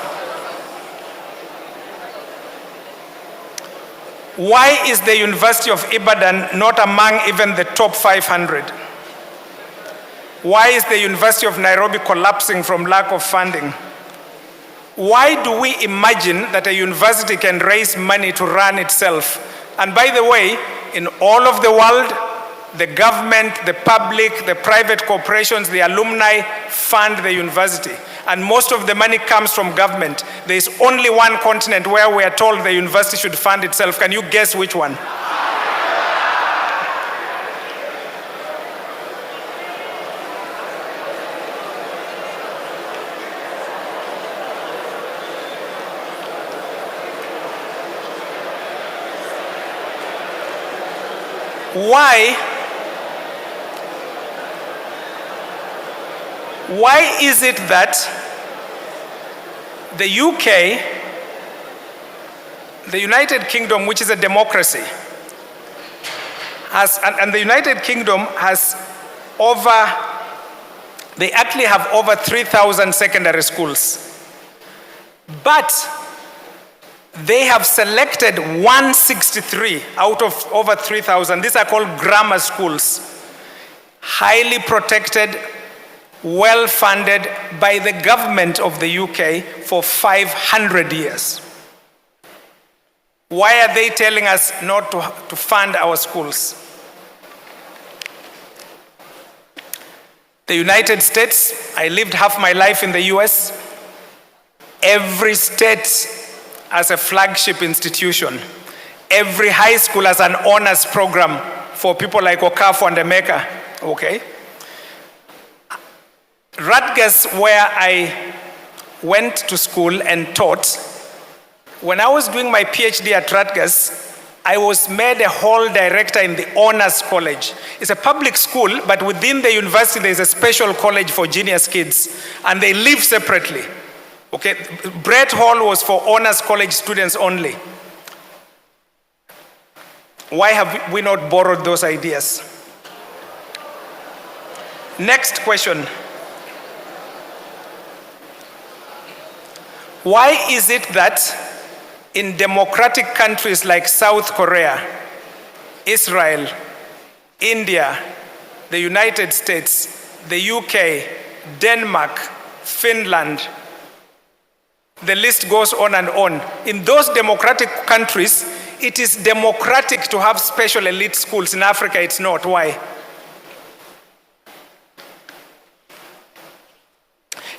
Why is the University of Ibadan not among even the top 500? Why is the University of Nairobi collapsing from lack of funding? Why do we imagine that a university can raise money to run itself? And by the way, in all of the world, the government, the public, the private corporations, the alumni fund the university. And most of the money comes from government. There is only one continent where we are told the university should fund itself. Can you guess which one? Why is it that the UK, the United Kingdom, which is a democracy, and the United Kingdom has they actually have over 3,000 secondary schools. But they have selected 163 out of over 3,000. These are called grammar schools, highly protected, well-funded by the government of the UK for 500 years. Why are they telling us not to fund our schools? The United States, I lived half my life in the US. Every state has a flagship institution. Every high school has an honors program for people like Okafor and Emeka, okay? Rutgers, where I went to school and taught, when I was doing my PhD at Rutgers, I was made a hall director in the honors college. It's a public school, but within the university, there's a special college for genius kids, and they live separately. Okay, Brett Hall was for honors college students only. Why have we not borrowed those ideas? Next question. Why is it that in democratic countries like South Korea, Israel, India, the United States, the UK, Denmark, Finland, the list goes on and on. In those democratic countries, it is democratic to have special elite schools. In Africa, it's not. Why?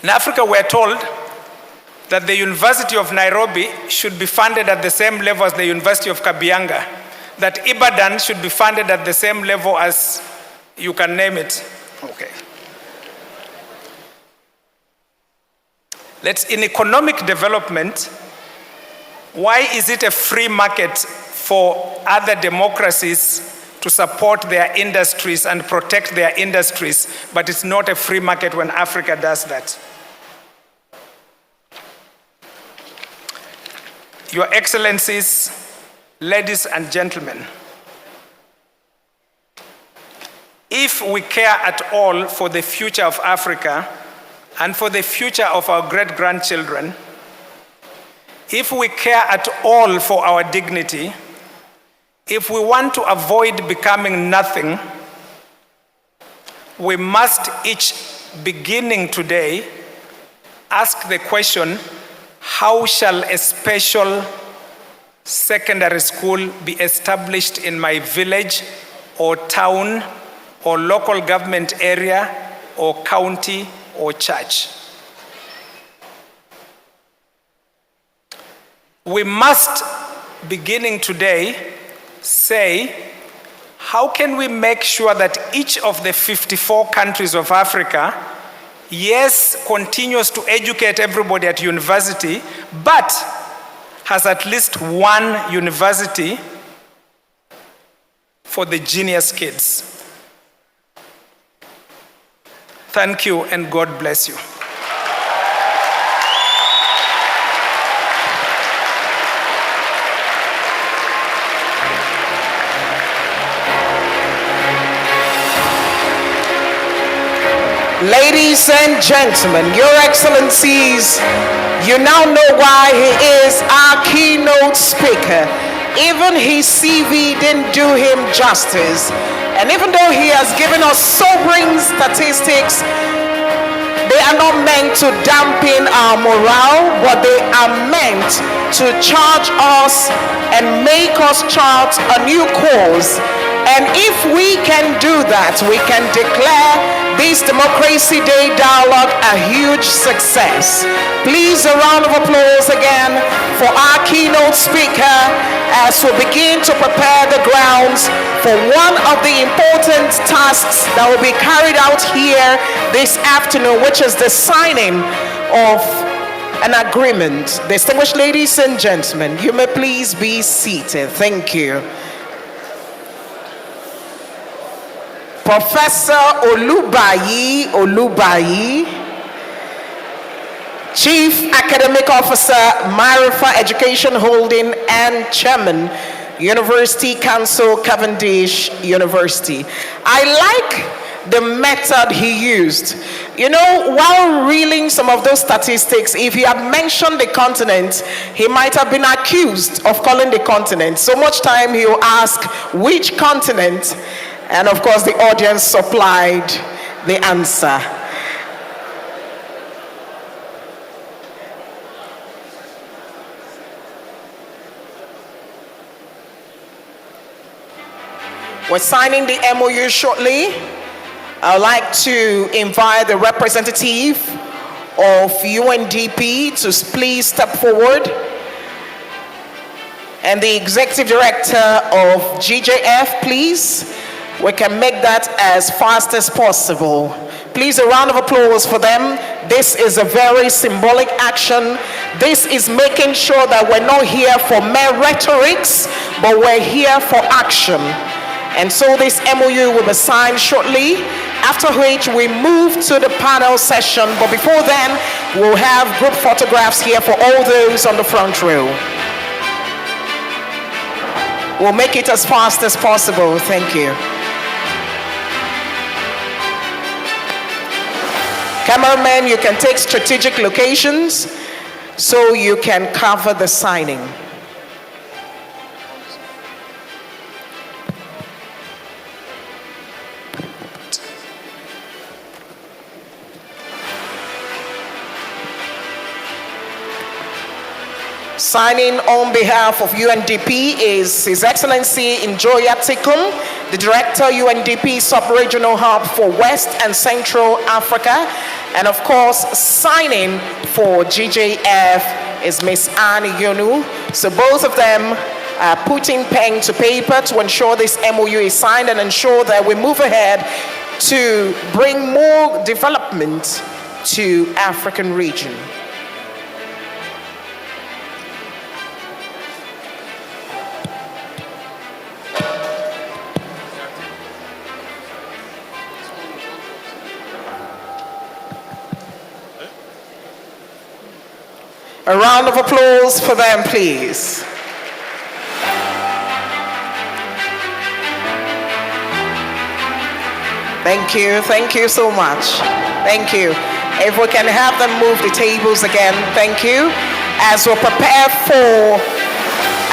In Africa, we're told that the University of Nairobi should be funded at the same level as the University of Kabianga, that Ibadan should be funded at the same level as, you can name it. Okay. In economic development, why is it a free market for other democracies to support their industries and protect their industries, but it's not a free market when Africa does that. Your Excellencies, ladies and gentlemen, if we care at all for the future of Africa and for the future of our great-grandchildren, if we care at all for our dignity, if we want to avoid becoming nothing, we must each, beginning today, ask the question, how shall a special secondary school be established in my village or town or local government area or county or church? We must, beginning today, say, how can we make sure that each of the 54 countries of Africa, yes, continues to educate everybody at university, but has at least one university for the genius kids? Thank you, and God bless you. Ladies and gentlemen, Your Excellencies, you now know why he is our keynote speaker. Even his CV didn't do him justice. And even though he has given us sobering statistics, they are not meant to dampen our morale, but they are meant to charge us and make us chart a new course. And if we can do that, we can declare this Democracy Day dialogue a huge success. Please, a round of applause again for our keynote speaker as we begin to prepare the grounds for one of the important tasks that will be carried out here this afternoon, which is the signing of an agreement. Distinguished ladies and gentlemen, you may please be seated. Thank you. Professor Olubayi, Chief Academic Officer, Marifa Education Holding and Chairman, University Council, Cavendish University. I like the method he used. You know, while reeling some of those statistics, if he had mentioned the continent, he might have been accused of calling the continent. So much time he will ask, which continent? And of course, the audience supplied the answer. We're signing the MOU shortly. I'd like to invite the representative of UNDP to please step forward, and the executive director of GJF, please. We can make that as fast as possible. Please, a round of applause for them. This is a very symbolic action. This is making sure that we're not here for mere rhetorics, but we're here for action. And so this MOU will be signed shortly, after which we move to the panel session. But before then, we'll have group photographs here for all those on the front row. We'll make it as fast as possible. Thank you. Cameramen, you can take strategic locations so you can cover the signing. Signing on behalf of UNDP is His Excellency Njoya Tikum, the Director, UNDP Sub-Regional Hub for West and Central Africa. And of course, signing for GJF is Miss Anne Yonu. So both of them are putting pen to paper to ensure this MOU is signed and ensure that we move ahead to bring more development to African region. A round of applause for them, please. Thank you so much. Thank you. If we can have them move the tables again, thank you. As we prepare for,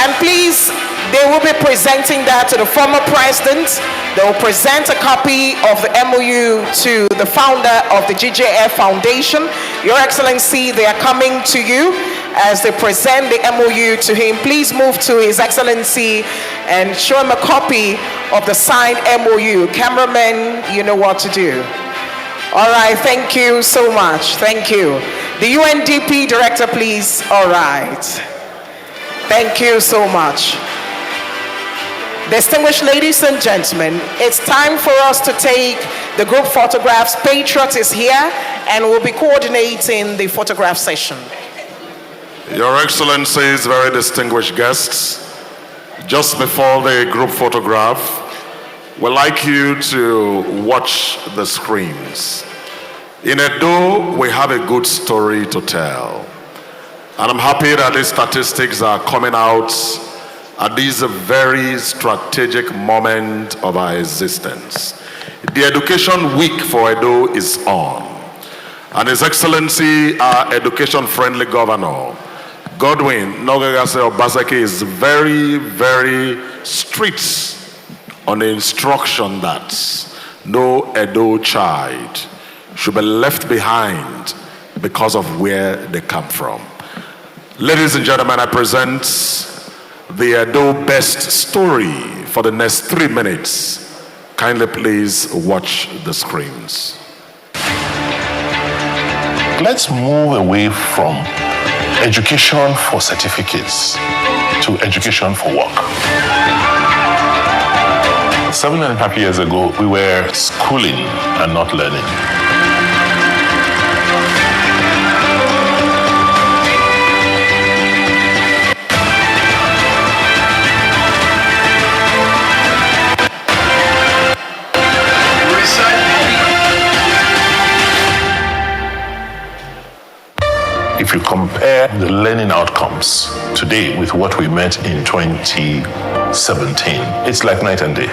and please, they will be presenting that to the former president. They will present a copy of the MOU to the founder of the GJF Foundation. Your Excellency, they are coming to you as they present the MOU to him. Please move to His Excellency and show him a copy of the signed MOU. Cameramen, you know what to do. All right, thank you so much. Thank you. The UNDP director, please. All right. Thank you so much. Distinguished ladies and gentlemen, it's time for us to take the group photographs. Patriot is here and will be coordinating the photograph session. Your Excellencies, very distinguished guests, just before the group photograph, we'd like you to watch the screens. In Edo, we have a good story to tell. And I'm happy that these statistics are coming out at this very strategic moment of our existence. The Education Week for Edo is on. And His Excellency, our education-friendly governor, Godwin Nogagase Obaseki, is very, very strict on the instruction that no Edo child should be left behind because of where they come from. Ladies and gentlemen, I present the Edo best story for the next 3 minutes. Kindly please watch the screens. Let's move away from education for certificates to education for work. 7.5 years ago, we were schooling and not learning. If you compare the learning outcomes today with what we met in 2017, it's like night and day.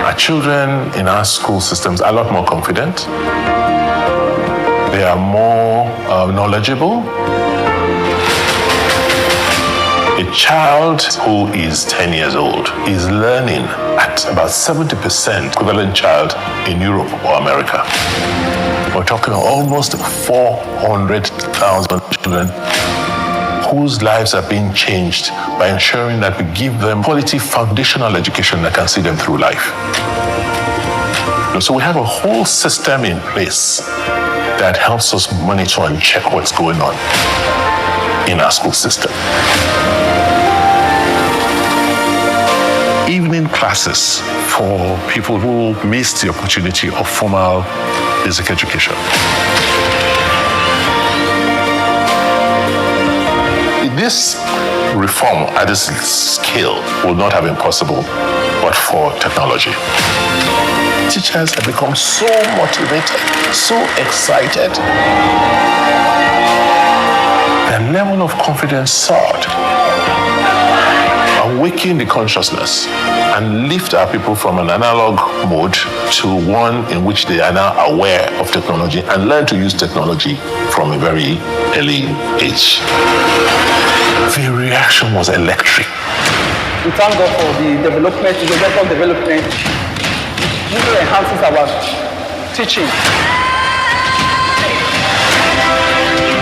Our children in our school systems are a lot more confident. They are more knowledgeable. A child who is 10 years old is learning at about 70% equivalent child in Europe or America. We're talking almost 400,000 children whose lives are being changed by ensuring that we give them quality foundational education that can see them through life. So we have a whole system in place that helps us monitor and check what's going on in our school system. Evening classes for people who missed the opportunity of formal basic education. This reform at this scale would not have been possible but for technology. Teachers have become so motivated, so excited. Their level of confidence soared. Awaken the consciousness and lift our people from an analog mode to one in which they are now aware of technology and learn to use technology from a very early age. The reaction was electric. We thank God for the development, the record development. It really enhances our teaching.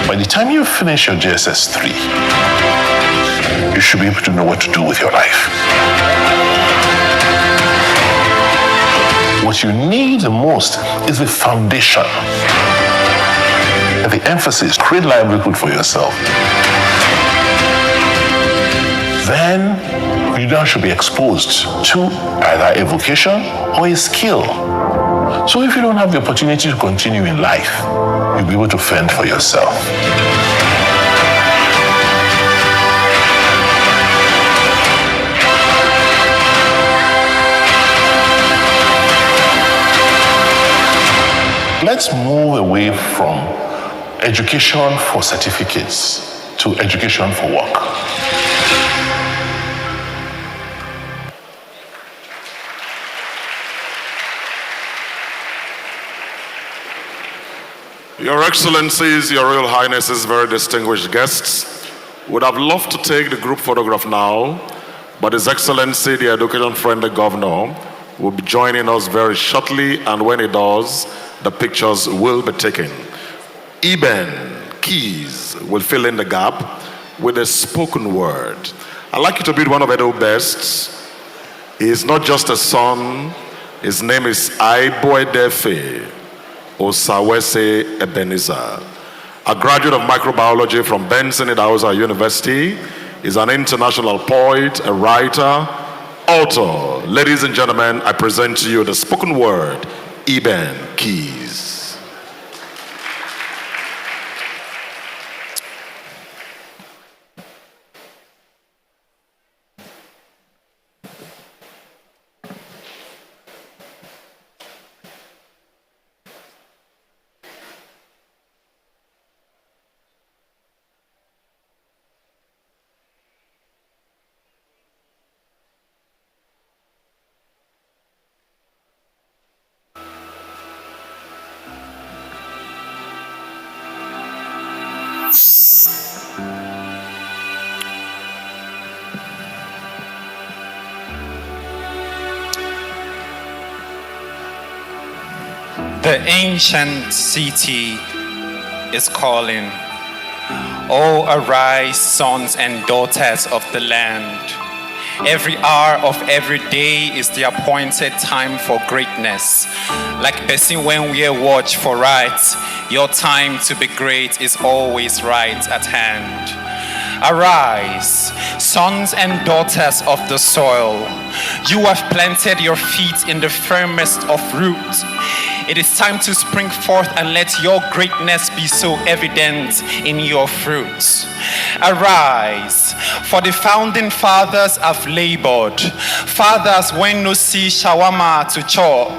By the time you finish your JSS 3, you should be able to know what to do with your life. What you need the most is the foundation. And the emphasis, create livelihood for yourself. Then you now should be exposed to either a vocation or a skill. So if you don't have the opportunity to continue in life, you'll be able to fend for yourself. Let's move away from education for certificates to education for work. Your Excellencies, Your Royal Highnesses, very distinguished guests, would have loved to take the group photograph now, but His Excellency, the education-friendly governor, will be joining us very shortly, and when he does, the pictures will be taken. Eben Keys will fill in the gap with a spoken word. I'd like you to meet one of Edo's best. He is not just a son, his name is Aiboedefe Osawese Ebenezer. A graduate of microbiology from Benson Idahosa University, is an international poet, a writer, author. Ladies and gentlemen, I present to you the spoken word, Eben Keys. The ancient city is calling. Oh, arise, sons and daughters of the land. Every hour of every day is the appointed time for greatness. Like person when we watch for right, your time to be great is always right at hand. Arise, sons and daughters of the soil. You have planted your feet in the firmest of roots. It is time to spring forth and let your greatness be so evident in your fruits. Arise, for the founding fathers have labored. Fathers when no see shawarma to chop,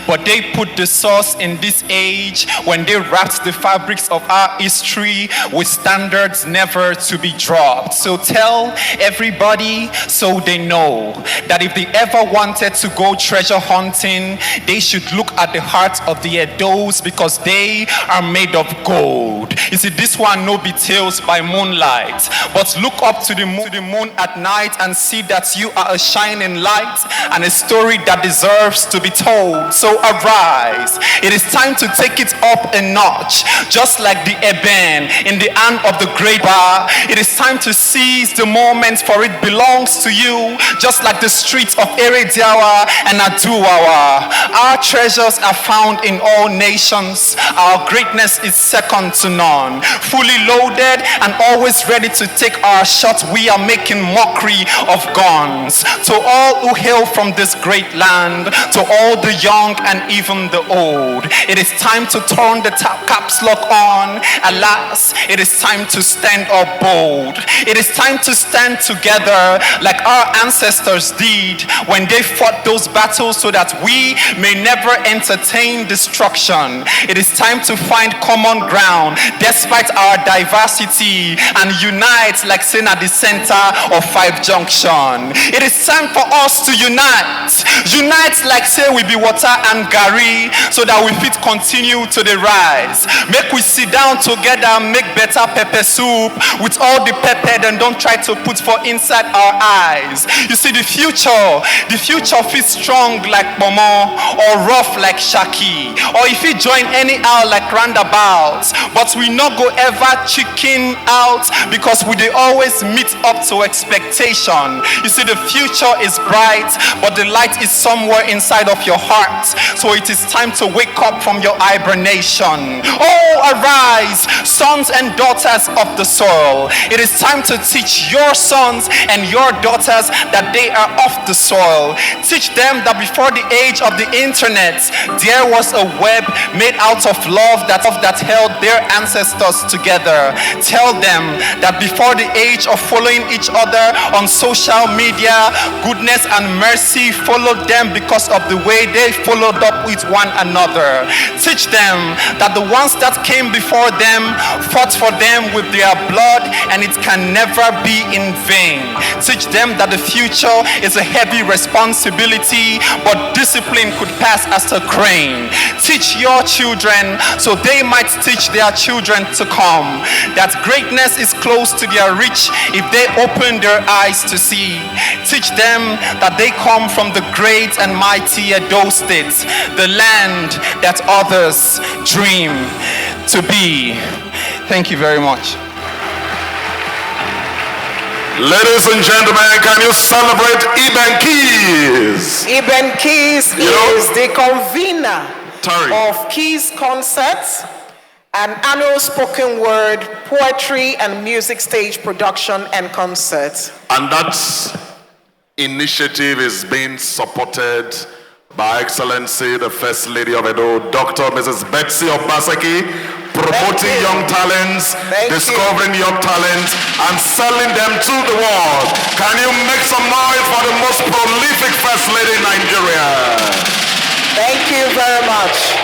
but they put the sauce in this age when they wrapped the fabrics of our history with standards never to be dropped. So tell everybody so they know that if they ever wanted to go treasure hunting, they should look at the heart of the Edos because they are made of gold. You see, this one no be tales by moonlight, but look up to the moon at night and see that you are a shining light and a story that deserves to be told. So arise, it is time to take it up a notch, just like the Eben in the hand of the great bar. It is time to seize the moment, for it belongs to you, just like the streets of Erediawa and Aduwawa. Our treasures are found in all nations. Our greatness is second to none. Fully loaded and always ready to take our shots, we are making mockery of guns. To all who hail from this great land, to all the young and even the old, it is time to turn the caps lock on. Alas, it is time to stand up bold. It is time to stand together like our ancestors did when they fought those battles so that we may never entertain destruction. It is time to find common ground despite our diversity and unite like saying at the center of Five Junction. It is time for us to unite. Unite like say we be water and gari so that we fit continue to the rise. Make we sit down together, make better pepper soup with all the pepper and don't try to put for inside our eyes. You see, the future feels strong like Momo or rough like Shaki, or if you join anyhow like roundabouts, but we not go ever chicken out because we dey always meet up to expectation. You see, the future is bright, but the light is somewhere inside of your heart. So it is time to wake up from your hibernation. Oh, arise, sons and daughters of the soil. It is time to teach your sons and your daughters that they are of the soil. Teach them that before the age of the internet, there was a web made out of love that held their ancestors together. Tell them that before the age of following each other on social media, goodness and mercy followed them because of the way they followed up with one another. Teach them that the ones that came before them fought for them with their blood, and it can never be in vain. Teach them that the future is a heavy responsibility, but discipline could pass as a crane. Teach your children so they might teach their children to come, that greatness is close to their reach if they open their eyes to see. Teach them that they come from the great and mighty Edo State, the land that others dream to be. Thank you very much. Ladies and gentlemen, can you celebrate Eben Keys? Eben Keys is the convener of Keys Concerts, an annual spoken word, poetry, and music stage production and concert. And that initiative is being supported by Excellency, the First Lady of Edo, Dr. Mrs. Betsy Obaseki, promoting young talents, discovering young talents, and selling them to the world. Can you make some noise for the most prolific First Lady in Nigeria? Thank you very much.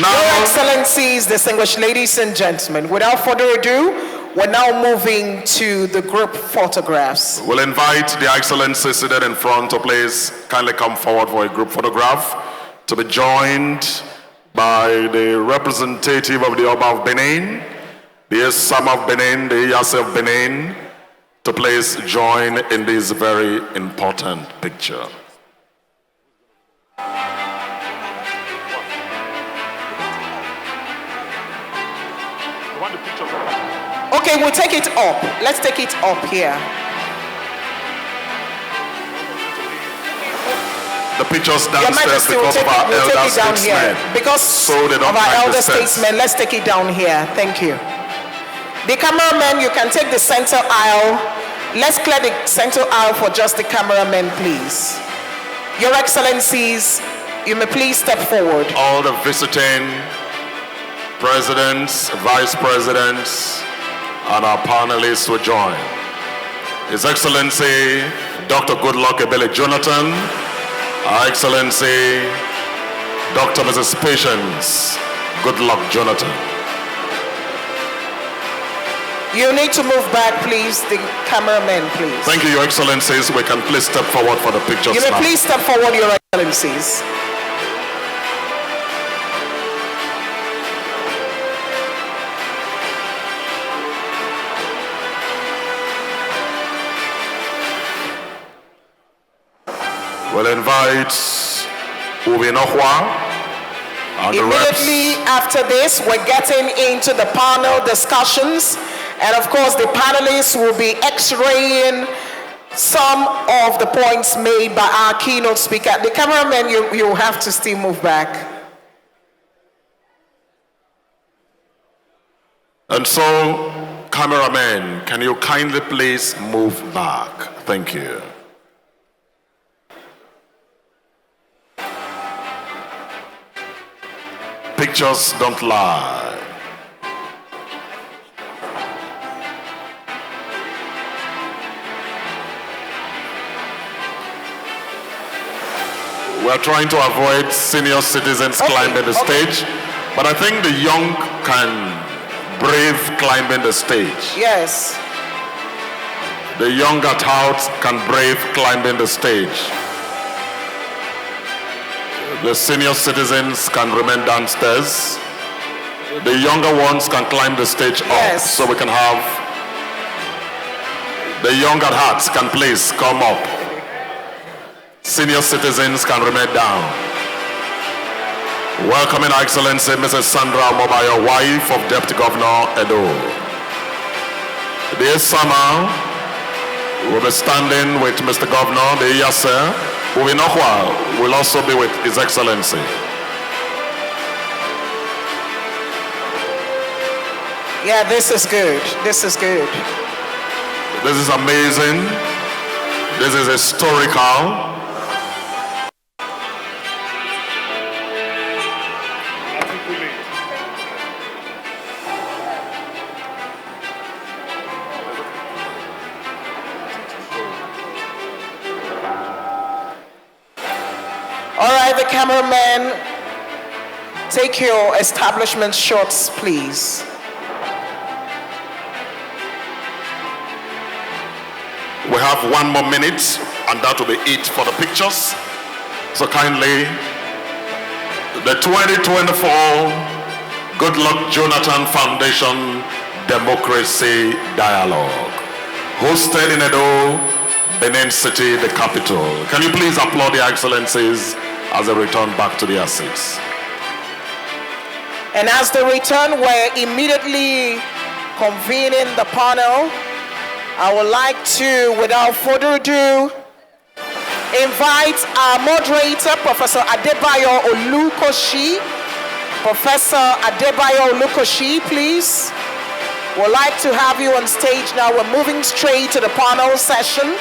Now, Your Excellencies, distinguished ladies and gentlemen, without further ado, we're now moving to the group photographs. We'll invite the Excellency seated in front to please kindly come forward for a group photograph to be joined by the representative of the Oba of Benin, the Esama of Benin, the Iyase of Benin, to please join in this very important picture. Okay, we'll take it up. Let's take it up here. The pictures downstairs because of our elder statesmen. Because of our elder statesmen, let's take it down here. Thank you. The cameraman, you can take the center aisle. Let's clear the center aisle for just the cameraman, please. Your Excellencies, you may please step forward. All the visiting presidents, vice presidents, and our panelists will join. His Excellency, Dr. Goodluck Ebele Jonathan, Our Excellency, Dr. Mrs. Patience Goodluck Jonathan. You need to move back, please, the cameraman, please. Thank you, Your Excellencies. We can please step forward for the pictures You may now. please step forward, Your Excellencies. We'll invite Uwe Nohwa. Immediately after this, we're getting into the panel discussions. And of course, the panelists will be x-raying some of the points made by our keynote speaker. The cameraman, you have to still move back. And so, cameraman, can you kindly please move back? Thank you. Pictures don't lie. We're trying to avoid senior citizens climbing the stage, but I think the young can brave climbing the stage. Yes. The young at heart can brave climbing the stage. The senior citizens can remain downstairs. The younger ones can climb the stage up, so we can have the young at heart can please come up. Senior citizens can remain down. Welcoming Her Excellency Mrs. Sandra Mobayo, wife of Deputy Governor Edo. The summer will be standing with Mr. Governor, the Iyase. Uwe Nohwa will also be with His Excellency. Yeah, this is good. This is good. This is amazing. This is historical. right, cameraman, take your establishment shots, please. We have 1 more minute, and that will be it for the pictures. So kindly, the 2024 Goodluck Jonathan Foundation Democracy Dialogue, hosted in Edo, Benin City, the capital. Can you please applaud the excellencies as they return back to their seats? And as they return, we're immediately convening the panel. I would like to, without further ado, invite our moderator, Professor Adebayo Olukoshi. Professor Adebayo Olukoshi, please. We'd like to have you on stage now. We're moving straight to the panel session.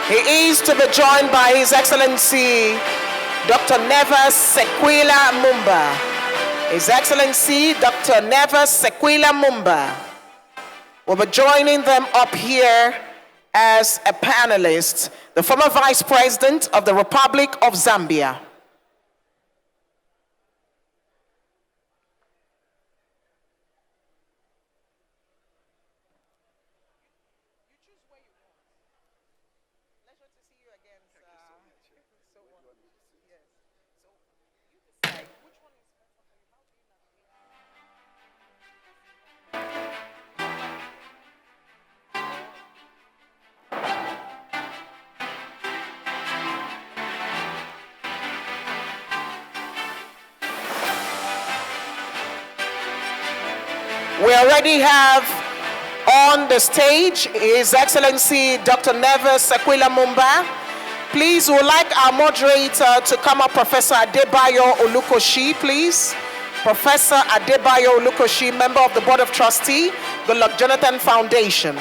He is to be joined by His Excellency Dr. Neves Sequila Mumba. His Excellency Dr. Neves Sequila Mumba will be joining them up here as a panelist, the former Vice President of the Republic of Zambia. We already have on the stage His Excellency Dr. Neves Sequila Mumba. Please, we would like our moderator to come up, Professor Adebayo Olukoshi, please. Professor Adebayo Olukoshi, member of the Board of Trustees, Goodluck Jonathan Foundation.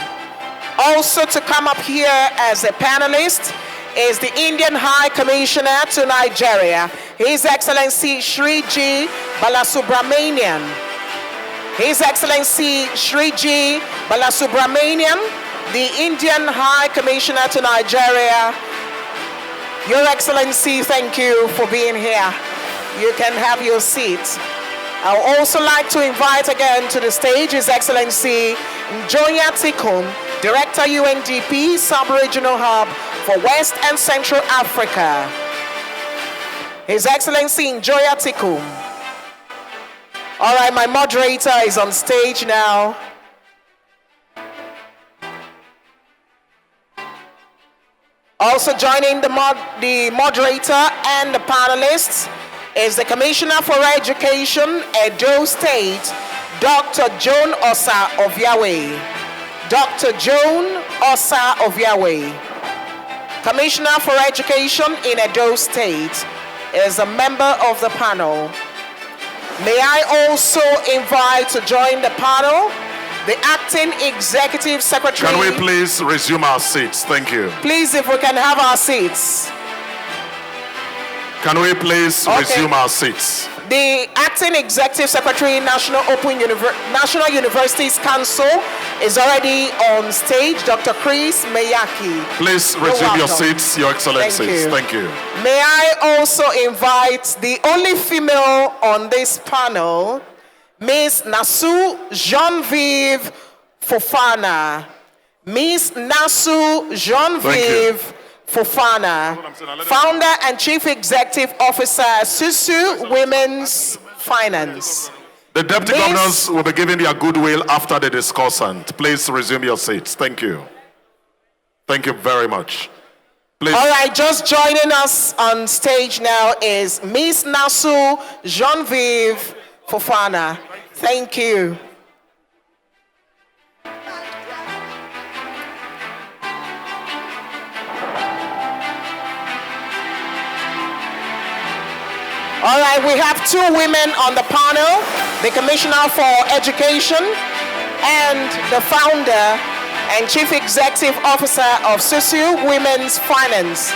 Also to come up here as a panelist is the Indian High Commissioner to Nigeria, His Excellency Shri G. Balasubramanian. His Excellency Shri G. Balasubramanian, the Indian High Commissioner to Nigeria. Your Excellency, thank you for being here. You can have your seat. I would also like to invite again to the stage His Excellency Njoya Tikum, Director UNDP Sub-Regional Hub for West and Central Africa. His Excellency Njoya Tikum. All right, my moderator is on stage now. Also joining the moderator and the panelists is the Commissioner for Education, Edo State, Dr. Joan Osa of Yahweh. Dr. Joan Osa of Yahweh. Commissioner for Education in Edo State is a member of the panel. May I also invite to join the panel the Acting Executive Secretary. Can we please resume our seats? Thank you. Please, if we can have our seats. Can we please resume our seats? The Acting Executive Secretary, National Universities Council, is already on stage, Dr. Chris Meyaki. Please resume your seats, Your Excellencies. Thank you. May I also invite the only female on this panel, Miss Nasu Genevieve Fofana. Miss Nasu Genevieve Fofana, Founder and Chief Executive Officer, Susu Women's Finance. The Deputy Governors will be giving their goodwill after the discussant. Please resume your seats. Thank you. Thank you very much. Please. All right, just joining us on stage now is Miss Nasu Genevieve Fofana. Thank you. All right, we have two women on the panel, the Commissioner for Education and the Founder and Chief Executive Officer of Susu Women's Finance.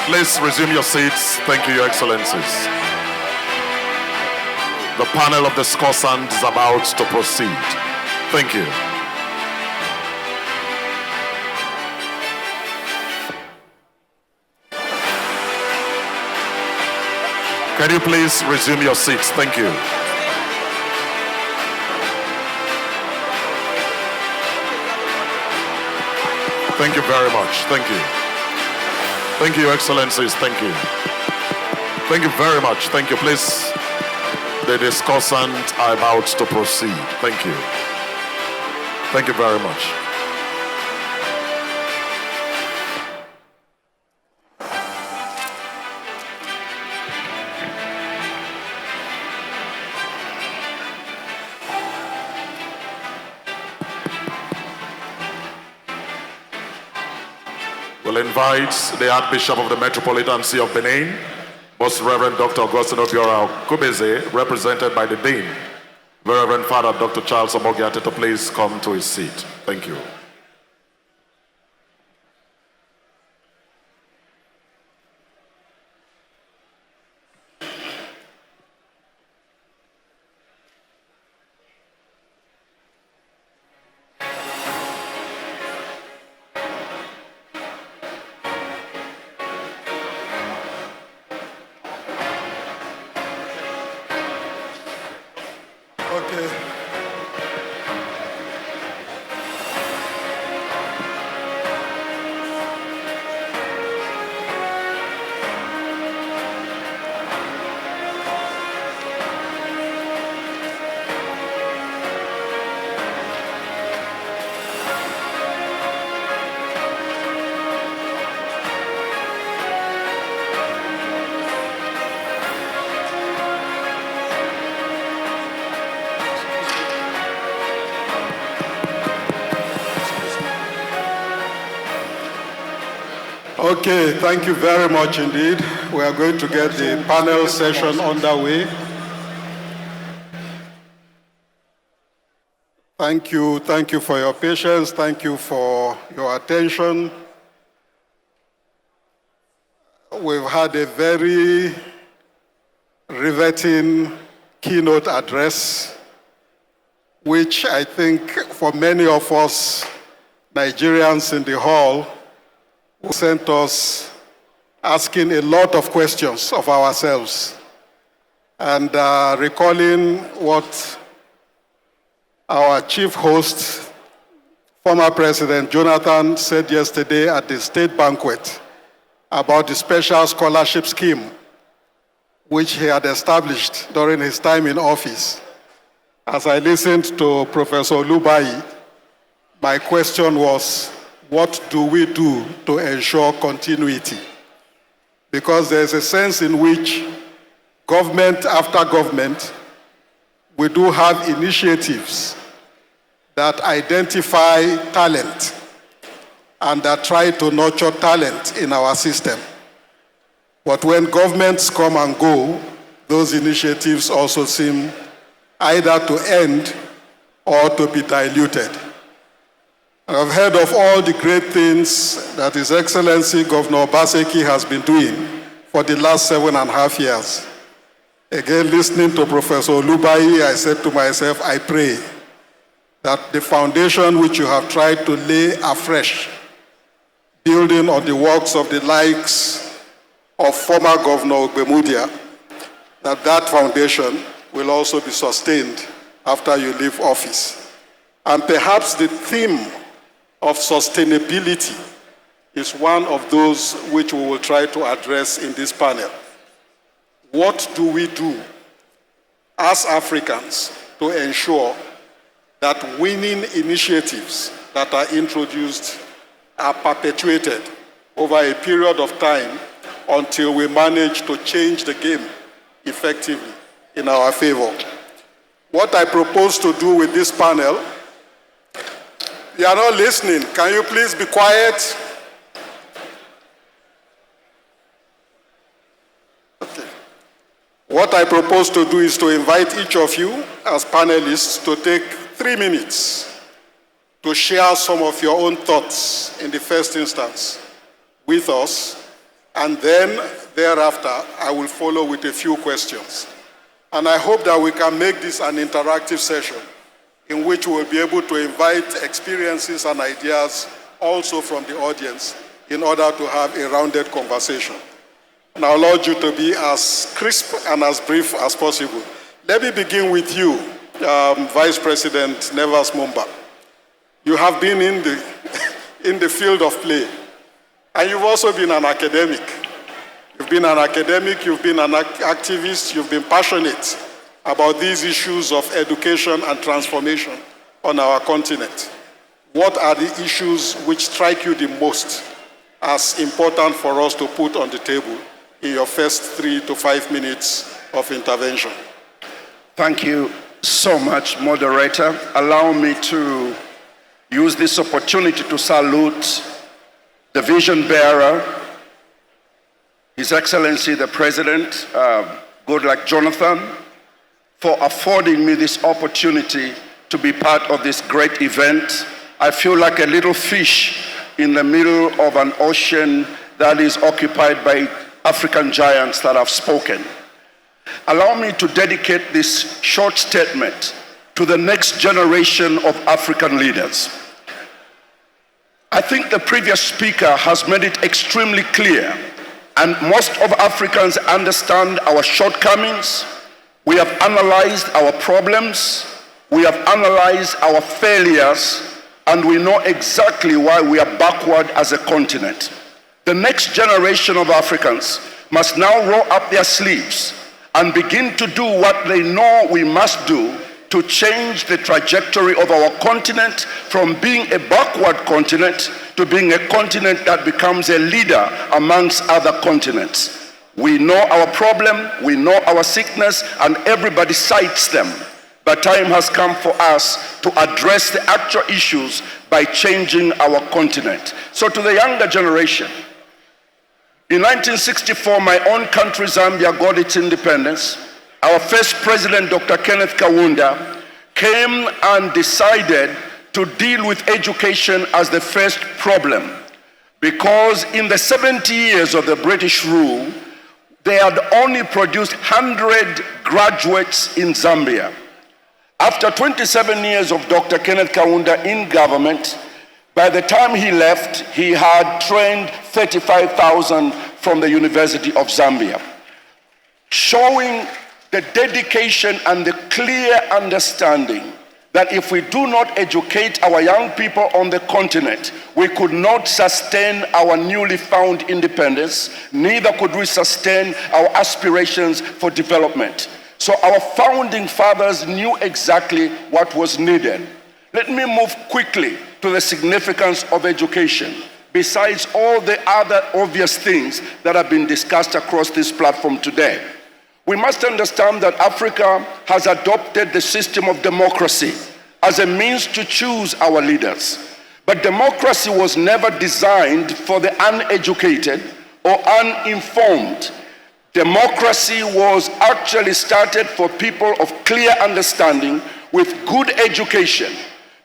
Please resume your seats. Thank you, Your Excellencies. The panel of discussants is about to proceed. Thank you. Can you please resume your seats? Thank you. Thank you very much. Thank you. Thank you, Excellencies. Thank you. Thank you very much. Thank you. Please, the discussants are about to proceed. Thank you. Thank you very much. We'll invite the Archbishop of the Metropolitan See of Benin, Most Reverend Dr. Augustine Obiora Kubeze, represented by the Dean, Reverend Father Dr. Charles Omogiate, to please come to his seat. Thank you. Okay, thank you very much indeed. We are going to get the panel session underway. Thank you for your patience. Thank you for your attention. We've had a very riveting keynote address, which I think for many of us Nigerians in the hall sent us asking a lot of questions of ourselves and recalling what our chief host, former President Jonathan, said yesterday at the state banquet about the special scholarship scheme which he had established during his time in office. As I listened to Professor Olubayi, my question was, what do we do to ensure continuity? Because there's a sense in which government after government, we do have initiatives that identify talent and that try to nurture talent in our system. But when governments come and go, those initiatives also seem either to end or to be diluted. I've heard of all the great things that His Excellency Governor Obaseki has been doing for the last 7.5 years. Again, listening to Professor Olubayi, I said to myself, I pray that the foundation which you have tried to lay afresh, building on the works of the likes of former Governor Ogbemudia, that foundation will also be sustained after you leave office. And perhaps the theme of sustainability is one of those which we will try to address in this panel. What do we do as Africans to ensure that winning initiatives that are introduced are perpetuated over a period of time until we manage to change the game effectively in our favor? What I propose to do with this panel, you are not listening. Can you please be quiet? Okay. What I propose to do is to invite each of you as panelists to take 3 minutes to share some of your own thoughts in the first instance with us, and then thereafter I will follow with a few questions. And I hope that we can make this an interactive session in which we will be able to invite experiences and ideas also from the audience in order to have a rounded conversation. And I'll urge you to be as crisp and as brief as possible. Let me begin with you, Vice President Nevers Mumba. You have been in the field of play, and you've also been an academic. You've been an academic, you've been an activist, you've been passionate about these issues of education and transformation on our continent. What are the issues which strike you the most as important for us to put on the table in your first 3 to 5 minutes of intervention? Thank you so much, moderator. Allow me to use this opportunity to salute the vision bearer, His Excellency the President, Goodluck Jonathan, for affording me this opportunity to be part of this great event. I feel like a little fish in the middle of an ocean that is occupied by African giants that have spoken. Allow me to dedicate this short statement to the next generation of African leaders. I think the previous speaker has made it extremely clear, and most of Africans understand our shortcomings. We have analyzed our problems, we have analyzed our failures, and we know exactly why we are backward as a continent. The next generation of Africans must now roll up their sleeves and begin to do what they know we must do to change the trajectory of our continent from being a backward continent to being a continent that becomes a leader amongst other continents. We know our problem, we know our sickness, and everybody cites them. But time has come for us to address the actual issues by changing our continent. So to the younger generation, in 1964, my own country, Zambia, got its independence. Our first president, Dr. Kenneth Kaunda, came and decided to deal with education as the first problem. Because in the 70 years of the British rule, they had only produced 100 graduates in Zambia. After 27 years of Dr. Kenneth Kaunda in government, by the time he left, he had trained 35,000 from the University of Zambia, showing the dedication and the clear understanding that if we do not educate our young people on the continent, we could not sustain our newly found independence, neither could we sustain our aspirations for development. So our founding fathers knew exactly what was needed. Let me move quickly to the significance of education, besides all the other obvious things that have been discussed across this platform today. We must understand that Africa has adopted the system of democracy as a means to choose our leaders. But democracy was never designed for the uneducated or uninformed. Democracy was actually started for people of clear understanding with good education,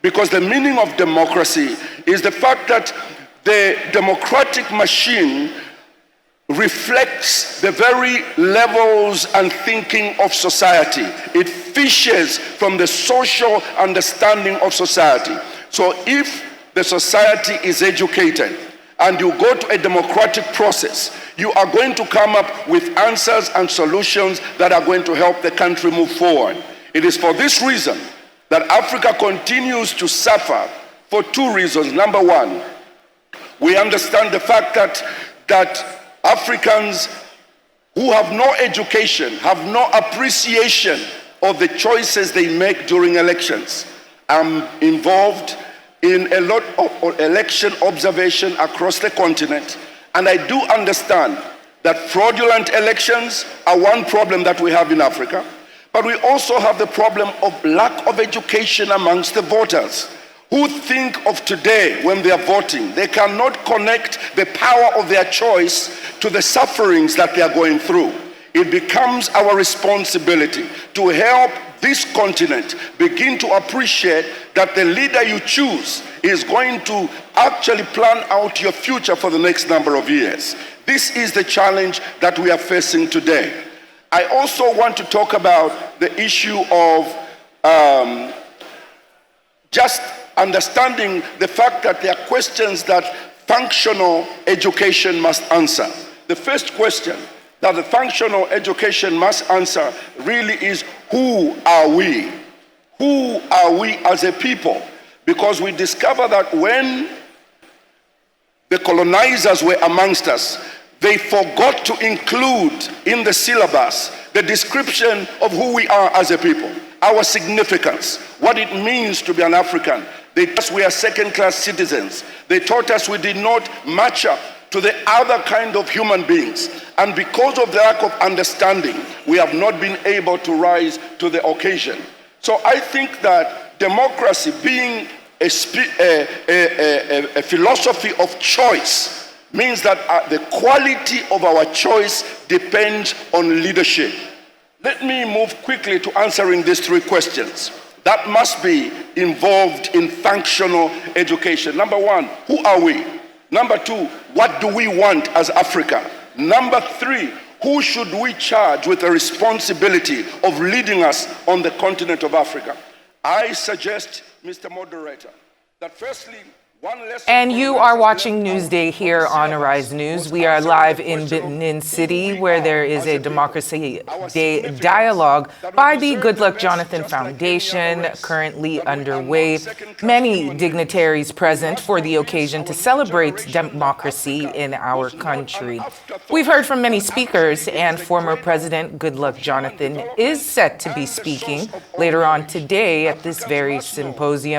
because the meaning of democracy is the fact that the democratic machine reflects the very levels and thinking of society. It fishes from the social understanding of society. So if the society is educated and you go to a democratic process, you are going to come up with answers and solutions that are going to help the country move forward. It is for this reason that Africa continues to suffer for two reasons. Number one, we understand the fact that Africans who have no education, have no appreciation of the choices they make during elections. I'm involved in a lot of election observation across the continent, and I do understand that fraudulent elections are one problem that we have in Africa, but we also have the problem of lack of education amongst the voters, who think of today when they are voting. They cannot connect the power of their choice to the sufferings that they are going through. It becomes our responsibility to help this continent begin to appreciate that the leader you choose is going to actually plan out your future for the next number of years. This is the challenge that we are facing today. I also want to talk about the issue of just understanding the fact that there are questions that functional education must answer. The first question that the functional education must answer really is, who are we? Who are we as a people? Because we discover that when the colonizers were amongst us, they forgot to include in the syllabus the description of who we are as a people, our significance, what it means to be an African. They taught us we are second-class citizens. They taught us we did not match up to the other kind of human beings. And because of the lack of understanding, we have not been able to rise to the occasion. So I think that democracy, being a philosophy of choice, means that the quality of our choice depends on leadership. Let me move quickly to answering these three questions that must be involved in functional education. Number one, who are we? Number two, what do we want as Africa? Number three, who should we charge with the responsibility of leading us on the continent of Africa? I suggest, Mr. Moderator, that firstly, and you are watching Newsday here on Arise News. We are live in Benin City, where there is a Democracy Day dialogue by the Goodluck Jonathan Foundation currently underway. Many dignitaries present for the occasion to celebrate democracy in our country. We've heard from many speakers, and former President Goodluck Jonathan is set to be speaking later on today at this very symposium.